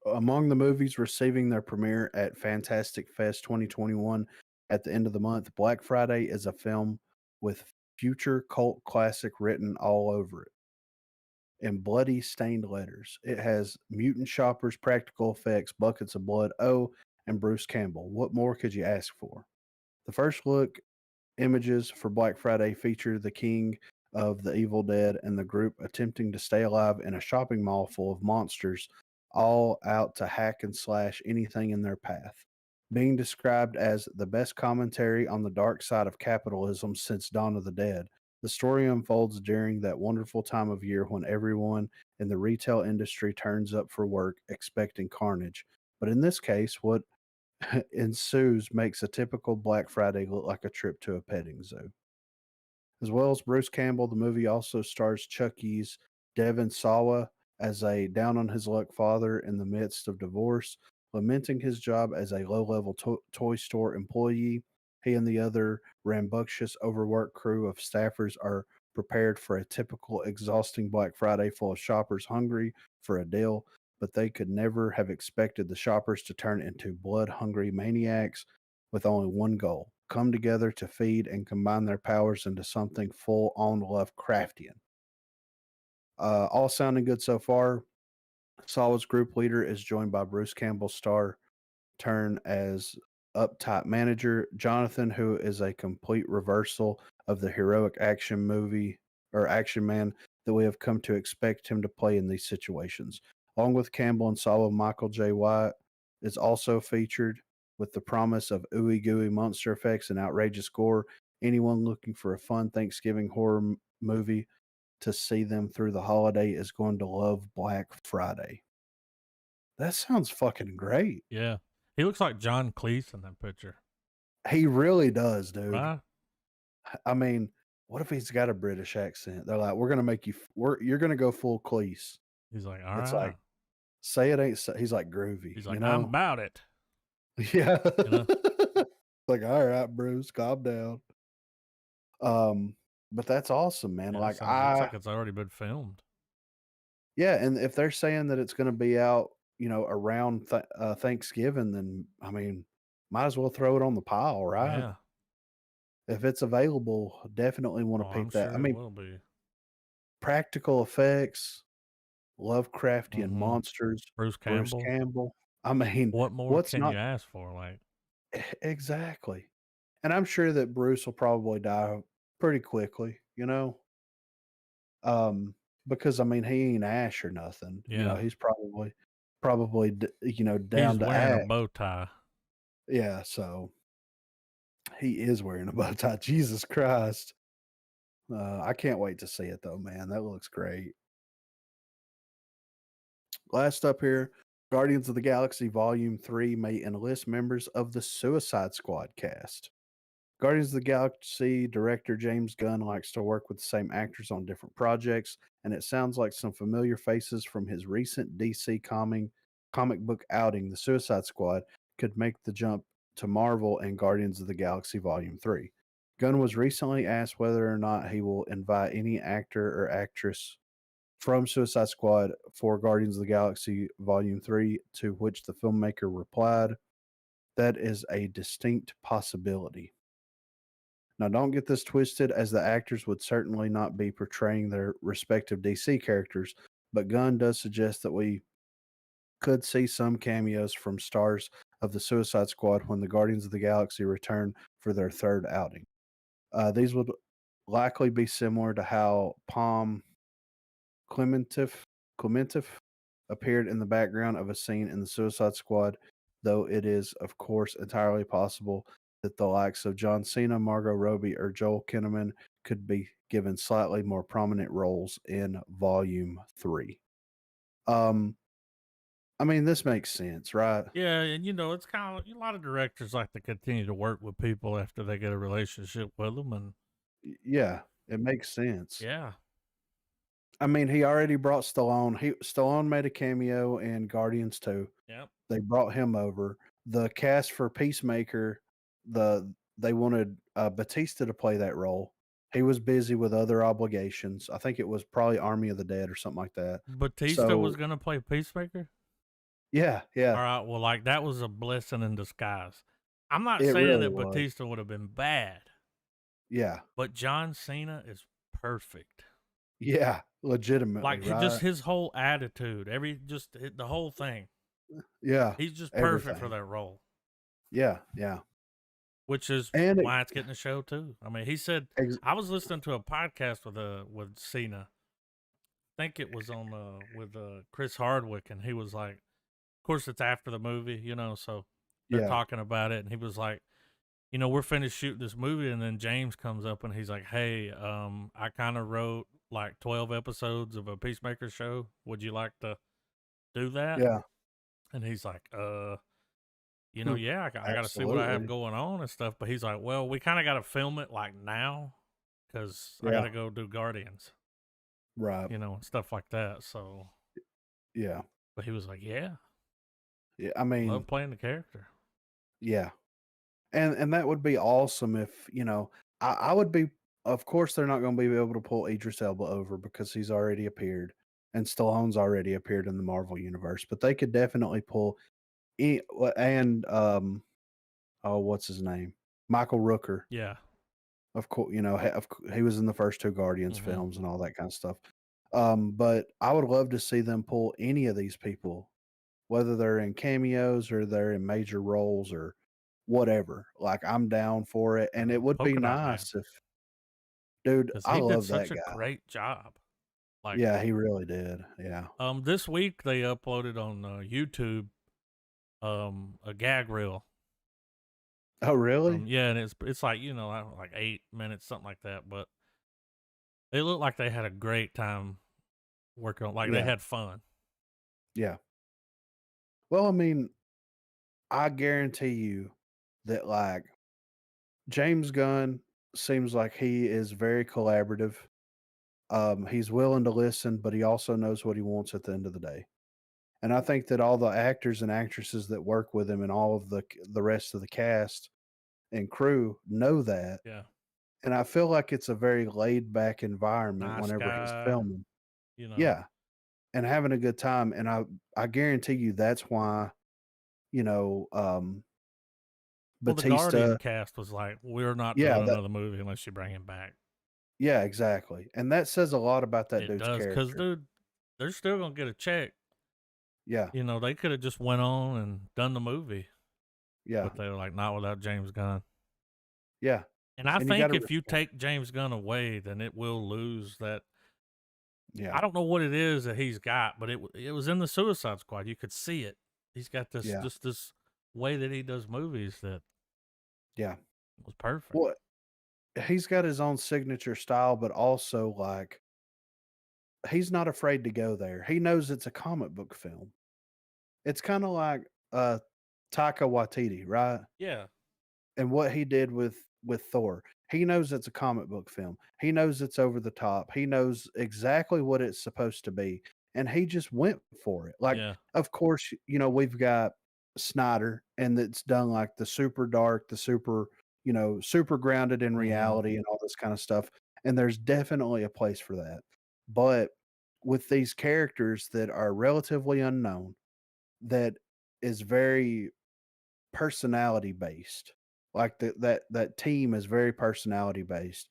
[SPEAKER 2] Among the movies receiving their premiere at Fantastic Fest 2021 at the end of the month, Black Friday is a film with future cult classic written all over it in bloody stained letters. It has mutant shoppers, practical effects, buckets of blood, and Bruce Campbell. What more could you ask for? The first look images for Black Friday feature the king of the Evil Dead and the group attempting to stay alive in a shopping mall full of monsters, all out to hack and slash anything in their path. Being described as the best commentary on the dark side of capitalism since Dawn of the Dead, the story unfolds during that wonderful time of year when everyone in the retail industry turns up for work expecting carnage. But in this case, what ensues makes a typical Black Friday look like a trip to a petting zoo. As well as Bruce Campbell, the movie also stars Chucky's Devin Sawa as a down on his luck father in the midst of divorce, lamenting his job as a low level toy store employee. He and the other rambunctious, overworked crew of staffers are prepared for a typical exhausting Black Friday full of shoppers hungry for a deal, but they could never have expected the shoppers to turn into blood hungry maniacs with only one goal: come together to feed and combine their powers into something full on Lovecraftian. All sounding good so far. Solid's group leader is joined by Bruce Campbell's star turn as uptight manager, Jonathan, who is a complete reversal of the heroic action movie or action man that we have come to expect him to play in these situations. Along with Campbell and Solo, Michael J. White is also featured with the promise of ooey gooey monster effects and outrageous gore. Anyone looking for a fun Thanksgiving horror movie to see them through the holiday is going to love Black Friday. That sounds fucking great.
[SPEAKER 1] Yeah. He looks like John Cleese in that picture,
[SPEAKER 2] He really does, dude.
[SPEAKER 1] right?
[SPEAKER 2] I mean, what if he's got a British accent? They're like, "We're gonna make you. You're gonna go full Cleese."
[SPEAKER 1] He's like, all
[SPEAKER 2] It's like,
[SPEAKER 1] right.
[SPEAKER 2] say it ain't. So, he's like groovy,
[SPEAKER 1] He's
[SPEAKER 2] you
[SPEAKER 1] like, I'm
[SPEAKER 2] know?
[SPEAKER 1] about it.
[SPEAKER 2] Yeah.
[SPEAKER 1] You know?
[SPEAKER 2] Like, all right, Bruce, calm down. Um, but that's awesome, man.
[SPEAKER 1] Yeah,
[SPEAKER 2] Like
[SPEAKER 1] looks like it's already been filmed.
[SPEAKER 2] yeah, and if they're saying that it's gonna be out, around Thanksgiving, then I mean, might as well throw it on the pile, right?
[SPEAKER 1] Yeah.
[SPEAKER 2] If it's available, definitely want
[SPEAKER 1] Oh,
[SPEAKER 2] to
[SPEAKER 1] I'm
[SPEAKER 2] peep that. I
[SPEAKER 1] sure it
[SPEAKER 2] mean,
[SPEAKER 1] will be.
[SPEAKER 2] practical effects, Lovecraftian
[SPEAKER 1] Hmm.
[SPEAKER 2] monsters,
[SPEAKER 1] Bruce
[SPEAKER 2] Bruce
[SPEAKER 1] Campbell.
[SPEAKER 2] Campbell. I mean,
[SPEAKER 1] What more
[SPEAKER 2] what's
[SPEAKER 1] can
[SPEAKER 2] not
[SPEAKER 1] you ask for? Like,
[SPEAKER 2] exactly? And I'm sure that Bruce will probably die pretty quickly, um, because I mean he ain't Ash or nothing.
[SPEAKER 1] yeah,
[SPEAKER 2] He's probably
[SPEAKER 1] he's
[SPEAKER 2] down to
[SPEAKER 1] wearing a
[SPEAKER 2] act.
[SPEAKER 1] bow tie.
[SPEAKER 2] Yeah, so he is wearing a bow tie. Jesus Christ. I can't wait to see it though, man. That looks great. Last up here, Guardians of the Galaxy Volume 3 may enlist members of the Suicide Squad cast. Guardians of the Galaxy director James Gunn likes to work with the same actors on different projects, and it sounds like some familiar faces from his recent DC comic book outing, The Suicide Squad, could make the jump to Marvel and Guardians of the Galaxy Volume 3. Gunn was recently asked whether or not he will invite any actor or actress from Suicide Squad for Guardians of the Galaxy Volume 3, to which the filmmaker replied, "That is a distinct possibility." Now, don't get this twisted, as the actors would certainly not be portraying their respective DC characters, but Gunn does suggest that we could see some cameos from stars of the Suicide Squad when the Guardians of the Galaxy return for their third outing. These would likely be similar to how Palm Clementif appeared in the background of a scene in the Suicide Squad, though it is, of course, entirely possible that the likes of John Cena, Margot Robbie, or Joel Kinnaman could be given slightly more prominent roles in Volume 3. Um, I mean, this makes sense, right?
[SPEAKER 1] Yeah, and it's kind of a lot of directors like to continue to work with people after they get a relationship with them, and
[SPEAKER 2] Yeah, it makes sense.
[SPEAKER 1] yeah,
[SPEAKER 2] I mean, he already brought Stallone. Stallone made a cameo in Guardians 2.
[SPEAKER 1] yep.
[SPEAKER 2] They brought him over. The cast for Peacemaker, they wanted, Batista to play that role. He was busy with other obligations. I think it was probably Army of the Dead or something like that.
[SPEAKER 1] Batista was
[SPEAKER 2] So,
[SPEAKER 1] gonna play Peacemaker.
[SPEAKER 2] yeah, yeah,
[SPEAKER 1] All right, well, like that was a blessing in disguise. I'm not
[SPEAKER 2] it
[SPEAKER 1] saying
[SPEAKER 2] really
[SPEAKER 1] that
[SPEAKER 2] was.
[SPEAKER 1] Batista would have been bad,
[SPEAKER 2] Yeah,
[SPEAKER 1] but John Cena is perfect.
[SPEAKER 2] yeah, legitimately,
[SPEAKER 1] Like
[SPEAKER 2] right?
[SPEAKER 1] just his whole attitude, the whole thing.
[SPEAKER 2] Yeah,
[SPEAKER 1] He's just perfect for
[SPEAKER 2] everything.
[SPEAKER 1] that role,
[SPEAKER 2] Yeah, yeah,
[SPEAKER 1] which is
[SPEAKER 2] and
[SPEAKER 1] why it's getting a show too. I mean, he said
[SPEAKER 2] ex
[SPEAKER 1] I was listening to a podcast with Cena. I think it was on with Chris Hardwick, and he was like, of course, it's after the movie, so they're
[SPEAKER 2] yeah,
[SPEAKER 1] talking about it, and he was like, we're finished shooting this movie, and then James comes up and he's like, "Hey, I kind of wrote like 12 episodes of a Peacemaker show. Would you like to do that?"
[SPEAKER 2] yeah,
[SPEAKER 1] And he's like,
[SPEAKER 2] hmm,
[SPEAKER 1] yeah, I got to see what I have
[SPEAKER 2] absolutely.
[SPEAKER 1] going on and stuff." But he's like, "Well, we kind of got to film it like now because I got
[SPEAKER 2] Yeah,
[SPEAKER 1] to go do Guardians,
[SPEAKER 2] right.
[SPEAKER 1] and stuff like that." So,
[SPEAKER 2] Yeah,
[SPEAKER 1] but he was like, "Yeah,
[SPEAKER 2] yeah, I
[SPEAKER 1] love
[SPEAKER 2] mean,
[SPEAKER 1] playing the character."
[SPEAKER 2] yeah. And that would be awesome if, I would be, of course, they're not gonna be able to pull Idris Elba over because he's already appeared, and Stallone's already appeared in the Marvel universe, but they could definitely pull and, oh, what's his name? Michael Rooker.
[SPEAKER 1] Yeah.
[SPEAKER 2] Of course, he was in the first 2 Guardians
[SPEAKER 1] Hmm.
[SPEAKER 2] films and all that kind of stuff. But I would love to see them pull any of these people, whether they're in cameos or they're in major roles or whatever. Like, I'm down for it, and it would be
[SPEAKER 1] Polka Dot Man,
[SPEAKER 2] nice if dude,
[SPEAKER 1] because
[SPEAKER 2] I
[SPEAKER 1] he did
[SPEAKER 2] love
[SPEAKER 1] such
[SPEAKER 2] that
[SPEAKER 1] a
[SPEAKER 2] guy.
[SPEAKER 1] great job. Like,
[SPEAKER 2] Yeah, he really did. Yeah.
[SPEAKER 1] this week they uploaded on YouTube a gag reel.
[SPEAKER 2] Oh, really?
[SPEAKER 1] Yeah, and it's like like 8 minutes, something like that. But it looked like they had a great time working on. Like they
[SPEAKER 2] Yeah,
[SPEAKER 1] had fun.
[SPEAKER 2] yeah. Well, I mean, I guarantee you that, like, James Gunn, seems like he is very collaborative. He's willing to listen, but he also knows what he wants at the end of the day. And I think that all the actors and actresses that work with him and all of the rest of the cast and crew know that.
[SPEAKER 1] Yeah.
[SPEAKER 2] And I feel like it's a very laid back environment
[SPEAKER 1] Nice
[SPEAKER 2] whenever he's
[SPEAKER 1] guy,
[SPEAKER 2] filming.
[SPEAKER 1] you know.
[SPEAKER 2] Yeah. And having a good time. And I guarantee you that's why, you know,
[SPEAKER 1] Well, the Guardian
[SPEAKER 2] Batista.
[SPEAKER 1] cast was like, "We're not
[SPEAKER 2] Yeah,
[SPEAKER 1] doing
[SPEAKER 2] that
[SPEAKER 1] another movie unless you bring him back."
[SPEAKER 2] yeah, exactly. And that says a lot about that
[SPEAKER 1] It
[SPEAKER 2] dude's
[SPEAKER 1] does, cause
[SPEAKER 2] character.
[SPEAKER 1] dude, they're still gonna get a check.
[SPEAKER 2] Yeah.
[SPEAKER 1] You know, they could have just went on and done the movie,
[SPEAKER 2] Yeah.
[SPEAKER 1] but they were like, "Not without James Gunn."
[SPEAKER 2] Yeah.
[SPEAKER 1] And I
[SPEAKER 2] And you
[SPEAKER 1] think
[SPEAKER 2] gotta
[SPEAKER 1] if you
[SPEAKER 2] respect.
[SPEAKER 1] take James Gunn away, then it will lose that.
[SPEAKER 2] Yeah.
[SPEAKER 1] I don't know what it is that he's got, but it was in the Suicide Squad. You could see it. He's got this
[SPEAKER 2] Yeah.
[SPEAKER 1] just this way that he does movies that
[SPEAKER 2] Yeah.
[SPEAKER 1] was perfect.
[SPEAKER 2] Well, he's got his own signature style, but also like he's not afraid to go there. He knows it's a comic book film. It's kind of like Taika Waititi, right?
[SPEAKER 1] Yeah,
[SPEAKER 2] And what he did with Thor. He knows it's a comic book film. He knows it's over the top. He knows exactly what it's supposed to be, and he just went for it. Like,
[SPEAKER 1] yeah,
[SPEAKER 2] of course, we've got Snyder, and it's done like the super dark, the super, super grounded in
[SPEAKER 1] hmm,
[SPEAKER 2] reality and all this kind of stuff. And there's definitely a place for that. But with these characters that are relatively unknown, that is very personality based. Like that team is very personality based.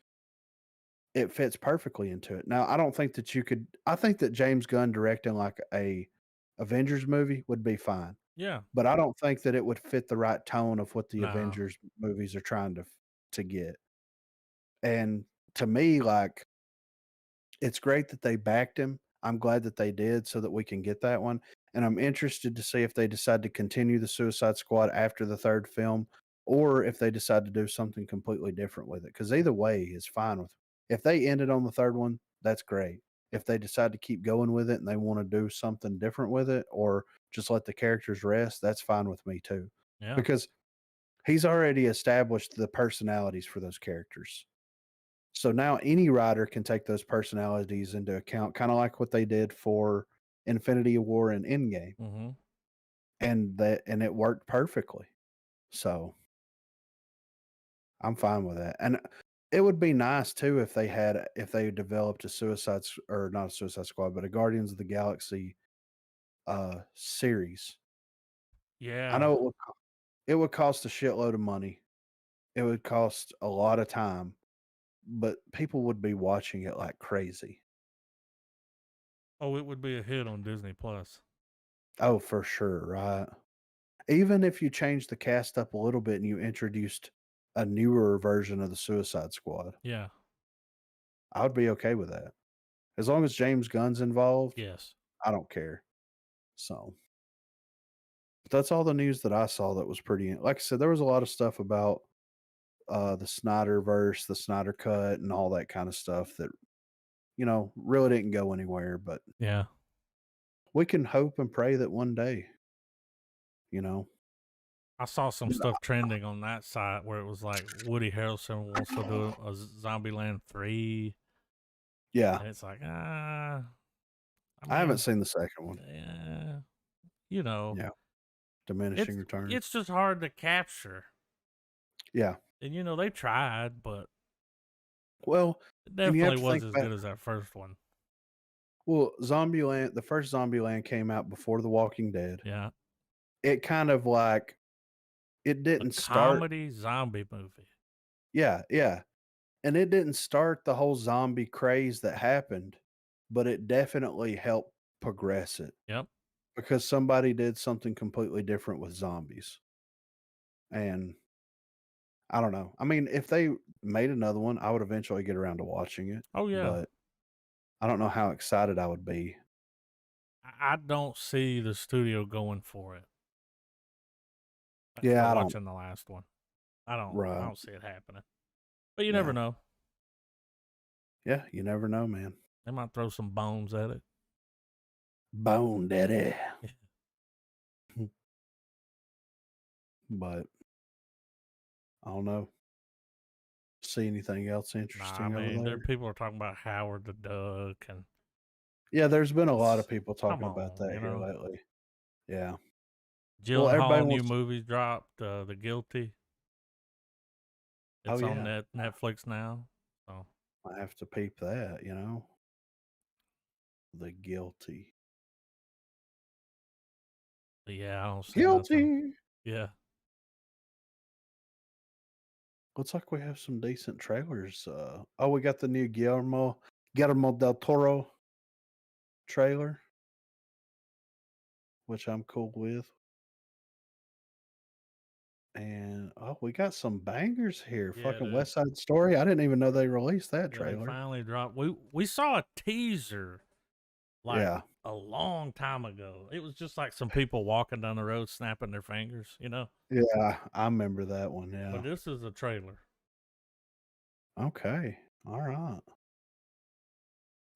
[SPEAKER 2] It fits perfectly into it. Now, I don't think that you could I think that James Gunn directing like a Avengers movie would be fine,
[SPEAKER 1] yeah.
[SPEAKER 2] but I don't think that it would fit the right tone of what the
[SPEAKER 1] No,
[SPEAKER 2] Avengers movies are trying to get. And to me, like it's great that they backed him. I'm glad that they did so that we can get that one. And I'm interested to see if they decide to continue the Suicide Squad after the third film or if they decide to do something completely different with it. Because either way is fine with if they ended on the third one, that's great. If they decide to keep going with it and they want to do something different with it or just let the characters rest, that's fine with me too.
[SPEAKER 1] yeah.
[SPEAKER 2] Because he's already established the personalities for those characters. So now any writer can take those personalities into account, kind of like what they did for Infinity War and Endgame,
[SPEAKER 1] Hmm.
[SPEAKER 2] and it worked perfectly. So I'm fine with that. And it would be nice too if they developed a or not a Suicide Squad, but a Guardians of the Galaxy series. I
[SPEAKER 1] Yeah.
[SPEAKER 2] know it would cost a shitload of money. It would cost a lot of time, but people would be watching it like crazy.
[SPEAKER 1] Oh, it would be a hit on Disney Plus.
[SPEAKER 2] Oh, for sure, right? Even if you changed the cast up a little bit and you introduced a newer version of the Suicide Squad,
[SPEAKER 1] Yeah.
[SPEAKER 2] I would be okay with that. As long as James Gunn's involved,
[SPEAKER 1] Yes.
[SPEAKER 2] I don't care. So, but that's all the news that I saw that was pretty like I said, there was a lot of stuff about the Snyderverse, the Snyder cut and all that kind of stuff that, really didn't go anywhere, but
[SPEAKER 1] Yeah.
[SPEAKER 2] we can hope and pray that one day, you know.
[SPEAKER 1] I saw some stuff trending on that site where it was like Woody Harrelson wants to do a Zombieland 3.
[SPEAKER 2] Yeah.
[SPEAKER 1] And it's like, I
[SPEAKER 2] I haven't
[SPEAKER 1] mean,
[SPEAKER 2] seen the second one.
[SPEAKER 1] yeah, you know,
[SPEAKER 2] Yeah. Diminishing returns.
[SPEAKER 1] it's just hard to capture.
[SPEAKER 2] Yeah.
[SPEAKER 1] And they tried, but
[SPEAKER 2] Well,
[SPEAKER 1] it
[SPEAKER 2] and you have
[SPEAKER 1] definitely
[SPEAKER 2] to
[SPEAKER 1] was
[SPEAKER 2] think
[SPEAKER 1] as
[SPEAKER 2] about
[SPEAKER 1] good as that first one.
[SPEAKER 2] Zombieland, the first Zombieland came out before The Walking Dead.
[SPEAKER 1] Yeah.
[SPEAKER 2] It kind of like it
[SPEAKER 1] A
[SPEAKER 2] didn't start.
[SPEAKER 1] comedy zombie movie.
[SPEAKER 2] Yeah, yeah. And it didn't start the whole zombie craze that happened, but it definitely helped progress it
[SPEAKER 1] Yep.
[SPEAKER 2] because somebody did something completely different with zombies. And I don't know. I mean, if they made another one, I would eventually get around to watching it,
[SPEAKER 1] Oh yeah.
[SPEAKER 2] but I don't know how excited I would be.
[SPEAKER 1] I don't see the studio going for it after
[SPEAKER 2] Yeah, I don't.
[SPEAKER 1] watching the last one. I
[SPEAKER 2] Right.
[SPEAKER 1] don't see it happening. But you never
[SPEAKER 2] Yeah.
[SPEAKER 1] know.
[SPEAKER 2] Yeah, you never know, man.
[SPEAKER 1] They might throw some bones at it.
[SPEAKER 2] Bone Daddy. But I don't know. see anything else
[SPEAKER 1] Nah, I
[SPEAKER 2] interesting over
[SPEAKER 1] mean, there
[SPEAKER 2] there?
[SPEAKER 1] people are talking about Howard the Duck, and
[SPEAKER 2] Yeah, there's been a lot of
[SPEAKER 1] it's,
[SPEAKER 2] people
[SPEAKER 1] come
[SPEAKER 2] talking about
[SPEAKER 1] on,
[SPEAKER 2] that
[SPEAKER 1] you
[SPEAKER 2] here
[SPEAKER 1] know.
[SPEAKER 2] lately. Yeah. Well, everybody
[SPEAKER 1] Gyllenhaal new
[SPEAKER 2] wants to.
[SPEAKER 1] movies dropped, The Guilty.
[SPEAKER 2] Oh
[SPEAKER 1] It's on
[SPEAKER 2] yeah,
[SPEAKER 1] Netflix now. So
[SPEAKER 2] I have to peep that. The guilty.
[SPEAKER 1] but yeah, I don't see nothing.
[SPEAKER 2] Guilty.
[SPEAKER 1] Yeah,
[SPEAKER 2] Looks like we have some decent trailers. Oh, we got the new Guillermo del Toro trailer, which I'm cool with. And oh, we got some bangers here.
[SPEAKER 1] yeah,
[SPEAKER 2] Fucking
[SPEAKER 1] dude.
[SPEAKER 2] West Side Story. I didn't even know they released that
[SPEAKER 1] Yeah, they
[SPEAKER 2] trailer.
[SPEAKER 1] finally dropped. We saw a teaser like
[SPEAKER 2] Yeah.
[SPEAKER 1] a long time ago. It was just like some people walking down the road snapping their fingers, you know.
[SPEAKER 2] Yeah, I remember that one.
[SPEAKER 1] But
[SPEAKER 2] Yeah.
[SPEAKER 1] this is a trailer.
[SPEAKER 2] Okay. All right.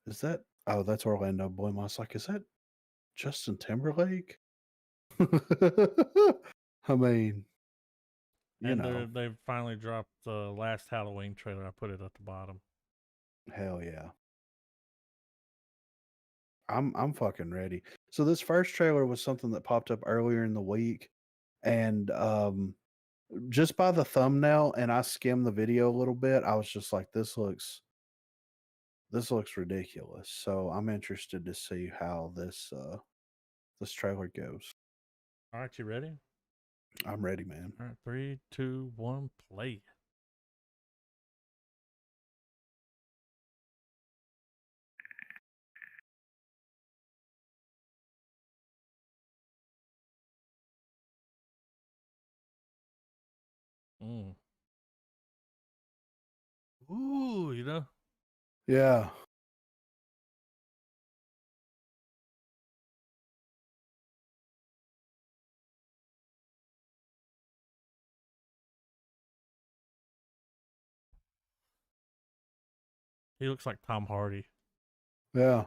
[SPEAKER 2] Is that oh, that's Orlando Bloom. I was like, is that Justin Timberlake? I mean, you
[SPEAKER 1] And
[SPEAKER 2] know,
[SPEAKER 1] they finally dropped the last Halloween trailer. I put it at the bottom.
[SPEAKER 2] hell yeah. I'm fucking ready. So this first trailer was something that popped up earlier in the week, and just by the thumbnail, and I skimmed the video a little bit, I was just like, this looks ridiculous. So I'm interested to see how this trailer goes.
[SPEAKER 1] All right, you ready?
[SPEAKER 2] I'm ready, man.
[SPEAKER 1] All right, 3, 2, 1, play. Mm. Ooh, you know.
[SPEAKER 2] Yeah.
[SPEAKER 1] He looks like Tom Hardy.
[SPEAKER 2] Yeah.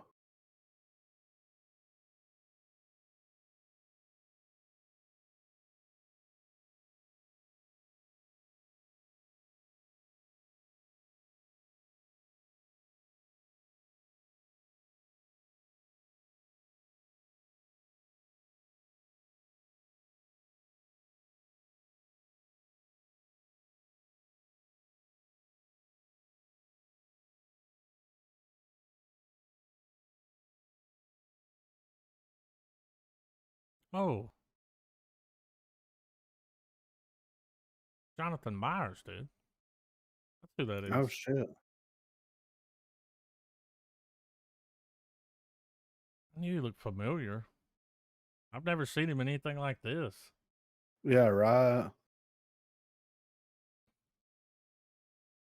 [SPEAKER 1] Oh, Jonathan Myers, dude. That's who that
[SPEAKER 2] Oh
[SPEAKER 1] is.
[SPEAKER 2] shit.
[SPEAKER 1] I knew he looked familiar. I've never seen him in anything like this.
[SPEAKER 2] Yeah, right.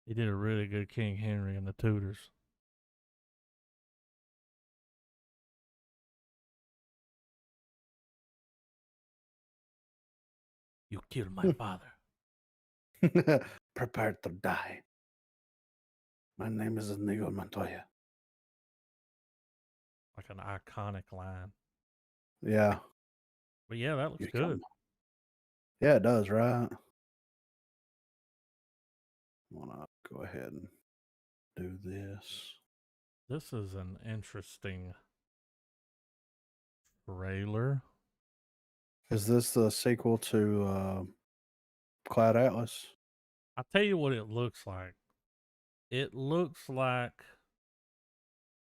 [SPEAKER 1] He did a really good King Henry and the Tudors. You killed my father.
[SPEAKER 2] Prepare to die. My name is Inigo Montoya.
[SPEAKER 1] Like an iconic line.
[SPEAKER 2] Yeah.
[SPEAKER 1] But yeah, that looks
[SPEAKER 2] You come.
[SPEAKER 1] good.
[SPEAKER 2] Yeah, it does, right? I wanna go ahead and do this.
[SPEAKER 1] This is an interesting trailer.
[SPEAKER 2] Is this the sequel to Cloud Atlas?
[SPEAKER 1] I'll tell you what it looks like. It looks like,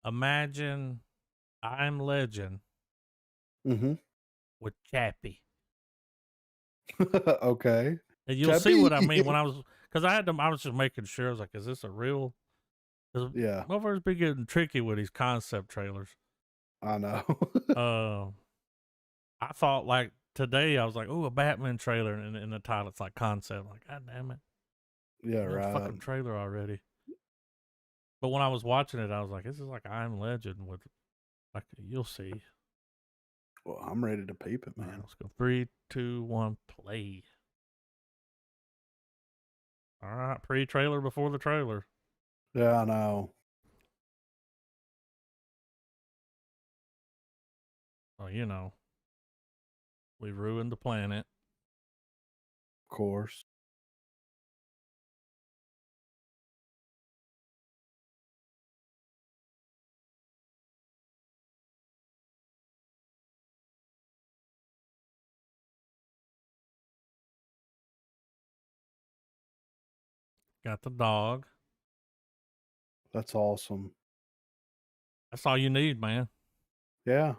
[SPEAKER 1] imagine I'm Legend
[SPEAKER 2] Mm-hmm.
[SPEAKER 1] with Chappie.
[SPEAKER 2] Okay.
[SPEAKER 1] And you'll see
[SPEAKER 2] Chappie.
[SPEAKER 1] what I mean when I was, because I was just making sure. I was like, is this a real? Because
[SPEAKER 2] Yeah,
[SPEAKER 1] motherfuckers be getting tricky with these concept trailers.
[SPEAKER 2] I know.
[SPEAKER 1] Uh, I thought like today, I was like, oh, a Batman trailer, and in the title it's like concept. Like, god damn it,
[SPEAKER 2] Yeah, right.
[SPEAKER 1] motherfucking trailer already. But when I was watching it, I was like, this is like I'm Legend with, like, you'll see.
[SPEAKER 2] Well, I'm ready to peep it,
[SPEAKER 1] All right,
[SPEAKER 2] man.
[SPEAKER 1] let's go. 3, 2, 1, play. All right, pre-trailer before the trailer.
[SPEAKER 2] Yeah, I know.
[SPEAKER 1] Oh, you know, we ruined the planet.
[SPEAKER 2] Of course.
[SPEAKER 1] Got the dog.
[SPEAKER 2] That's awesome.
[SPEAKER 1] That's all you need, man.
[SPEAKER 2] Yeah.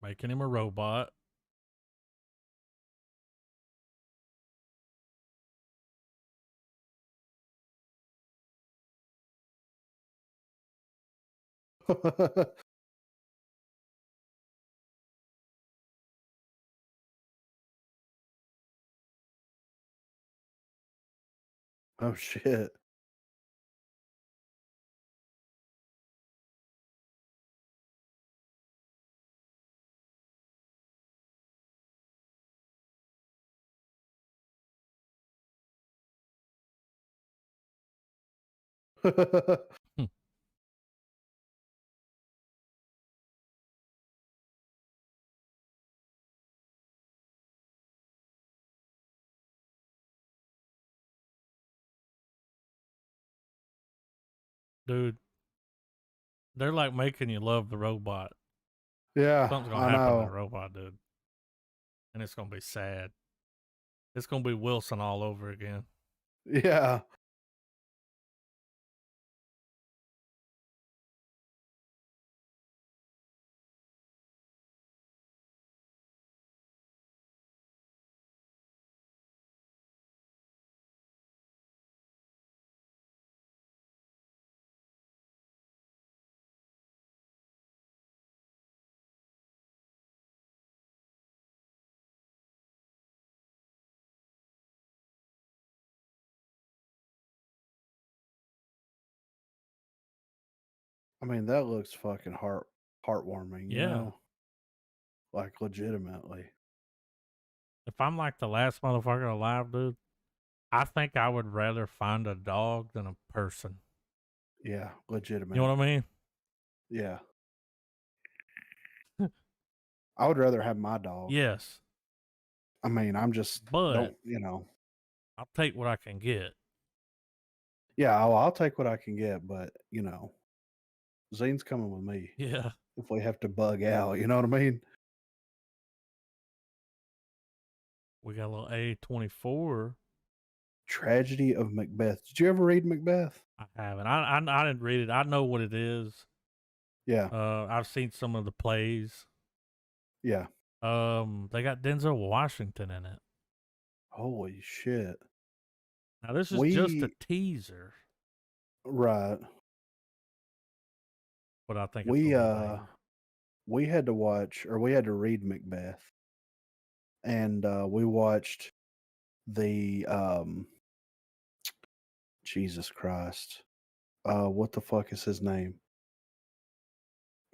[SPEAKER 1] Making him a robot.
[SPEAKER 2] Oh shit.
[SPEAKER 1] Hmm. Dude, they're like making you love the robot.
[SPEAKER 2] Yeah,
[SPEAKER 1] Something's gonna
[SPEAKER 2] I
[SPEAKER 1] happen to the
[SPEAKER 2] know.
[SPEAKER 1] robot, dude. And it's gonna be sad. It's gonna be Wilson all over again.
[SPEAKER 2] Yeah. I mean, that looks fucking heartwarming, you
[SPEAKER 1] Yeah.
[SPEAKER 2] know? Like legitimately.
[SPEAKER 1] If I'm like the last motherfucker alive, dude, I think I would rather find a dog than a person.
[SPEAKER 2] Yeah,
[SPEAKER 1] You
[SPEAKER 2] legitimate.
[SPEAKER 1] know what I mean?
[SPEAKER 2] Yeah. I would rather have my dog.
[SPEAKER 1] Yes.
[SPEAKER 2] I mean, I'm just
[SPEAKER 1] But
[SPEAKER 2] don't, you know.
[SPEAKER 1] I'll take what I can get.
[SPEAKER 2] Yeah, I'll take what I can get, but you know, Zane's coming with me
[SPEAKER 1] Yeah.
[SPEAKER 2] if we have to bug out. You know what I mean?
[SPEAKER 1] We got a little A24.
[SPEAKER 2] Tragedy of Macbeth. Did you ever read Macbeth?
[SPEAKER 1] I haven't. I didn't read it. I know what it is.
[SPEAKER 2] Yeah,
[SPEAKER 1] I've seen some of the plays.
[SPEAKER 2] yeah.
[SPEAKER 1] They got Denzel Washington in it.
[SPEAKER 2] Holy shit.
[SPEAKER 1] Now this is just a
[SPEAKER 2] We
[SPEAKER 1] teaser,
[SPEAKER 2] right.
[SPEAKER 1] but I think it's
[SPEAKER 2] We
[SPEAKER 1] gonna be banger.
[SPEAKER 2] we had to watch or we had to read Macbeth, and we watched the Jesus Christ. What the fuck is his name?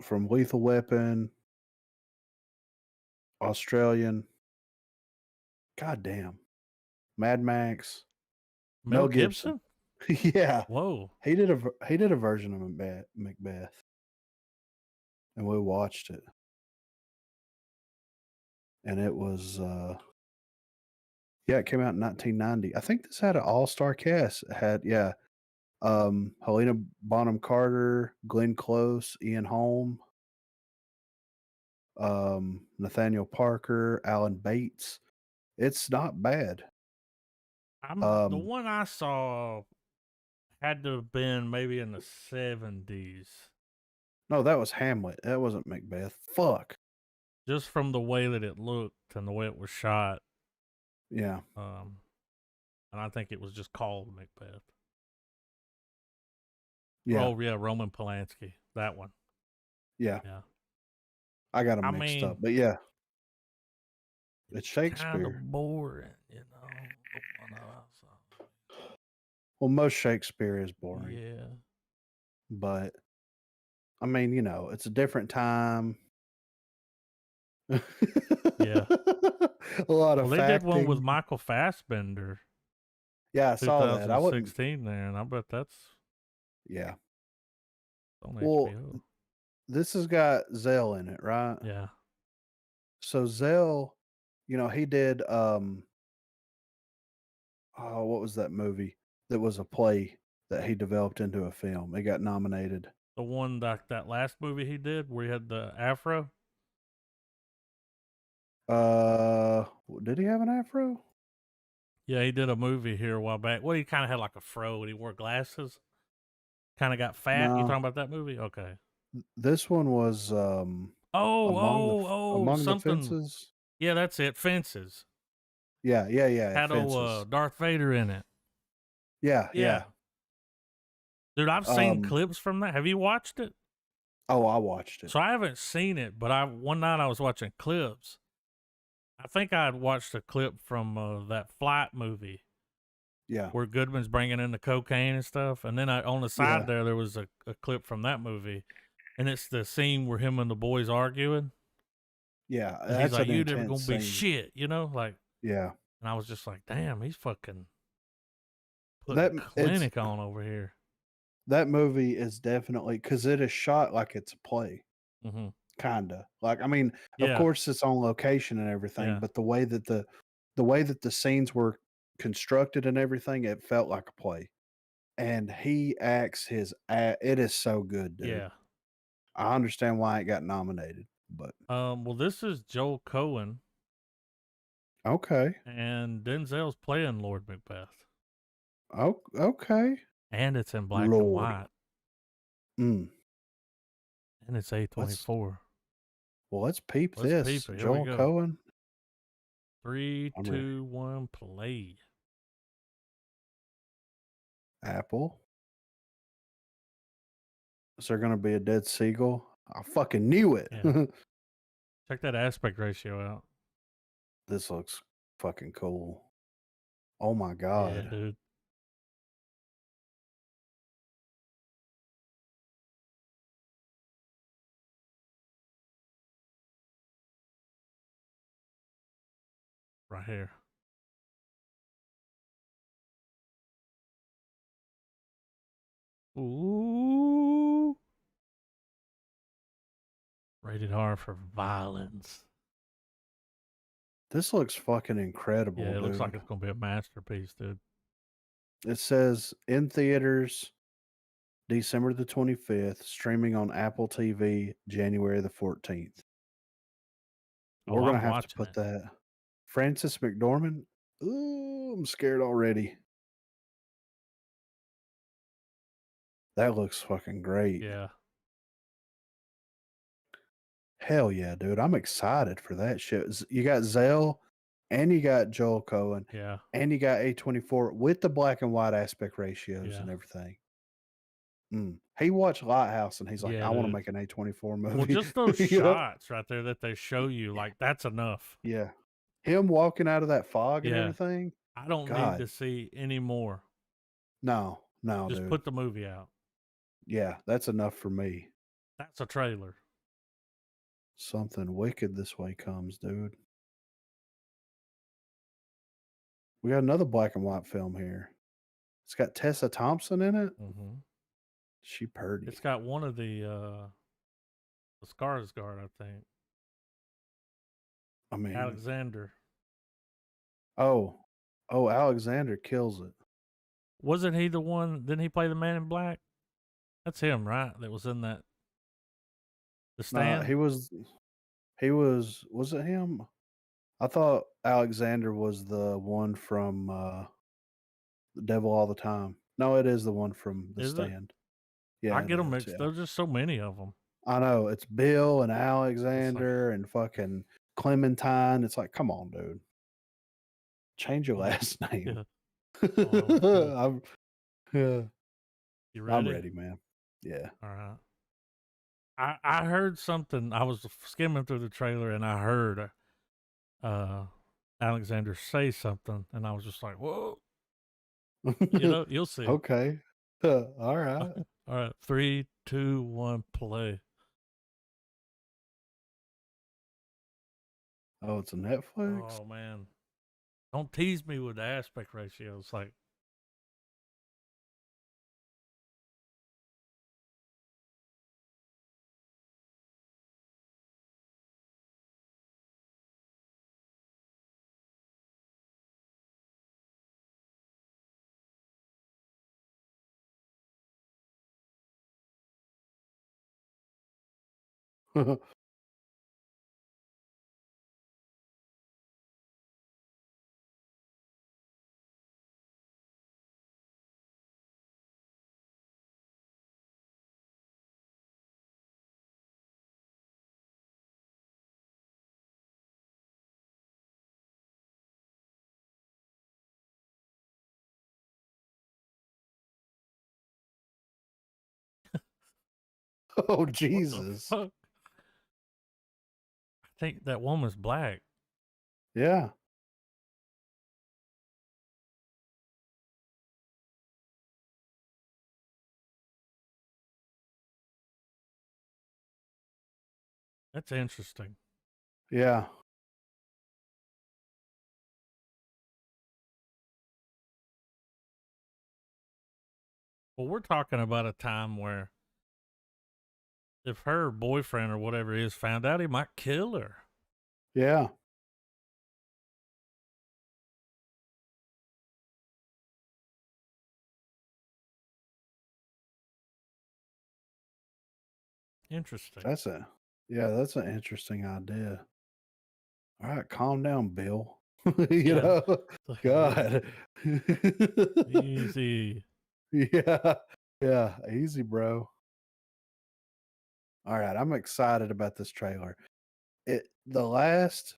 [SPEAKER 2] From Lethal Weapon, Australian. God damn. Mad Max.
[SPEAKER 1] Mel
[SPEAKER 2] Mel Gibson.
[SPEAKER 1] Gibson?
[SPEAKER 2] Yeah.
[SPEAKER 1] Whoa.
[SPEAKER 2] He did a version of Macbeth, and we watched it. And it was yeah, it came out in 1990. I think this had an all-star cast. It had Helena Bonham Carter, Glenn Close, Ian Holm, Nathaniel Parker, Alan Bates. It's not bad.
[SPEAKER 1] The
[SPEAKER 2] Um,
[SPEAKER 1] one I saw had to have been maybe in the 70s.
[SPEAKER 2] no, that was Hamlet. That wasn't Macbeth. Fuck.
[SPEAKER 1] Just from the way that it looked and the way it was shot.
[SPEAKER 2] Yeah.
[SPEAKER 1] And I think it was just called Macbeth.
[SPEAKER 2] Yeah.
[SPEAKER 1] Oh yeah, Roman Polanski. That one.
[SPEAKER 2] Yeah.
[SPEAKER 1] Yeah.
[SPEAKER 2] I got them
[SPEAKER 1] I
[SPEAKER 2] mixed
[SPEAKER 1] mean,
[SPEAKER 2] up. But yeah. It's
[SPEAKER 1] kind of
[SPEAKER 2] Shakespeare.
[SPEAKER 1] boring, you know.
[SPEAKER 2] Well, most Shakespeare is boring.
[SPEAKER 1] Yeah.
[SPEAKER 2] But I mean, you know, it's a different time.
[SPEAKER 1] Yeah.
[SPEAKER 2] A lot of
[SPEAKER 1] Well, they did one with
[SPEAKER 2] facting.
[SPEAKER 1] Michael Fassbender,
[SPEAKER 2] Yeah, I saw that. I wouldn't.
[SPEAKER 1] 2016 there, and I bet that's
[SPEAKER 2] Yeah.
[SPEAKER 1] on
[SPEAKER 2] Well,
[SPEAKER 1] HBO.
[SPEAKER 2] this has got Zell in it, right?
[SPEAKER 1] Yeah.
[SPEAKER 2] So Zell, you know, he did oh, what was that movie? That was a play that he developed into a film. It got nominated.
[SPEAKER 1] The one that last movie he did where he had the afro.
[SPEAKER 2] Did he have an afro?
[SPEAKER 1] Yeah, he did a movie here a while back. Well, he kind of had like a fro and he wore glasses. Kind of got fat. You
[SPEAKER 2] No,
[SPEAKER 1] talking about that movie? Okay.
[SPEAKER 2] this one was
[SPEAKER 1] Oh,
[SPEAKER 2] among the
[SPEAKER 1] something.
[SPEAKER 2] fences.
[SPEAKER 1] Yeah, that's it. Fences.
[SPEAKER 2] Yeah,
[SPEAKER 1] Had
[SPEAKER 2] fences.
[SPEAKER 1] Darth Vader in it.
[SPEAKER 2] Yeah.
[SPEAKER 1] Yeah. Dude, I've seen
[SPEAKER 2] Um,
[SPEAKER 1] clips from that. Have you watched it?
[SPEAKER 2] oh, I watched it.
[SPEAKER 1] So I haven't seen it, but one night I was watching clips. I think I had watched a clip from that Flight movie
[SPEAKER 2] Yeah,
[SPEAKER 1] where Goodman's bringing in the cocaine and stuff. And then on the side
[SPEAKER 2] yeah,
[SPEAKER 1] there was a clip from that movie. And it's the scene where him and the boys arguing.
[SPEAKER 2] yeah.
[SPEAKER 1] And he's
[SPEAKER 2] That's
[SPEAKER 1] like,
[SPEAKER 2] an
[SPEAKER 1] "You never
[SPEAKER 2] intense
[SPEAKER 1] gonna be
[SPEAKER 2] scene.
[SPEAKER 1] shit," you know? Like,
[SPEAKER 2] Yeah,
[SPEAKER 1] and I was just like, damn, he's fucking putting
[SPEAKER 2] that
[SPEAKER 1] a
[SPEAKER 2] it's
[SPEAKER 1] clinic on over here.
[SPEAKER 2] that movie is definitely because it is shot like it's a play,
[SPEAKER 1] Mm-hmm.
[SPEAKER 2] kinda. Like, I mean, of
[SPEAKER 1] Yeah.
[SPEAKER 2] course, it's on location and everything,
[SPEAKER 1] Yeah.
[SPEAKER 2] but the way that the scenes were constructed and everything, it felt like a play. And he acts it is so good, dude.
[SPEAKER 1] Yeah.
[SPEAKER 2] I understand why it got nominated, but
[SPEAKER 1] Well, this is Joel Cohen,
[SPEAKER 2] okay.
[SPEAKER 1] and Denzel's playing Lord Macbeth,
[SPEAKER 2] Oh, okay.
[SPEAKER 1] and it's in black and
[SPEAKER 2] Lord.
[SPEAKER 1] white,
[SPEAKER 2] Mm.
[SPEAKER 1] and it's
[SPEAKER 2] Let's
[SPEAKER 1] A24.
[SPEAKER 2] let's peep
[SPEAKER 1] Let's
[SPEAKER 2] this.
[SPEAKER 1] peep it. Here we
[SPEAKER 2] Joel
[SPEAKER 1] go.
[SPEAKER 2] Cohen.
[SPEAKER 1] Three,
[SPEAKER 2] I'm ready.
[SPEAKER 1] 2, 1, play.
[SPEAKER 2] Apple. Is there gonna be a dead seagull? I fucking knew it.
[SPEAKER 1] Yeah. Check that aspect ratio out.
[SPEAKER 2] This looks fucking cool. Oh my
[SPEAKER 1] Yeah,
[SPEAKER 2] god.
[SPEAKER 1] dude. Right here. Ooh. Rated R for violence.
[SPEAKER 2] This looks fucking incredible,
[SPEAKER 1] Yeah, it looks like
[SPEAKER 2] dude.
[SPEAKER 1] it's gonna be a masterpiece, dude.
[SPEAKER 2] It says in theaters December the 25th, streaming on Apple TV January the 14th.
[SPEAKER 1] Oh,
[SPEAKER 2] We're gonna
[SPEAKER 1] I'm
[SPEAKER 2] have to
[SPEAKER 1] watching
[SPEAKER 2] put
[SPEAKER 1] it.
[SPEAKER 2] that. Francis McDormand. Ooh, I'm scared already. That looks fucking great.
[SPEAKER 1] Yeah.
[SPEAKER 2] Hell yeah, dude. I'm excited for that shit. You got Zell and you got Joel Cohen
[SPEAKER 1] Yeah.
[SPEAKER 2] and you got A24 with the black and white aspect ratios
[SPEAKER 1] Yeah.
[SPEAKER 2] and everything. He watched Lighthouse and he's like,
[SPEAKER 1] Yeah,
[SPEAKER 2] I want to
[SPEAKER 1] dude.
[SPEAKER 2] make an A24
[SPEAKER 1] Well,
[SPEAKER 2] movie.
[SPEAKER 1] just those
[SPEAKER 2] You know?
[SPEAKER 1] shots right there that they show you, like that's enough.
[SPEAKER 2] Yeah. Him walking out of that fog and
[SPEAKER 1] Yeah.
[SPEAKER 2] everything.
[SPEAKER 1] I don't need
[SPEAKER 2] God.
[SPEAKER 1] to see any more.
[SPEAKER 2] No,
[SPEAKER 1] Just
[SPEAKER 2] dude.
[SPEAKER 1] put the movie out.
[SPEAKER 2] Yeah, that's enough for me.
[SPEAKER 1] That's a trailer.
[SPEAKER 2] Something wicked this way comes, dude. We got another black and white film here. It's got Tessa Thompson in it.
[SPEAKER 1] Mm-hmm.
[SPEAKER 2] She purdy.
[SPEAKER 1] It's got one of the Skarsgård, I think.
[SPEAKER 2] I mean,
[SPEAKER 1] Alexander.
[SPEAKER 2] oh, Alexander kills it.
[SPEAKER 1] Wasn't he the one? Didn't he play the Man in Black? That's him, right? That was in that. The
[SPEAKER 2] Nah,
[SPEAKER 1] Stand.
[SPEAKER 2] was it him? I thought Alexander was the one from The Devil All the Time. No, it is the one from The
[SPEAKER 1] Is it?
[SPEAKER 2] Stand.
[SPEAKER 1] I
[SPEAKER 2] Yeah, it
[SPEAKER 1] get them
[SPEAKER 2] is.
[SPEAKER 1] mixed.
[SPEAKER 2] Yeah,
[SPEAKER 1] There's just so many of them.
[SPEAKER 2] I know. It's Bill and
[SPEAKER 1] It's like,
[SPEAKER 2] Alexander and fucking Clementine. It's like, come on, dude, change your last name.
[SPEAKER 1] yeah. Oh, let's see.
[SPEAKER 2] I'm, yeah,
[SPEAKER 1] You
[SPEAKER 2] I'm
[SPEAKER 1] ready?
[SPEAKER 2] ready, man. Yeah.
[SPEAKER 1] All right. I heard something. I was skimming through the trailer and I heard uh Alexander say something, and I was just like, "Whoa!" You'll see.
[SPEAKER 2] Okay. All right.
[SPEAKER 1] All right, 3, 2, 1, play.
[SPEAKER 2] Oh, it's a Netflix.
[SPEAKER 1] Oh man, don't tease me with the aspect ratios. Like,
[SPEAKER 2] Oh,
[SPEAKER 1] What the
[SPEAKER 2] Jesus.
[SPEAKER 1] fuck? I think that woman's black.
[SPEAKER 2] Yeah.
[SPEAKER 1] That's interesting.
[SPEAKER 2] Yeah.
[SPEAKER 1] Well, we're talking about a time where if her boyfriend or whatever it is found out, he might kill her.
[SPEAKER 2] Yeah.
[SPEAKER 1] Interesting.
[SPEAKER 2] That's an interesting idea. All right, calm down, Bill.
[SPEAKER 1] Yeah.
[SPEAKER 2] God.
[SPEAKER 1] Easy.
[SPEAKER 2] Yeah. Yeah. Easy, bro. All right, I'm excited about this trailer. The last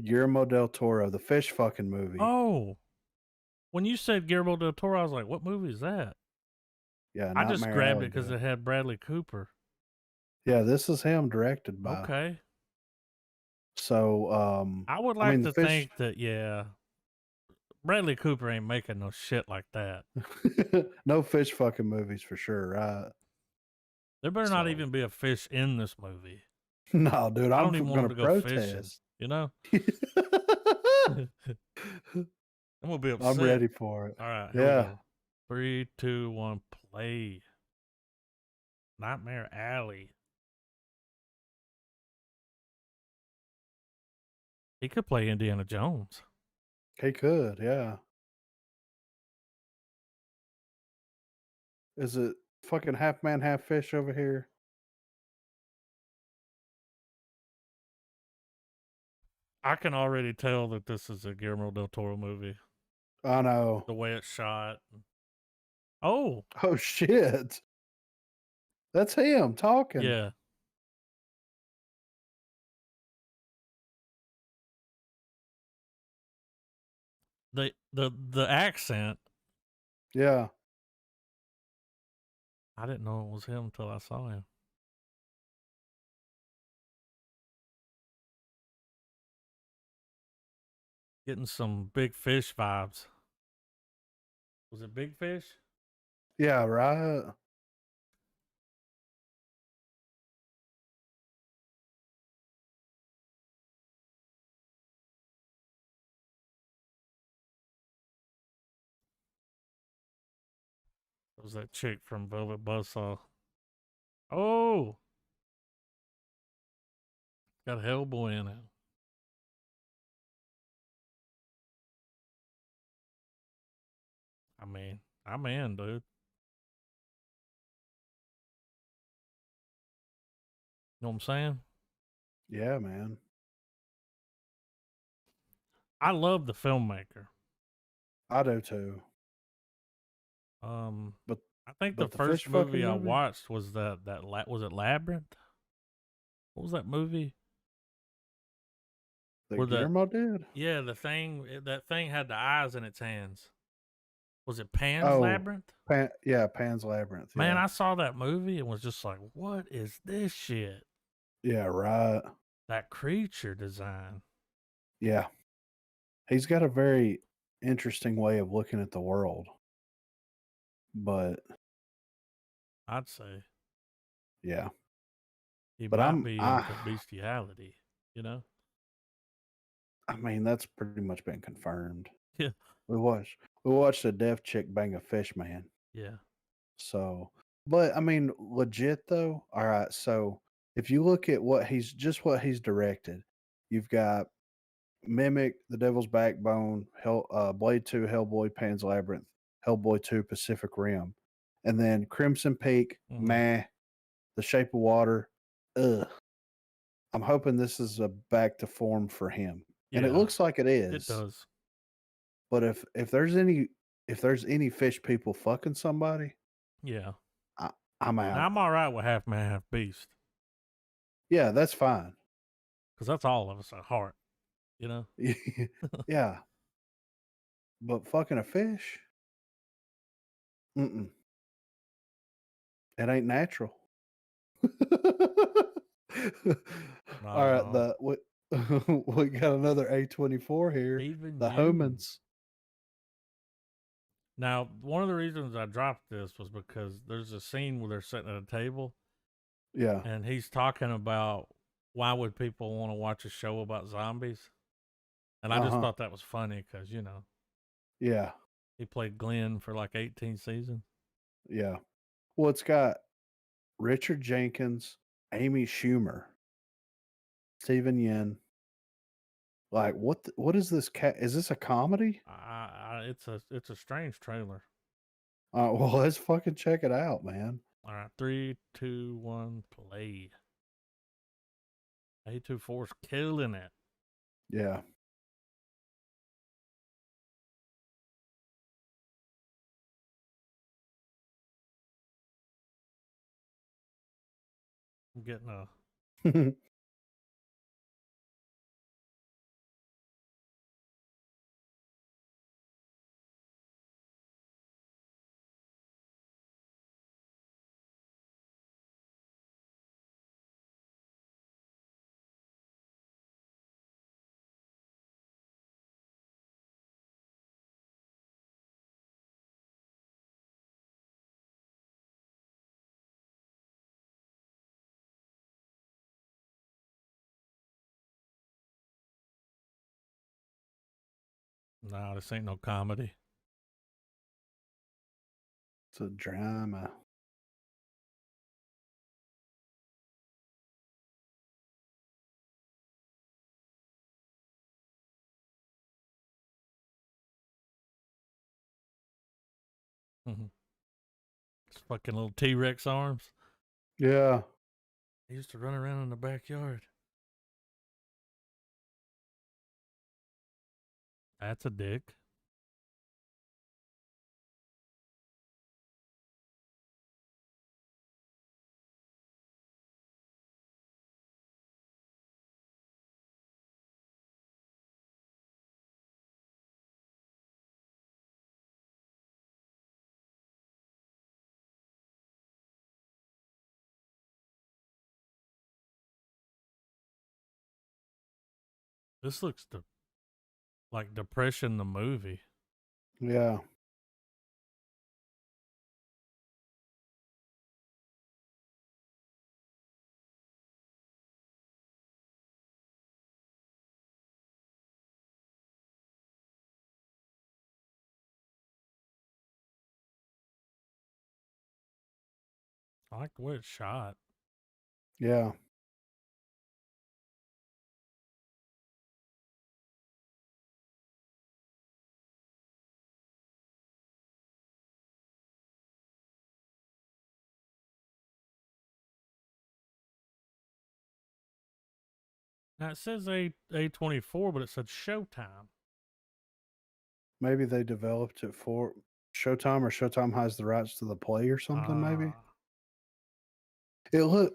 [SPEAKER 2] Guillermo del Toro, the fish fucking movie.
[SPEAKER 1] Oh, when you said Guillermo del Toro, I was like, what movie is that?
[SPEAKER 2] Yeah,
[SPEAKER 1] I just
[SPEAKER 2] Nightmare
[SPEAKER 1] grabbed
[SPEAKER 2] Alley,
[SPEAKER 1] it because
[SPEAKER 2] dude.
[SPEAKER 1] it had Bradley Cooper.
[SPEAKER 2] Yeah, this is him directed by.
[SPEAKER 1] Okay.
[SPEAKER 2] So,
[SPEAKER 1] I would
[SPEAKER 2] I
[SPEAKER 1] like
[SPEAKER 2] mean, the
[SPEAKER 1] to
[SPEAKER 2] fish.
[SPEAKER 1] think that, yeah, Bradley Cooper ain't making no shit like that.
[SPEAKER 2] No fish fucking movies for sure, right?
[SPEAKER 1] There better not
[SPEAKER 2] So,
[SPEAKER 1] even be a fish in this movie.
[SPEAKER 2] no, dude,
[SPEAKER 1] I
[SPEAKER 2] I'm
[SPEAKER 1] don't even want him
[SPEAKER 2] gonna
[SPEAKER 1] to go fishing,
[SPEAKER 2] protest.
[SPEAKER 1] you know? I'm going to be
[SPEAKER 2] I'm
[SPEAKER 1] upset.
[SPEAKER 2] ready for it.
[SPEAKER 1] All right, here we
[SPEAKER 2] Yeah.
[SPEAKER 1] go. 3, 2, 1, play. Nightmare Alley. He could play Indiana Jones.
[SPEAKER 2] He could, yeah. Is it fucking half man, half fish over here?
[SPEAKER 1] I can already tell that this is a Guillermo del Toro movie.
[SPEAKER 2] I know.
[SPEAKER 1] The way it's shot. Oh,
[SPEAKER 2] Oh shit. That's him talking.
[SPEAKER 1] yeah. The accent,
[SPEAKER 2] Yeah.
[SPEAKER 1] I didn't know it was him until I saw him. Getting some big fish vibes. Was it big fish?
[SPEAKER 2] Yeah, right.
[SPEAKER 1] It was that chick from Velvet Buzzsaw. Oh, got Hellboy in it. I mean, I'm in, dude. You know what I'm saying?
[SPEAKER 2] Yeah, man.
[SPEAKER 1] I love the filmmaker.
[SPEAKER 2] I do too. But
[SPEAKER 1] I think the
[SPEAKER 2] the fish
[SPEAKER 1] first
[SPEAKER 2] fucking
[SPEAKER 1] movie I
[SPEAKER 2] movie?
[SPEAKER 1] watched was was it Labyrinth? What was that movie?
[SPEAKER 2] That
[SPEAKER 1] Where
[SPEAKER 2] Guillermo did?
[SPEAKER 1] that thing had the eyes in its hands. Was it Pan's
[SPEAKER 2] Oh,
[SPEAKER 1] Labyrinth?
[SPEAKER 2] Yeah, Pan's Labyrinth.
[SPEAKER 1] Man,
[SPEAKER 2] Yeah.
[SPEAKER 1] I saw that movie and was just like, what is this shit?
[SPEAKER 2] Yeah, right.
[SPEAKER 1] That creature design.
[SPEAKER 2] Yeah. He's got a very interesting way of looking at the world. But
[SPEAKER 1] I'd say
[SPEAKER 2] yeah.
[SPEAKER 1] he
[SPEAKER 2] But
[SPEAKER 1] might be into bestiality, you know?
[SPEAKER 2] I mean, that's pretty much been confirmed.
[SPEAKER 1] Yeah.
[SPEAKER 2] We watched a deaf chick bang a fish man.
[SPEAKER 1] Yeah.
[SPEAKER 2] So, but I mean, legit though. All right. So if you look at what he's directed, you've got Mimic, The Devil's Backbone, Blade 2, Hellboy, Pan's Labyrinth, Hellboy 2, Pacific Rim, and then Crimson Peak,
[SPEAKER 1] Mhm.
[SPEAKER 2] meh, The Shape of Water, ugh. I'm hoping this is a back to form for him, and it
[SPEAKER 1] Yeah,
[SPEAKER 2] looks like it
[SPEAKER 1] it
[SPEAKER 2] is.
[SPEAKER 1] does.
[SPEAKER 2] But if there's any fish people fucking somebody,
[SPEAKER 1] Yeah.
[SPEAKER 2] I, I'm
[SPEAKER 1] Now
[SPEAKER 2] out.
[SPEAKER 1] I'm all right with half man, half beast
[SPEAKER 2] Yeah, that's fine.
[SPEAKER 1] because that's all of us at heart, you know?
[SPEAKER 2] Yeah, but fucking a fish, mm-mm, it ain't natural.
[SPEAKER 1] Not
[SPEAKER 2] All
[SPEAKER 1] at
[SPEAKER 2] right,
[SPEAKER 1] all.
[SPEAKER 2] we got another A24 here.
[SPEAKER 1] Even
[SPEAKER 2] The
[SPEAKER 1] you.
[SPEAKER 2] Homans.
[SPEAKER 1] Now, one of the reasons I dropped this was because there's a scene where they're sitting at a table
[SPEAKER 2] Yeah.
[SPEAKER 1] and he's talking about why would people want to watch a show about zombies? And I just
[SPEAKER 2] Uh-huh.
[SPEAKER 1] thought that was funny because,
[SPEAKER 2] Yeah.
[SPEAKER 1] he played Glenn for like 18 seasons.
[SPEAKER 2] Yeah. Well, it's got Richard Jenkins, Amy Schumer, Stephen Yen. Like, what is this cat? Is this a comedy?
[SPEAKER 1] It's a strange trailer.
[SPEAKER 2] Well, let's fucking check it out, man.
[SPEAKER 1] All right, 3, 2, 1, play. A24's killing it.
[SPEAKER 2] Yeah.
[SPEAKER 1] I'm getting a no, this ain't no comedy.
[SPEAKER 2] It's a drama.
[SPEAKER 1] It's fucking little T-Rex arms.
[SPEAKER 2] Yeah.
[SPEAKER 1] He used to run around in the backyard. That's a dick. This looks like Depression the movie.
[SPEAKER 2] Yeah.
[SPEAKER 1] I like the way it's shot.
[SPEAKER 2] Yeah.
[SPEAKER 1] Now it says A24, but it said Showtime.
[SPEAKER 2] Maybe they developed it for Showtime, or Showtime has the rights to the play or something, maybe.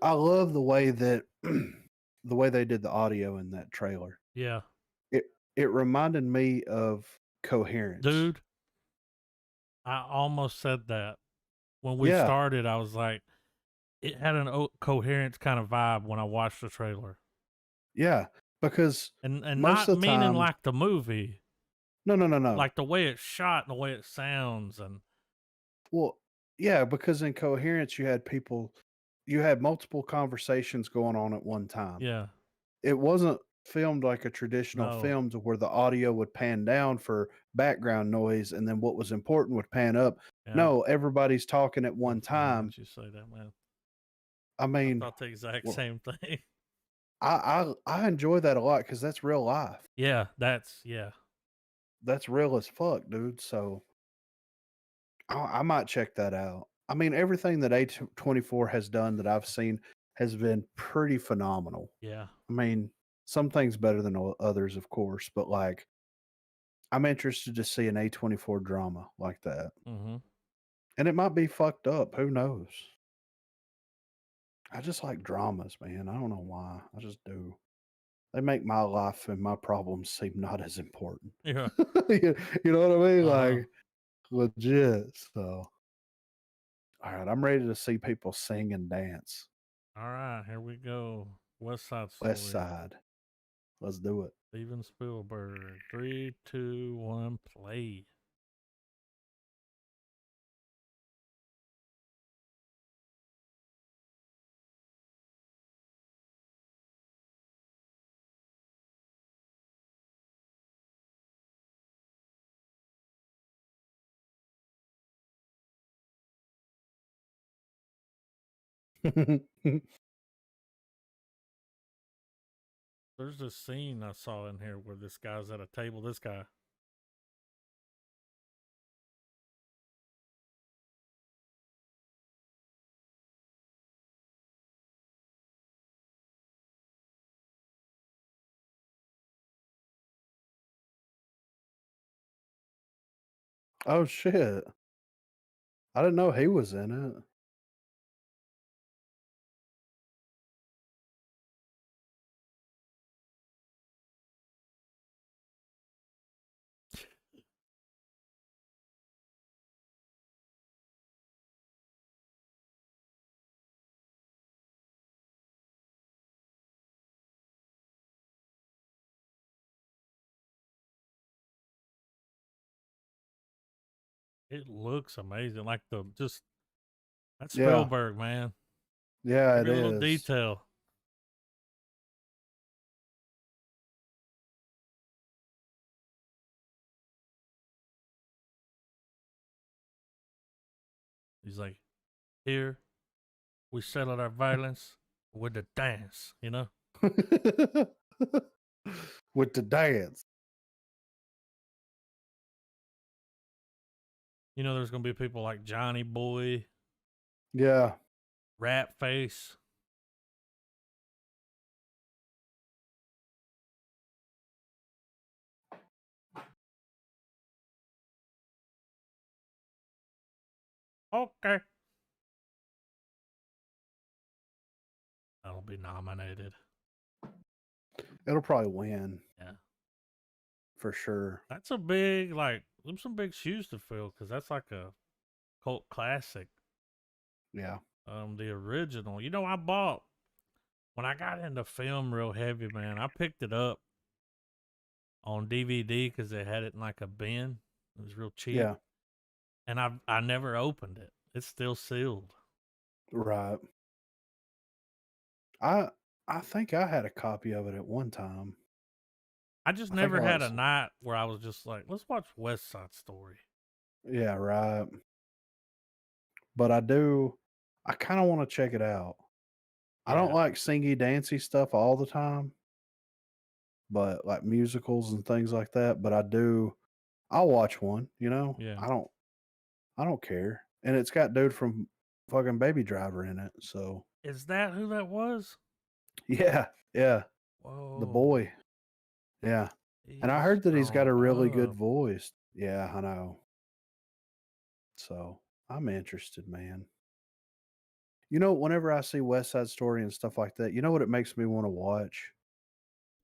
[SPEAKER 2] I love the way that the way they did the audio in that trailer.
[SPEAKER 1] Yeah.
[SPEAKER 2] It it reminded me of Coherence.
[SPEAKER 1] Dude, I almost said that. When we
[SPEAKER 2] Yeah.
[SPEAKER 1] started, I was like, it had an Coherence kind of vibe when I watched the trailer.
[SPEAKER 2] Yeah. Because
[SPEAKER 1] And
[SPEAKER 2] most
[SPEAKER 1] not
[SPEAKER 2] of the
[SPEAKER 1] meaning
[SPEAKER 2] time,
[SPEAKER 1] like the movie,
[SPEAKER 2] no.
[SPEAKER 1] like the way it's shot and the way it sounds. And
[SPEAKER 2] Well, yeah, because in Coherence you had multiple conversations going on at one time.
[SPEAKER 1] yeah,
[SPEAKER 2] It wasn't filmed like a traditional
[SPEAKER 1] no.
[SPEAKER 2] film to where the audio would pan down for background noise and then what was important would pan up.
[SPEAKER 1] Yeah,
[SPEAKER 2] No, everybody's talking at
[SPEAKER 1] I'm
[SPEAKER 2] one
[SPEAKER 1] funny
[SPEAKER 2] time.
[SPEAKER 1] that you say that, man.
[SPEAKER 2] I
[SPEAKER 1] I
[SPEAKER 2] mean,
[SPEAKER 1] thought the exact
[SPEAKER 2] well,
[SPEAKER 1] same thing.
[SPEAKER 2] I enjoy that a lot because that's real life.
[SPEAKER 1] Yeah,
[SPEAKER 2] That's real as fuck, dude. So I might check that out. I mean, everything that A24 has done that I've seen has been pretty phenomenal.
[SPEAKER 1] yeah.
[SPEAKER 2] I mean, some things better than others, of course, but like I'm interested to see an A24 drama like that.
[SPEAKER 1] Mm-hmm.
[SPEAKER 2] And it might be fucked up. Who knows? I just like dramas, man. I don't know why. I just do. They make my life and my problems seem not as important.
[SPEAKER 1] Yeah.
[SPEAKER 2] You know what I mean?
[SPEAKER 1] Uh-huh.
[SPEAKER 2] Like legit. So, all right, I'm ready to see people sing and dance.
[SPEAKER 1] All right, here we go. West Side
[SPEAKER 2] West
[SPEAKER 1] Story.
[SPEAKER 2] Side. Let's do it.
[SPEAKER 1] Steven Spielberg. 3, 2, 1, play. There's this scene I saw in here where this guy's at a table. This guy.
[SPEAKER 2] Oh shit. I didn't know he was in it.
[SPEAKER 1] It looks amazing. Like the just that's
[SPEAKER 2] Yeah.
[SPEAKER 1] Spielberg, man.
[SPEAKER 2] Yeah, it
[SPEAKER 1] Every little
[SPEAKER 2] is.
[SPEAKER 1] detail. He's like, here we settled our violence with the dance, you know?
[SPEAKER 2] With the dance.
[SPEAKER 1] You know, there's gonna be people like Johnny Boy,
[SPEAKER 2] Yeah.
[SPEAKER 1] Rat Face. Okay. That'll be nominated.
[SPEAKER 2] It'll probably win
[SPEAKER 1] Yeah.
[SPEAKER 2] for sure.
[SPEAKER 1] That's a big, like, them some big shoes to fill because that's like a cult classic.
[SPEAKER 2] Yeah.
[SPEAKER 1] The original. You know, I bought when I got into film real heavy, man. I picked it up on DVD because they had it in like a bin. It was real cheap,
[SPEAKER 2] Yeah.
[SPEAKER 1] and I never opened it. It's still sealed.
[SPEAKER 2] Right. I I think I had a copy of it at one time.
[SPEAKER 1] I just
[SPEAKER 2] I think
[SPEAKER 1] never
[SPEAKER 2] I
[SPEAKER 1] had
[SPEAKER 2] like
[SPEAKER 1] a night where I was just like, let's watch West Side Story.
[SPEAKER 2] yeah, right. But I kind of want to check it out. I don't
[SPEAKER 1] Yeah,
[SPEAKER 2] like singy dancy stuff all the time, but like musicals and things like that, but I'll watch one, you know?
[SPEAKER 1] yeah.
[SPEAKER 2] I don't care. And it's got dude from fucking Baby Driver in it. So,
[SPEAKER 1] Is that who that was?
[SPEAKER 2] yeah, yeah, the
[SPEAKER 1] Whoa,
[SPEAKER 2] boy. Yeah. And I
[SPEAKER 1] he's
[SPEAKER 2] heard that he's got
[SPEAKER 1] grown
[SPEAKER 2] a really good
[SPEAKER 1] up.
[SPEAKER 2] voice. Yeah, I know. So, I'm interested, man. You know, whenever I see West Side Story and stuff like that, you know what it makes me want to watch?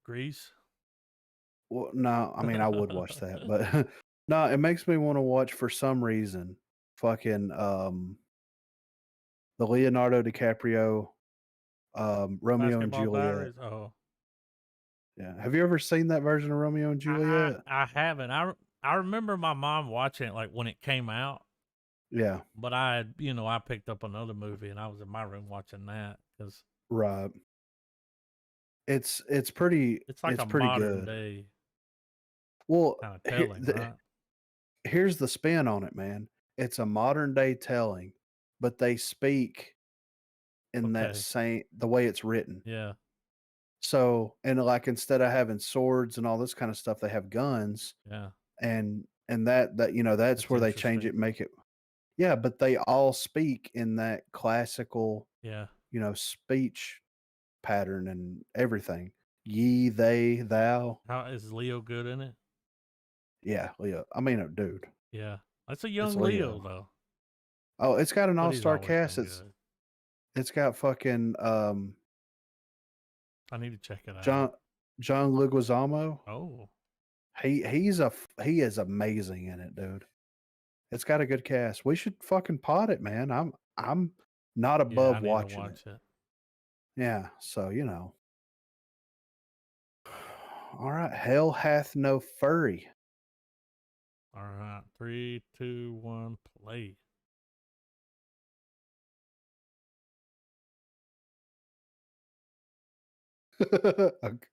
[SPEAKER 1] Grease.
[SPEAKER 2] Well, no, I mean, I would watch that, but no, it makes me want to watch for some reason fucking the Leonardo DiCaprio Romeo and
[SPEAKER 1] Basketball
[SPEAKER 2] Juliet.
[SPEAKER 1] Diaries. Oh,
[SPEAKER 2] Yeah. Have you ever seen that version of Romeo and Juliet?
[SPEAKER 1] I haven't. I remember my mom watching it like when it came out,
[SPEAKER 2] Yeah.
[SPEAKER 1] but I picked up another movie and I was in my room watching that because
[SPEAKER 2] Right.
[SPEAKER 1] it's like
[SPEAKER 2] it's
[SPEAKER 1] a
[SPEAKER 2] pretty
[SPEAKER 1] modern
[SPEAKER 2] good.
[SPEAKER 1] day
[SPEAKER 2] Well,
[SPEAKER 1] kind of telling, right?
[SPEAKER 2] here's the spin on it, man. It's a modern day telling, but they speak in that
[SPEAKER 1] Okay.
[SPEAKER 2] same the way it's written.
[SPEAKER 1] Yeah.
[SPEAKER 2] So, and like instead of having swords and all this kind of stuff, they have guns
[SPEAKER 1] Yeah.
[SPEAKER 2] and that you know that's
[SPEAKER 1] That's
[SPEAKER 2] where they change
[SPEAKER 1] interesting.
[SPEAKER 2] it, make it yeah. But they all speak in that classical
[SPEAKER 1] Yeah.
[SPEAKER 2] you know speech pattern and everything. Ye, they, thou.
[SPEAKER 1] How is Leo good in it?
[SPEAKER 2] Yeah, Leo. I mean, dude,
[SPEAKER 1] Yeah, that's a
[SPEAKER 2] it's
[SPEAKER 1] young Leo
[SPEAKER 2] Leo.
[SPEAKER 1] though,
[SPEAKER 2] Oh, it's got an
[SPEAKER 1] but he's
[SPEAKER 2] all-star
[SPEAKER 1] always
[SPEAKER 2] cast.
[SPEAKER 1] been good.
[SPEAKER 2] It's got fucking
[SPEAKER 1] I need to check it out.
[SPEAKER 2] John John Leguizamo.
[SPEAKER 1] Oh,
[SPEAKER 2] He is amazing in it, dude. It's got a good cast. We should fucking pot it, man. I'm not
[SPEAKER 1] yeah, I
[SPEAKER 2] above
[SPEAKER 1] need to
[SPEAKER 2] watching it.
[SPEAKER 1] watch it.
[SPEAKER 2] Yeah, so you know. All right, hell hath no furry.
[SPEAKER 1] All right, 3, 2, 1, play.
[SPEAKER 2] Okay.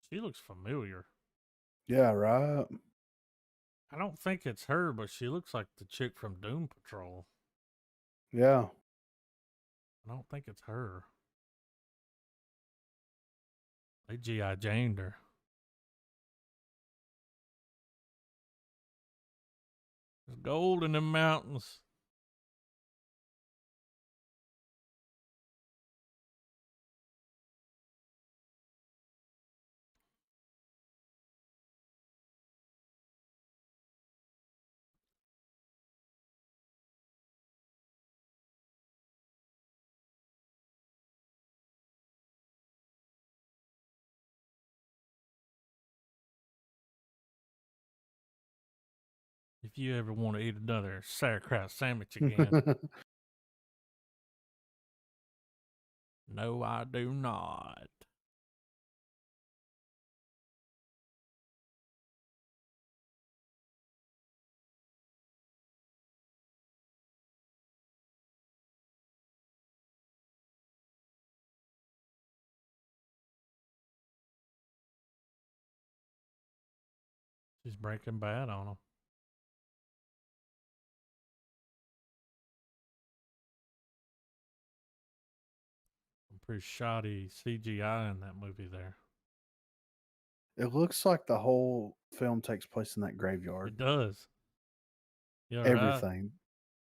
[SPEAKER 1] She looks familiar.
[SPEAKER 2] Yeah, right.
[SPEAKER 1] I don't think it's her, but she looks like the chick from Doom Patrol.
[SPEAKER 2] Yeah.
[SPEAKER 1] I don't think it's her. They G.I. Janed her. There's gold in the mountains. If you ever want to eat another sauerkraut sandwich again. No, I do not. She's breaking bad on him. Some pretty shoddy CGI in that movie there.
[SPEAKER 2] It looks like the whole film takes place in that
[SPEAKER 1] It
[SPEAKER 2] graveyard.
[SPEAKER 1] does. Yeah, right.
[SPEAKER 2] Everything.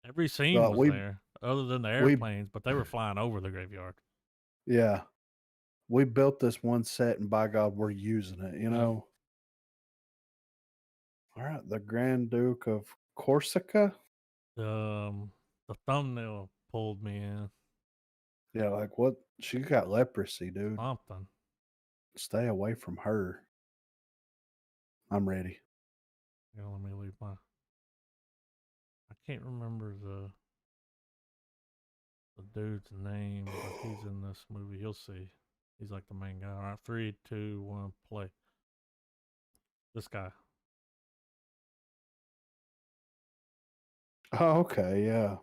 [SPEAKER 1] Every scene
[SPEAKER 2] But
[SPEAKER 1] was there, other than the
[SPEAKER 2] we
[SPEAKER 1] airplanes, but they were flying over the graveyard.
[SPEAKER 2] yeah. We built this one set and by God we're using it, you
[SPEAKER 1] Yep.
[SPEAKER 2] know. All right, the Grand Duke of Corsica.
[SPEAKER 1] The thumbnail pulled me in.
[SPEAKER 2] Yeah, like what? She got leprosy, dude.
[SPEAKER 1] Something.
[SPEAKER 2] Stay away from her. I'm ready.
[SPEAKER 1] You know, let me leave my. I can't remember the dude's name, but he's in this movie. You'll see. He's like the main guy. All right, 3, 2, 1, play. This guy.
[SPEAKER 2] Oh, okay, yeah.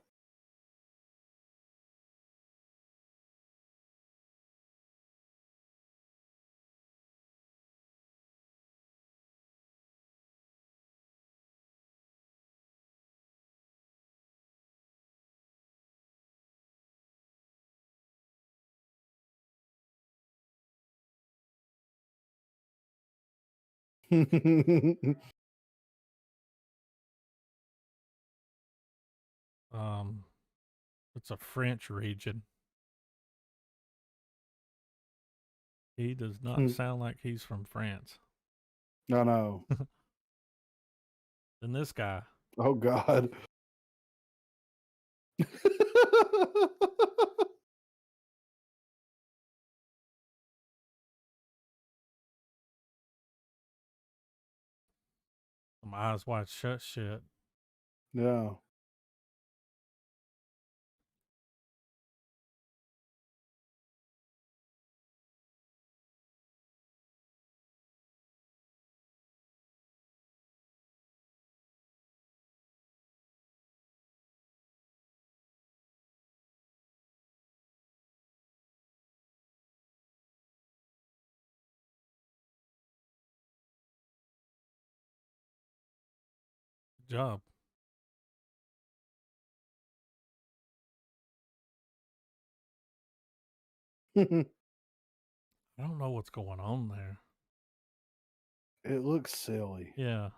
[SPEAKER 1] Um, it's a French region. He does not sound like he's from France.
[SPEAKER 2] No, no.
[SPEAKER 1] Then this guy.
[SPEAKER 2] Oh God.
[SPEAKER 1] Some eyes wide shut shit.
[SPEAKER 2] Yeah.
[SPEAKER 1] job.
[SPEAKER 2] It
[SPEAKER 1] I don't know what's going on there.
[SPEAKER 2] looks silly,
[SPEAKER 1] Yeah,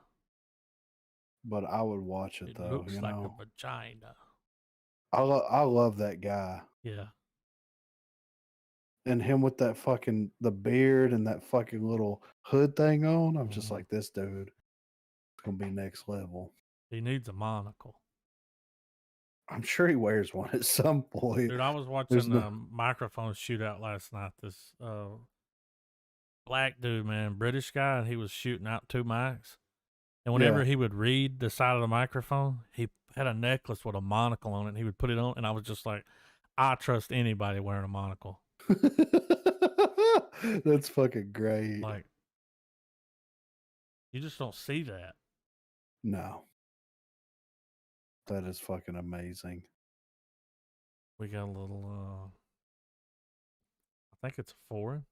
[SPEAKER 2] but I would watch it
[SPEAKER 1] it
[SPEAKER 2] though.
[SPEAKER 1] looks like a vagina.
[SPEAKER 2] I love that guy
[SPEAKER 1] Yeah.
[SPEAKER 2] and him with that fucking the beard and that fucking little hood thing on. I'm just
[SPEAKER 1] Mhm.
[SPEAKER 2] like, this dude gonna be next level.
[SPEAKER 1] He needs a monocle.
[SPEAKER 2] I'm sure he wears one at some point.
[SPEAKER 1] Dude, I was
[SPEAKER 2] There's
[SPEAKER 1] watching
[SPEAKER 2] no.
[SPEAKER 1] a microphone shootout last night. This black dude, man, British guy, and he was shooting out 2 mics. And whenever
[SPEAKER 2] Yeah.
[SPEAKER 1] he would read the side of the microphone, he had a necklace with a monocle on it, and he would put it on, and I was just like, I trust anybody wearing a monocle.
[SPEAKER 2] That's fucking great.
[SPEAKER 1] Like, you just don't see that.
[SPEAKER 2] No. That is fucking amazing.
[SPEAKER 1] We got a little, I think it's a foreign.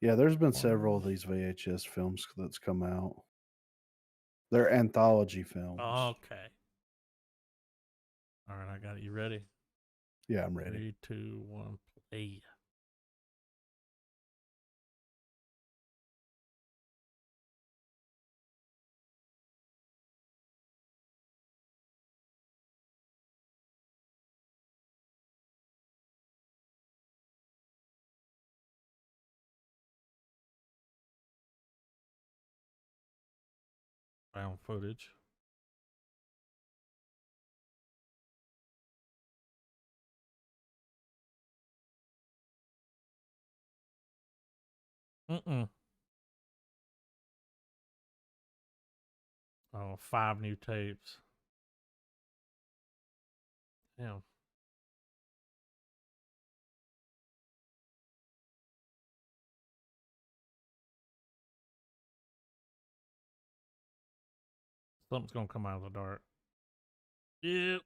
[SPEAKER 2] Yeah, there's been several of these VHS films that's come out. They're anthology films.
[SPEAKER 1] Okay. All right, I got it. You ready?
[SPEAKER 2] Yeah, I'm ready.
[SPEAKER 1] 3, 2, 1, play. Found footage. Mm-mm. Oh, 5 new tapes. Damn. Something's gonna come out of the dark. Yep.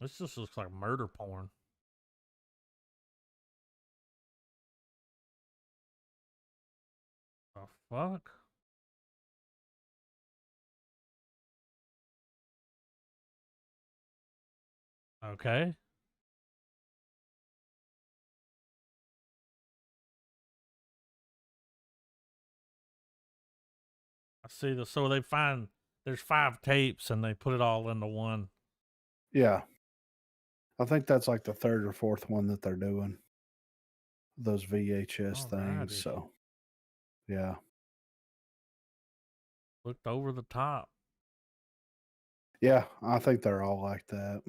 [SPEAKER 1] This just looks like murder porn. The fuck? Okay. I see the so they find there's 5 tapes and they put it all into one.
[SPEAKER 2] Yeah. I think that's like the third or fourth one that they're doing. Those VHS things.
[SPEAKER 1] Alrighty.
[SPEAKER 2] So, yeah.
[SPEAKER 1] Looked over the top.
[SPEAKER 2] Yeah, I think they're all like that.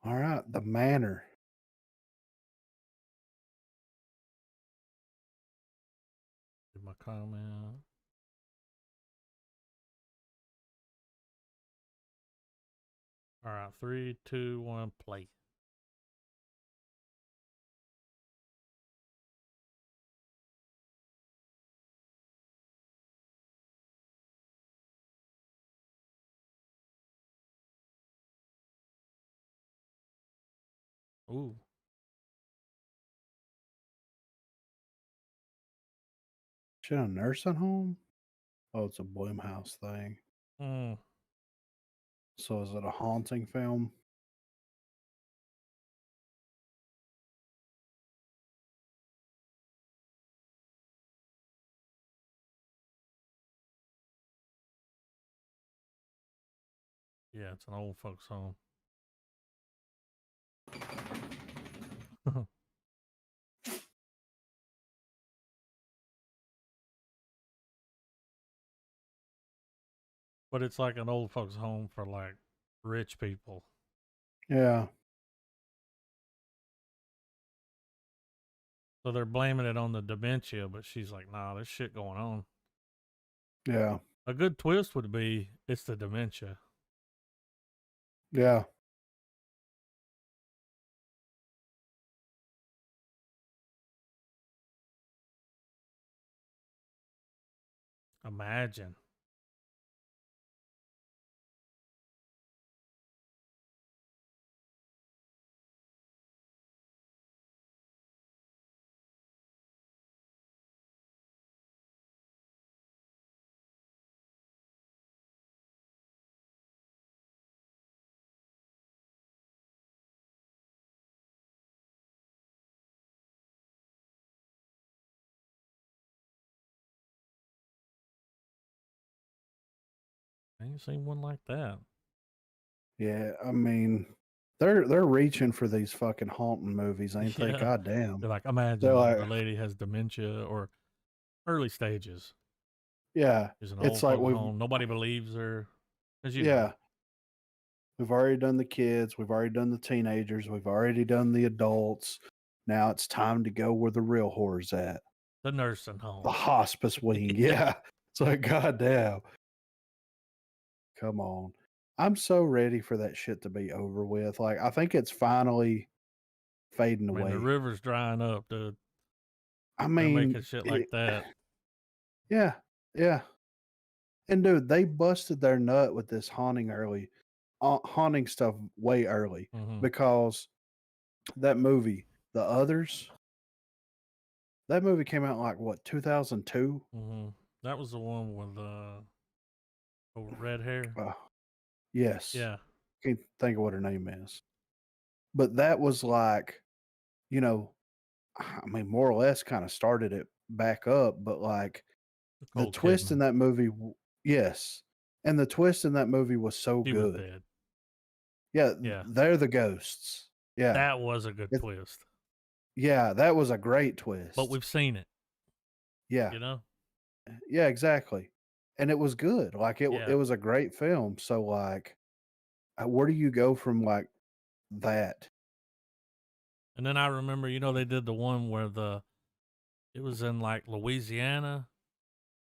[SPEAKER 2] All right. The Manor.
[SPEAKER 1] Did my comment. All right, 3, 2, 1, play. Ooh.
[SPEAKER 2] Is it a nursing home? Oh, it's a Blumhouse thing.
[SPEAKER 1] Mm.
[SPEAKER 2] So is it a haunting film?
[SPEAKER 1] Yeah, it's an old folks home. But it's like an old folks home for like rich people.
[SPEAKER 2] Yeah.
[SPEAKER 1] So they're blaming it on the dementia, but she's like, nah, there's shit going on.
[SPEAKER 2] Yeah.
[SPEAKER 1] A good twist would be it's the dementia.
[SPEAKER 2] Yeah.
[SPEAKER 1] Imagine. ain't seen one like that.
[SPEAKER 2] Yeah, I mean, they're reaching for these fucking haunting movies, ain't they?
[SPEAKER 1] Yeah.
[SPEAKER 2] Goddamn.
[SPEAKER 1] They're like,
[SPEAKER 2] They're
[SPEAKER 1] imagine
[SPEAKER 2] like,
[SPEAKER 1] the lady has dementia or early stages.
[SPEAKER 2] yeah,
[SPEAKER 1] She's an
[SPEAKER 2] it's
[SPEAKER 1] old
[SPEAKER 2] like
[SPEAKER 1] folks home. Nobody believes her. As you know.
[SPEAKER 2] yeah, we've already done the kids, we've already done the teenagers, we've already done the adults. Now it's time to go where the real horror's at.
[SPEAKER 1] The nursing
[SPEAKER 2] The
[SPEAKER 1] home.
[SPEAKER 2] hospice wing. Yeah. It's like, goddamn. Come on. I'm so ready for that shit to be over with. Like, I think it's finally fading
[SPEAKER 1] I mean, the
[SPEAKER 2] away.
[SPEAKER 1] river's drying up, dude.
[SPEAKER 2] I
[SPEAKER 1] They're making
[SPEAKER 2] mean,
[SPEAKER 1] shit like that.
[SPEAKER 2] yeah, yeah. And dude, they busted their nut with this haunting stuff way early
[SPEAKER 1] Mm-hmm.
[SPEAKER 2] because that movie, The Others, that movie came out like what, 2002?
[SPEAKER 1] Mm-hmm. That was the one with red hair.
[SPEAKER 2] Uh, yes.
[SPEAKER 1] Yeah.
[SPEAKER 2] Can't think of what her name is. But that was like, you know, I mean, more or less kind of started it back up, but like the
[SPEAKER 1] Nicole
[SPEAKER 2] twist in
[SPEAKER 1] Kidman.
[SPEAKER 2] that movie, yes. And the twist in that movie was so
[SPEAKER 1] She was
[SPEAKER 2] good.
[SPEAKER 1] dead.
[SPEAKER 2] Yeah,
[SPEAKER 1] Yeah.
[SPEAKER 2] they're the ghosts. Yeah.
[SPEAKER 1] That was a good twist.
[SPEAKER 2] Yeah, that was a great twist.
[SPEAKER 1] But we've seen it.
[SPEAKER 2] Yeah.
[SPEAKER 1] You know?
[SPEAKER 2] Yeah, exactly. And it was good. Like it
[SPEAKER 1] Yeah.
[SPEAKER 2] was a great film. So like where do you go from like that?
[SPEAKER 1] And then I remember, they did the one where it was in like Louisiana,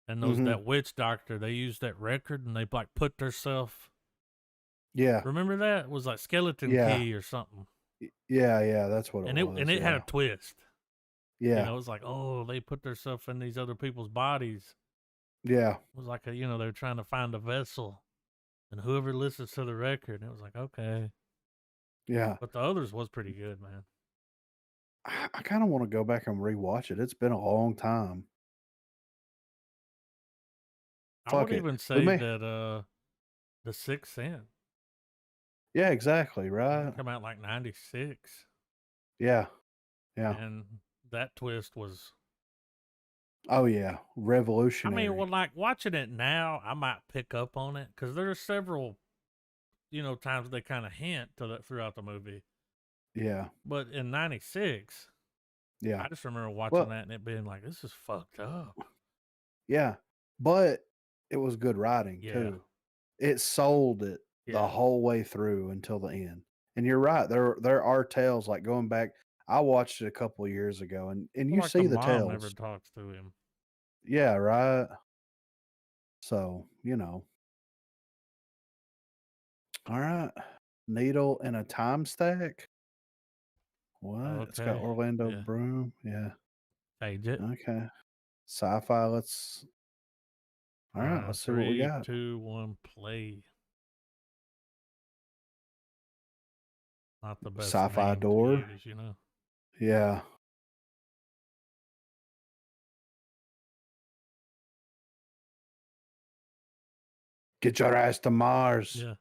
[SPEAKER 1] and that witch doctor, they used that record and they like put themselves.
[SPEAKER 2] Yeah.
[SPEAKER 1] Remember that? It was like Skeleton
[SPEAKER 2] Yeah.
[SPEAKER 1] Key or something.
[SPEAKER 2] Yeah, that's what it was.
[SPEAKER 1] And it had a twist.
[SPEAKER 2] Yeah.
[SPEAKER 1] It was like, oh, they put themselves in these other people's bodies.
[SPEAKER 2] Yeah.
[SPEAKER 1] It was like they're trying to find a vessel, and whoever listens to the record, and it was like, okay.
[SPEAKER 2] Yeah.
[SPEAKER 1] But the others was pretty good, man.
[SPEAKER 2] I kind of want to go back and rewatch it. It's been a long time.
[SPEAKER 1] I
[SPEAKER 2] Fuck
[SPEAKER 1] would
[SPEAKER 2] it.
[SPEAKER 1] even
[SPEAKER 2] We
[SPEAKER 1] say
[SPEAKER 2] may.
[SPEAKER 1] that The Sixth Sense
[SPEAKER 2] Yeah, exactly. Right.
[SPEAKER 1] come out like 96.
[SPEAKER 2] Yeah. Yeah.
[SPEAKER 1] And that twist was.
[SPEAKER 2] Oh yeah,
[SPEAKER 1] I
[SPEAKER 2] revolutionary.
[SPEAKER 1] mean, well, like watching it now, I might pick up on it because there are several, times they kind of hint to that throughout the movie.
[SPEAKER 2] Yeah.
[SPEAKER 1] But in '96,
[SPEAKER 2] Yeah.
[SPEAKER 1] I just remember watching that and it being like, this is fucked up.
[SPEAKER 2] Yeah, but it was good writing too. It sold it the whole way through until the end. And you're right. There are tales like going back. I watched it a couple of years ago, and you
[SPEAKER 1] Like
[SPEAKER 2] see
[SPEAKER 1] the
[SPEAKER 2] the
[SPEAKER 1] mom
[SPEAKER 2] tales.
[SPEAKER 1] never talks to him.
[SPEAKER 2] Yeah, right. So all right. Needle in a time stack. What?
[SPEAKER 1] Okay.
[SPEAKER 2] It's got Orlando Bloom. Yeah.
[SPEAKER 1] Page it.
[SPEAKER 2] Okay. Sci-fi. Let's. All right. Let's see what we
[SPEAKER 1] 3,
[SPEAKER 2] got.
[SPEAKER 1] 2, 1, play. Not the best
[SPEAKER 2] Sci-fi
[SPEAKER 1] name
[SPEAKER 2] door.
[SPEAKER 1] to use,
[SPEAKER 2] Yeah. Get your ass to Mars.
[SPEAKER 1] Yeah.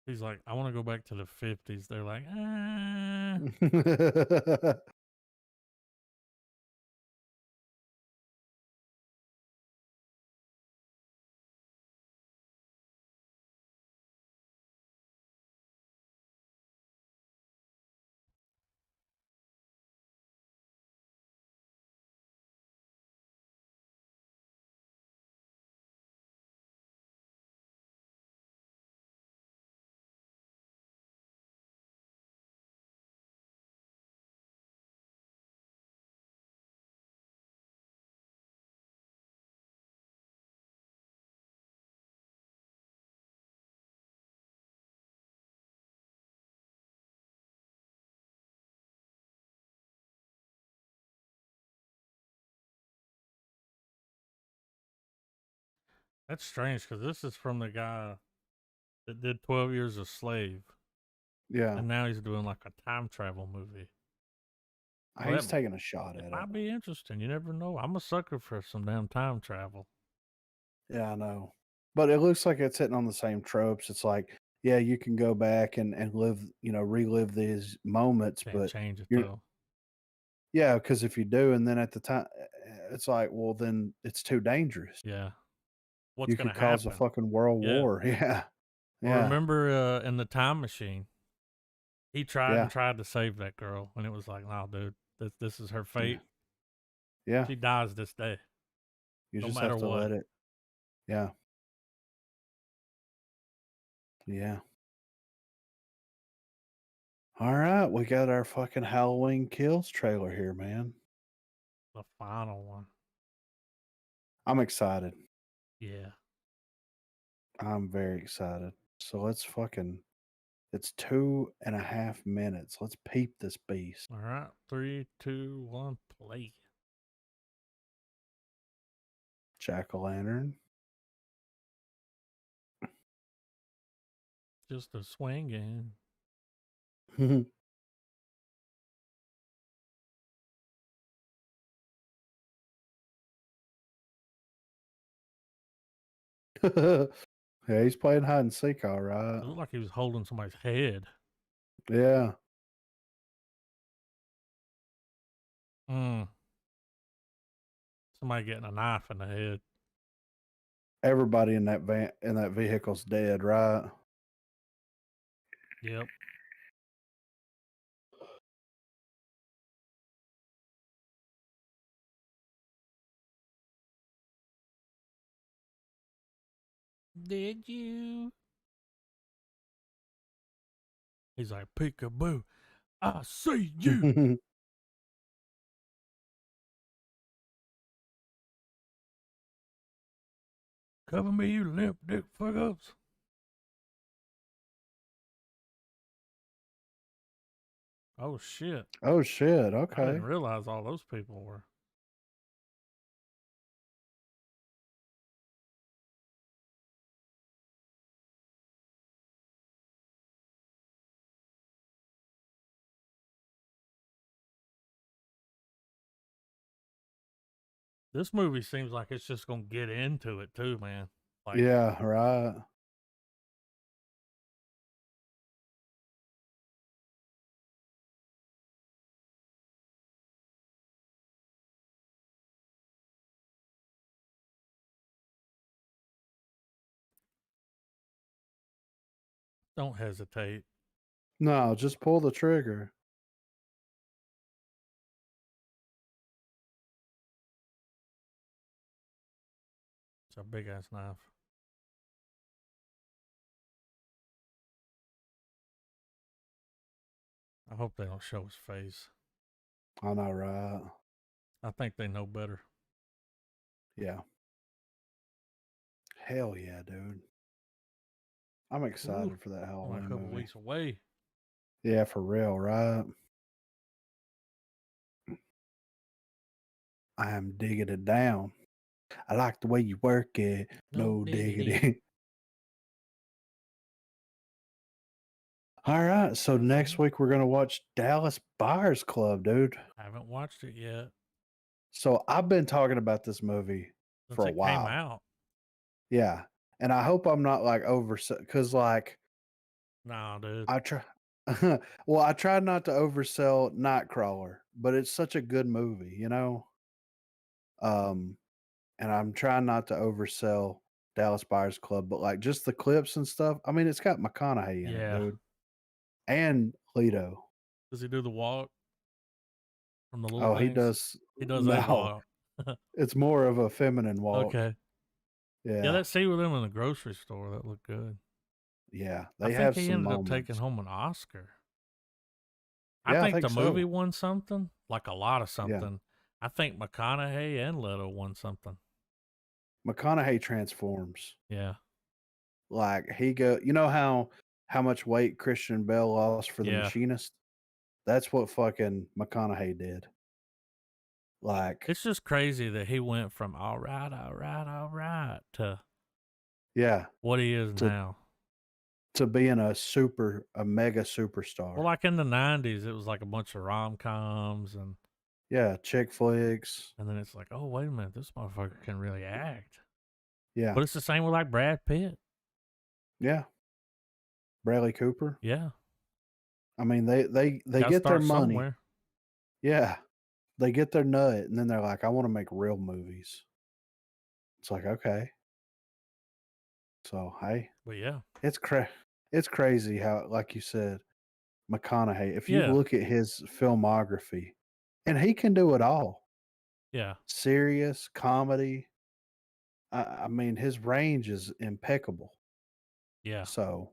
[SPEAKER 1] He's like, I want to go back to the 50s. They're like, That's strange because this is from the guy that did 12 Years a Slave.
[SPEAKER 2] Yeah.
[SPEAKER 1] And now he's doing like a time travel movie.
[SPEAKER 2] He's taking a shot at it.
[SPEAKER 1] It might be interesting. You never know. I'm a sucker for some damn time travel.
[SPEAKER 2] Yeah, I know. But it looks like it's hitting on the same tropes. It's like, yeah, you can go back and live, relive these moments,
[SPEAKER 1] Can't
[SPEAKER 2] but
[SPEAKER 1] change it
[SPEAKER 2] you're
[SPEAKER 1] though.
[SPEAKER 2] Yeah, because if you do, and then at the time, it's like, well, then it's too dangerous.
[SPEAKER 1] Yeah. What's
[SPEAKER 2] You
[SPEAKER 1] gonna
[SPEAKER 2] could cause a
[SPEAKER 1] happen?
[SPEAKER 2] fucking world
[SPEAKER 1] Yeah.
[SPEAKER 2] war. Yeah,
[SPEAKER 1] Well,
[SPEAKER 2] yeah,
[SPEAKER 1] remember in the time machine, he tried and
[SPEAKER 2] yeah,
[SPEAKER 1] tried to save that girl, and it was like, no, dude, this is her
[SPEAKER 2] yeah,
[SPEAKER 1] fate.
[SPEAKER 2] yeah.
[SPEAKER 1] She dies this day,
[SPEAKER 2] You
[SPEAKER 1] no
[SPEAKER 2] just
[SPEAKER 1] matter
[SPEAKER 2] have to
[SPEAKER 1] what.
[SPEAKER 2] let it. Yeah, yeah. All right, we got our fucking Halloween Kills trailer here, man.
[SPEAKER 1] The final one.
[SPEAKER 2] I'm excited.
[SPEAKER 1] Yeah.
[SPEAKER 2] I'm very excited. So let's fucking. It's 2.5 minutes. Let's peep this beast.
[SPEAKER 1] All right. 3, 2, 1, play.
[SPEAKER 2] Jack o' lantern.
[SPEAKER 1] Just a swinging.
[SPEAKER 2] Yeah, he's playing hide and seek, all right.
[SPEAKER 1] It looked like he was holding somebody's head.
[SPEAKER 2] Yeah.
[SPEAKER 1] Mm. Somebody getting a knife in the head.
[SPEAKER 2] Everybody in that vehicle's dead, right?
[SPEAKER 1] Yep. Did you? He's like, peekaboo. I see you. Cover me, you limp dick fuck-ups. Oh, shit.
[SPEAKER 2] Oh shit.
[SPEAKER 1] I didn't
[SPEAKER 2] Okay.
[SPEAKER 1] realize all those people were. This movie seems like it's just going to get into it, too, man. Like,
[SPEAKER 2] Yeah, right.
[SPEAKER 1] don't hesitate.
[SPEAKER 2] No, just pull the trigger.
[SPEAKER 1] It's a big ass knife. I hope they don't show his face.
[SPEAKER 2] I know, right?
[SPEAKER 1] I think they know better.
[SPEAKER 2] Yeah. Hell yeah, dude. I'm
[SPEAKER 1] Ooh,
[SPEAKER 2] excited for that
[SPEAKER 1] only a
[SPEAKER 2] Halloween
[SPEAKER 1] couple
[SPEAKER 2] movie.
[SPEAKER 1] weeks away.
[SPEAKER 2] Yeah, for real, right? I am digging it down. I like the way you work it.
[SPEAKER 1] No
[SPEAKER 2] No
[SPEAKER 1] diggity.
[SPEAKER 2] diggity. All right, so next week we're gonna watch Dallas Buyers Club, dude.
[SPEAKER 1] I haven't watched it yet
[SPEAKER 2] So I've been talking about this movie
[SPEAKER 1] since
[SPEAKER 2] for a
[SPEAKER 1] it came
[SPEAKER 2] while.
[SPEAKER 1] out.
[SPEAKER 2] Yeah, and I hope I'm not like because like
[SPEAKER 1] Nah, dude.
[SPEAKER 2] I try. Well, I tried not to oversell Nightcrawler, but it's such a good movie, you know. Um, and I'm trying not to oversell Dallas Buyers Club, but like just the clips and stuff. I mean, it's got McConaughey in it,
[SPEAKER 1] Yeah.
[SPEAKER 2] dude, and Leto.
[SPEAKER 1] Does he do the walk from the little
[SPEAKER 2] Oh, he
[SPEAKER 1] things?
[SPEAKER 2] does.
[SPEAKER 1] He does a
[SPEAKER 2] No,
[SPEAKER 1] walk.
[SPEAKER 2] it's more of a feminine walk.
[SPEAKER 1] Okay. Yeah,
[SPEAKER 2] Yeah,
[SPEAKER 1] that scene with him in the grocery store, that looked good.
[SPEAKER 2] yeah,
[SPEAKER 1] I
[SPEAKER 2] they
[SPEAKER 1] think
[SPEAKER 2] have
[SPEAKER 1] he
[SPEAKER 2] some
[SPEAKER 1] ended up taking
[SPEAKER 2] moments.
[SPEAKER 1] home an Oscar. I
[SPEAKER 2] Yeah, I
[SPEAKER 1] think
[SPEAKER 2] think
[SPEAKER 1] the movie
[SPEAKER 2] so.
[SPEAKER 1] won something, like a lot of
[SPEAKER 2] Yeah,
[SPEAKER 1] something. I think McConaughey and Leto won something.
[SPEAKER 2] McConaughey transforms.
[SPEAKER 1] Yeah.
[SPEAKER 2] Like you know how much weight Christian Bale lost for The
[SPEAKER 1] Yeah.
[SPEAKER 2] Machinist? That's what fucking McConaughey did. Like,
[SPEAKER 1] It's just crazy that he went from all right to
[SPEAKER 2] yeah,
[SPEAKER 1] what he is
[SPEAKER 2] to
[SPEAKER 1] now.
[SPEAKER 2] being a mega
[SPEAKER 1] Well,
[SPEAKER 2] superstar.
[SPEAKER 1] like in the 90s, it was like a bunch of rom-coms
[SPEAKER 2] Yeah, chick flicks.
[SPEAKER 1] and then it's like, oh, wait a minute, this motherfucker can really act.
[SPEAKER 2] Yeah,
[SPEAKER 1] But it's the same with like Brad Pitt.
[SPEAKER 2] yeah. Bradley Cooper.
[SPEAKER 1] Yeah.
[SPEAKER 2] I mean, they
[SPEAKER 1] Got to
[SPEAKER 2] get their
[SPEAKER 1] start
[SPEAKER 2] money.
[SPEAKER 1] somewhere.
[SPEAKER 2] Yeah, they get their nut and then they're like, I want to make real movies. It's like, okay. So hey,
[SPEAKER 1] But yeah,
[SPEAKER 2] it's it's crazy how, like you said, McConaughey, if you
[SPEAKER 1] yeah,
[SPEAKER 2] look at his filmography, and he can do it all.
[SPEAKER 1] yeah,
[SPEAKER 2] Serious, comedy. I mean, his range is impeccable.
[SPEAKER 1] yeah.
[SPEAKER 2] So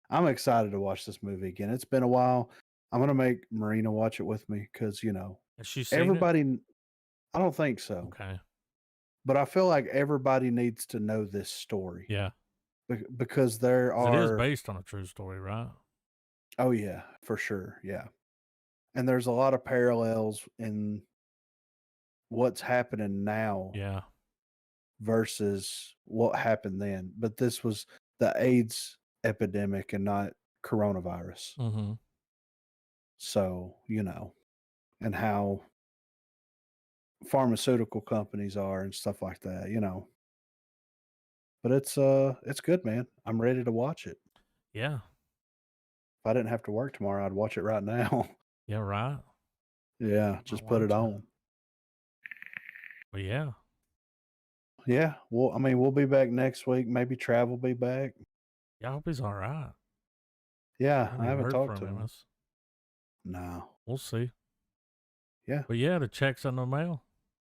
[SPEAKER 2] I'm excited to watch this movie again. It's been a while. I'm gonna make Marina watch it with me because
[SPEAKER 1] Has she seen it?
[SPEAKER 2] everybody. I don't think so,
[SPEAKER 1] Okay.
[SPEAKER 2] but I feel like everybody needs to know this story
[SPEAKER 1] Yeah.
[SPEAKER 2] because there
[SPEAKER 1] 'Cause it is
[SPEAKER 2] are.
[SPEAKER 1] based on a true story, right?
[SPEAKER 2] Oh yeah, for sure. Yeah, and there's a lot of parallels in what's happening now
[SPEAKER 1] Yeah.
[SPEAKER 2] versus what happened then. But this was the AIDS epidemic and not coronavirus.
[SPEAKER 1] Mm-hmm.
[SPEAKER 2] So, and how pharmaceutical companies are and stuff like that. But it's good, man. I'm ready to watch it.
[SPEAKER 1] Yeah.
[SPEAKER 2] If I didn't have to work tomorrow, I'd watch it right now.
[SPEAKER 1] Yeah, right.
[SPEAKER 2] Yeah,
[SPEAKER 1] Might
[SPEAKER 2] just put
[SPEAKER 1] want
[SPEAKER 2] it
[SPEAKER 1] to.
[SPEAKER 2] on.
[SPEAKER 1] But yeah.
[SPEAKER 2] Yeah, well, I mean, we'll be back next week. Maybe Trav will be back.
[SPEAKER 1] Yeah, I hope he's all right. I
[SPEAKER 2] Yeah, I
[SPEAKER 1] haven't even
[SPEAKER 2] haven't
[SPEAKER 1] heard
[SPEAKER 2] talked
[SPEAKER 1] from
[SPEAKER 2] to
[SPEAKER 1] him.
[SPEAKER 2] him. No.
[SPEAKER 1] We'll see.
[SPEAKER 2] Yeah.
[SPEAKER 1] But yeah, the check's in the mail.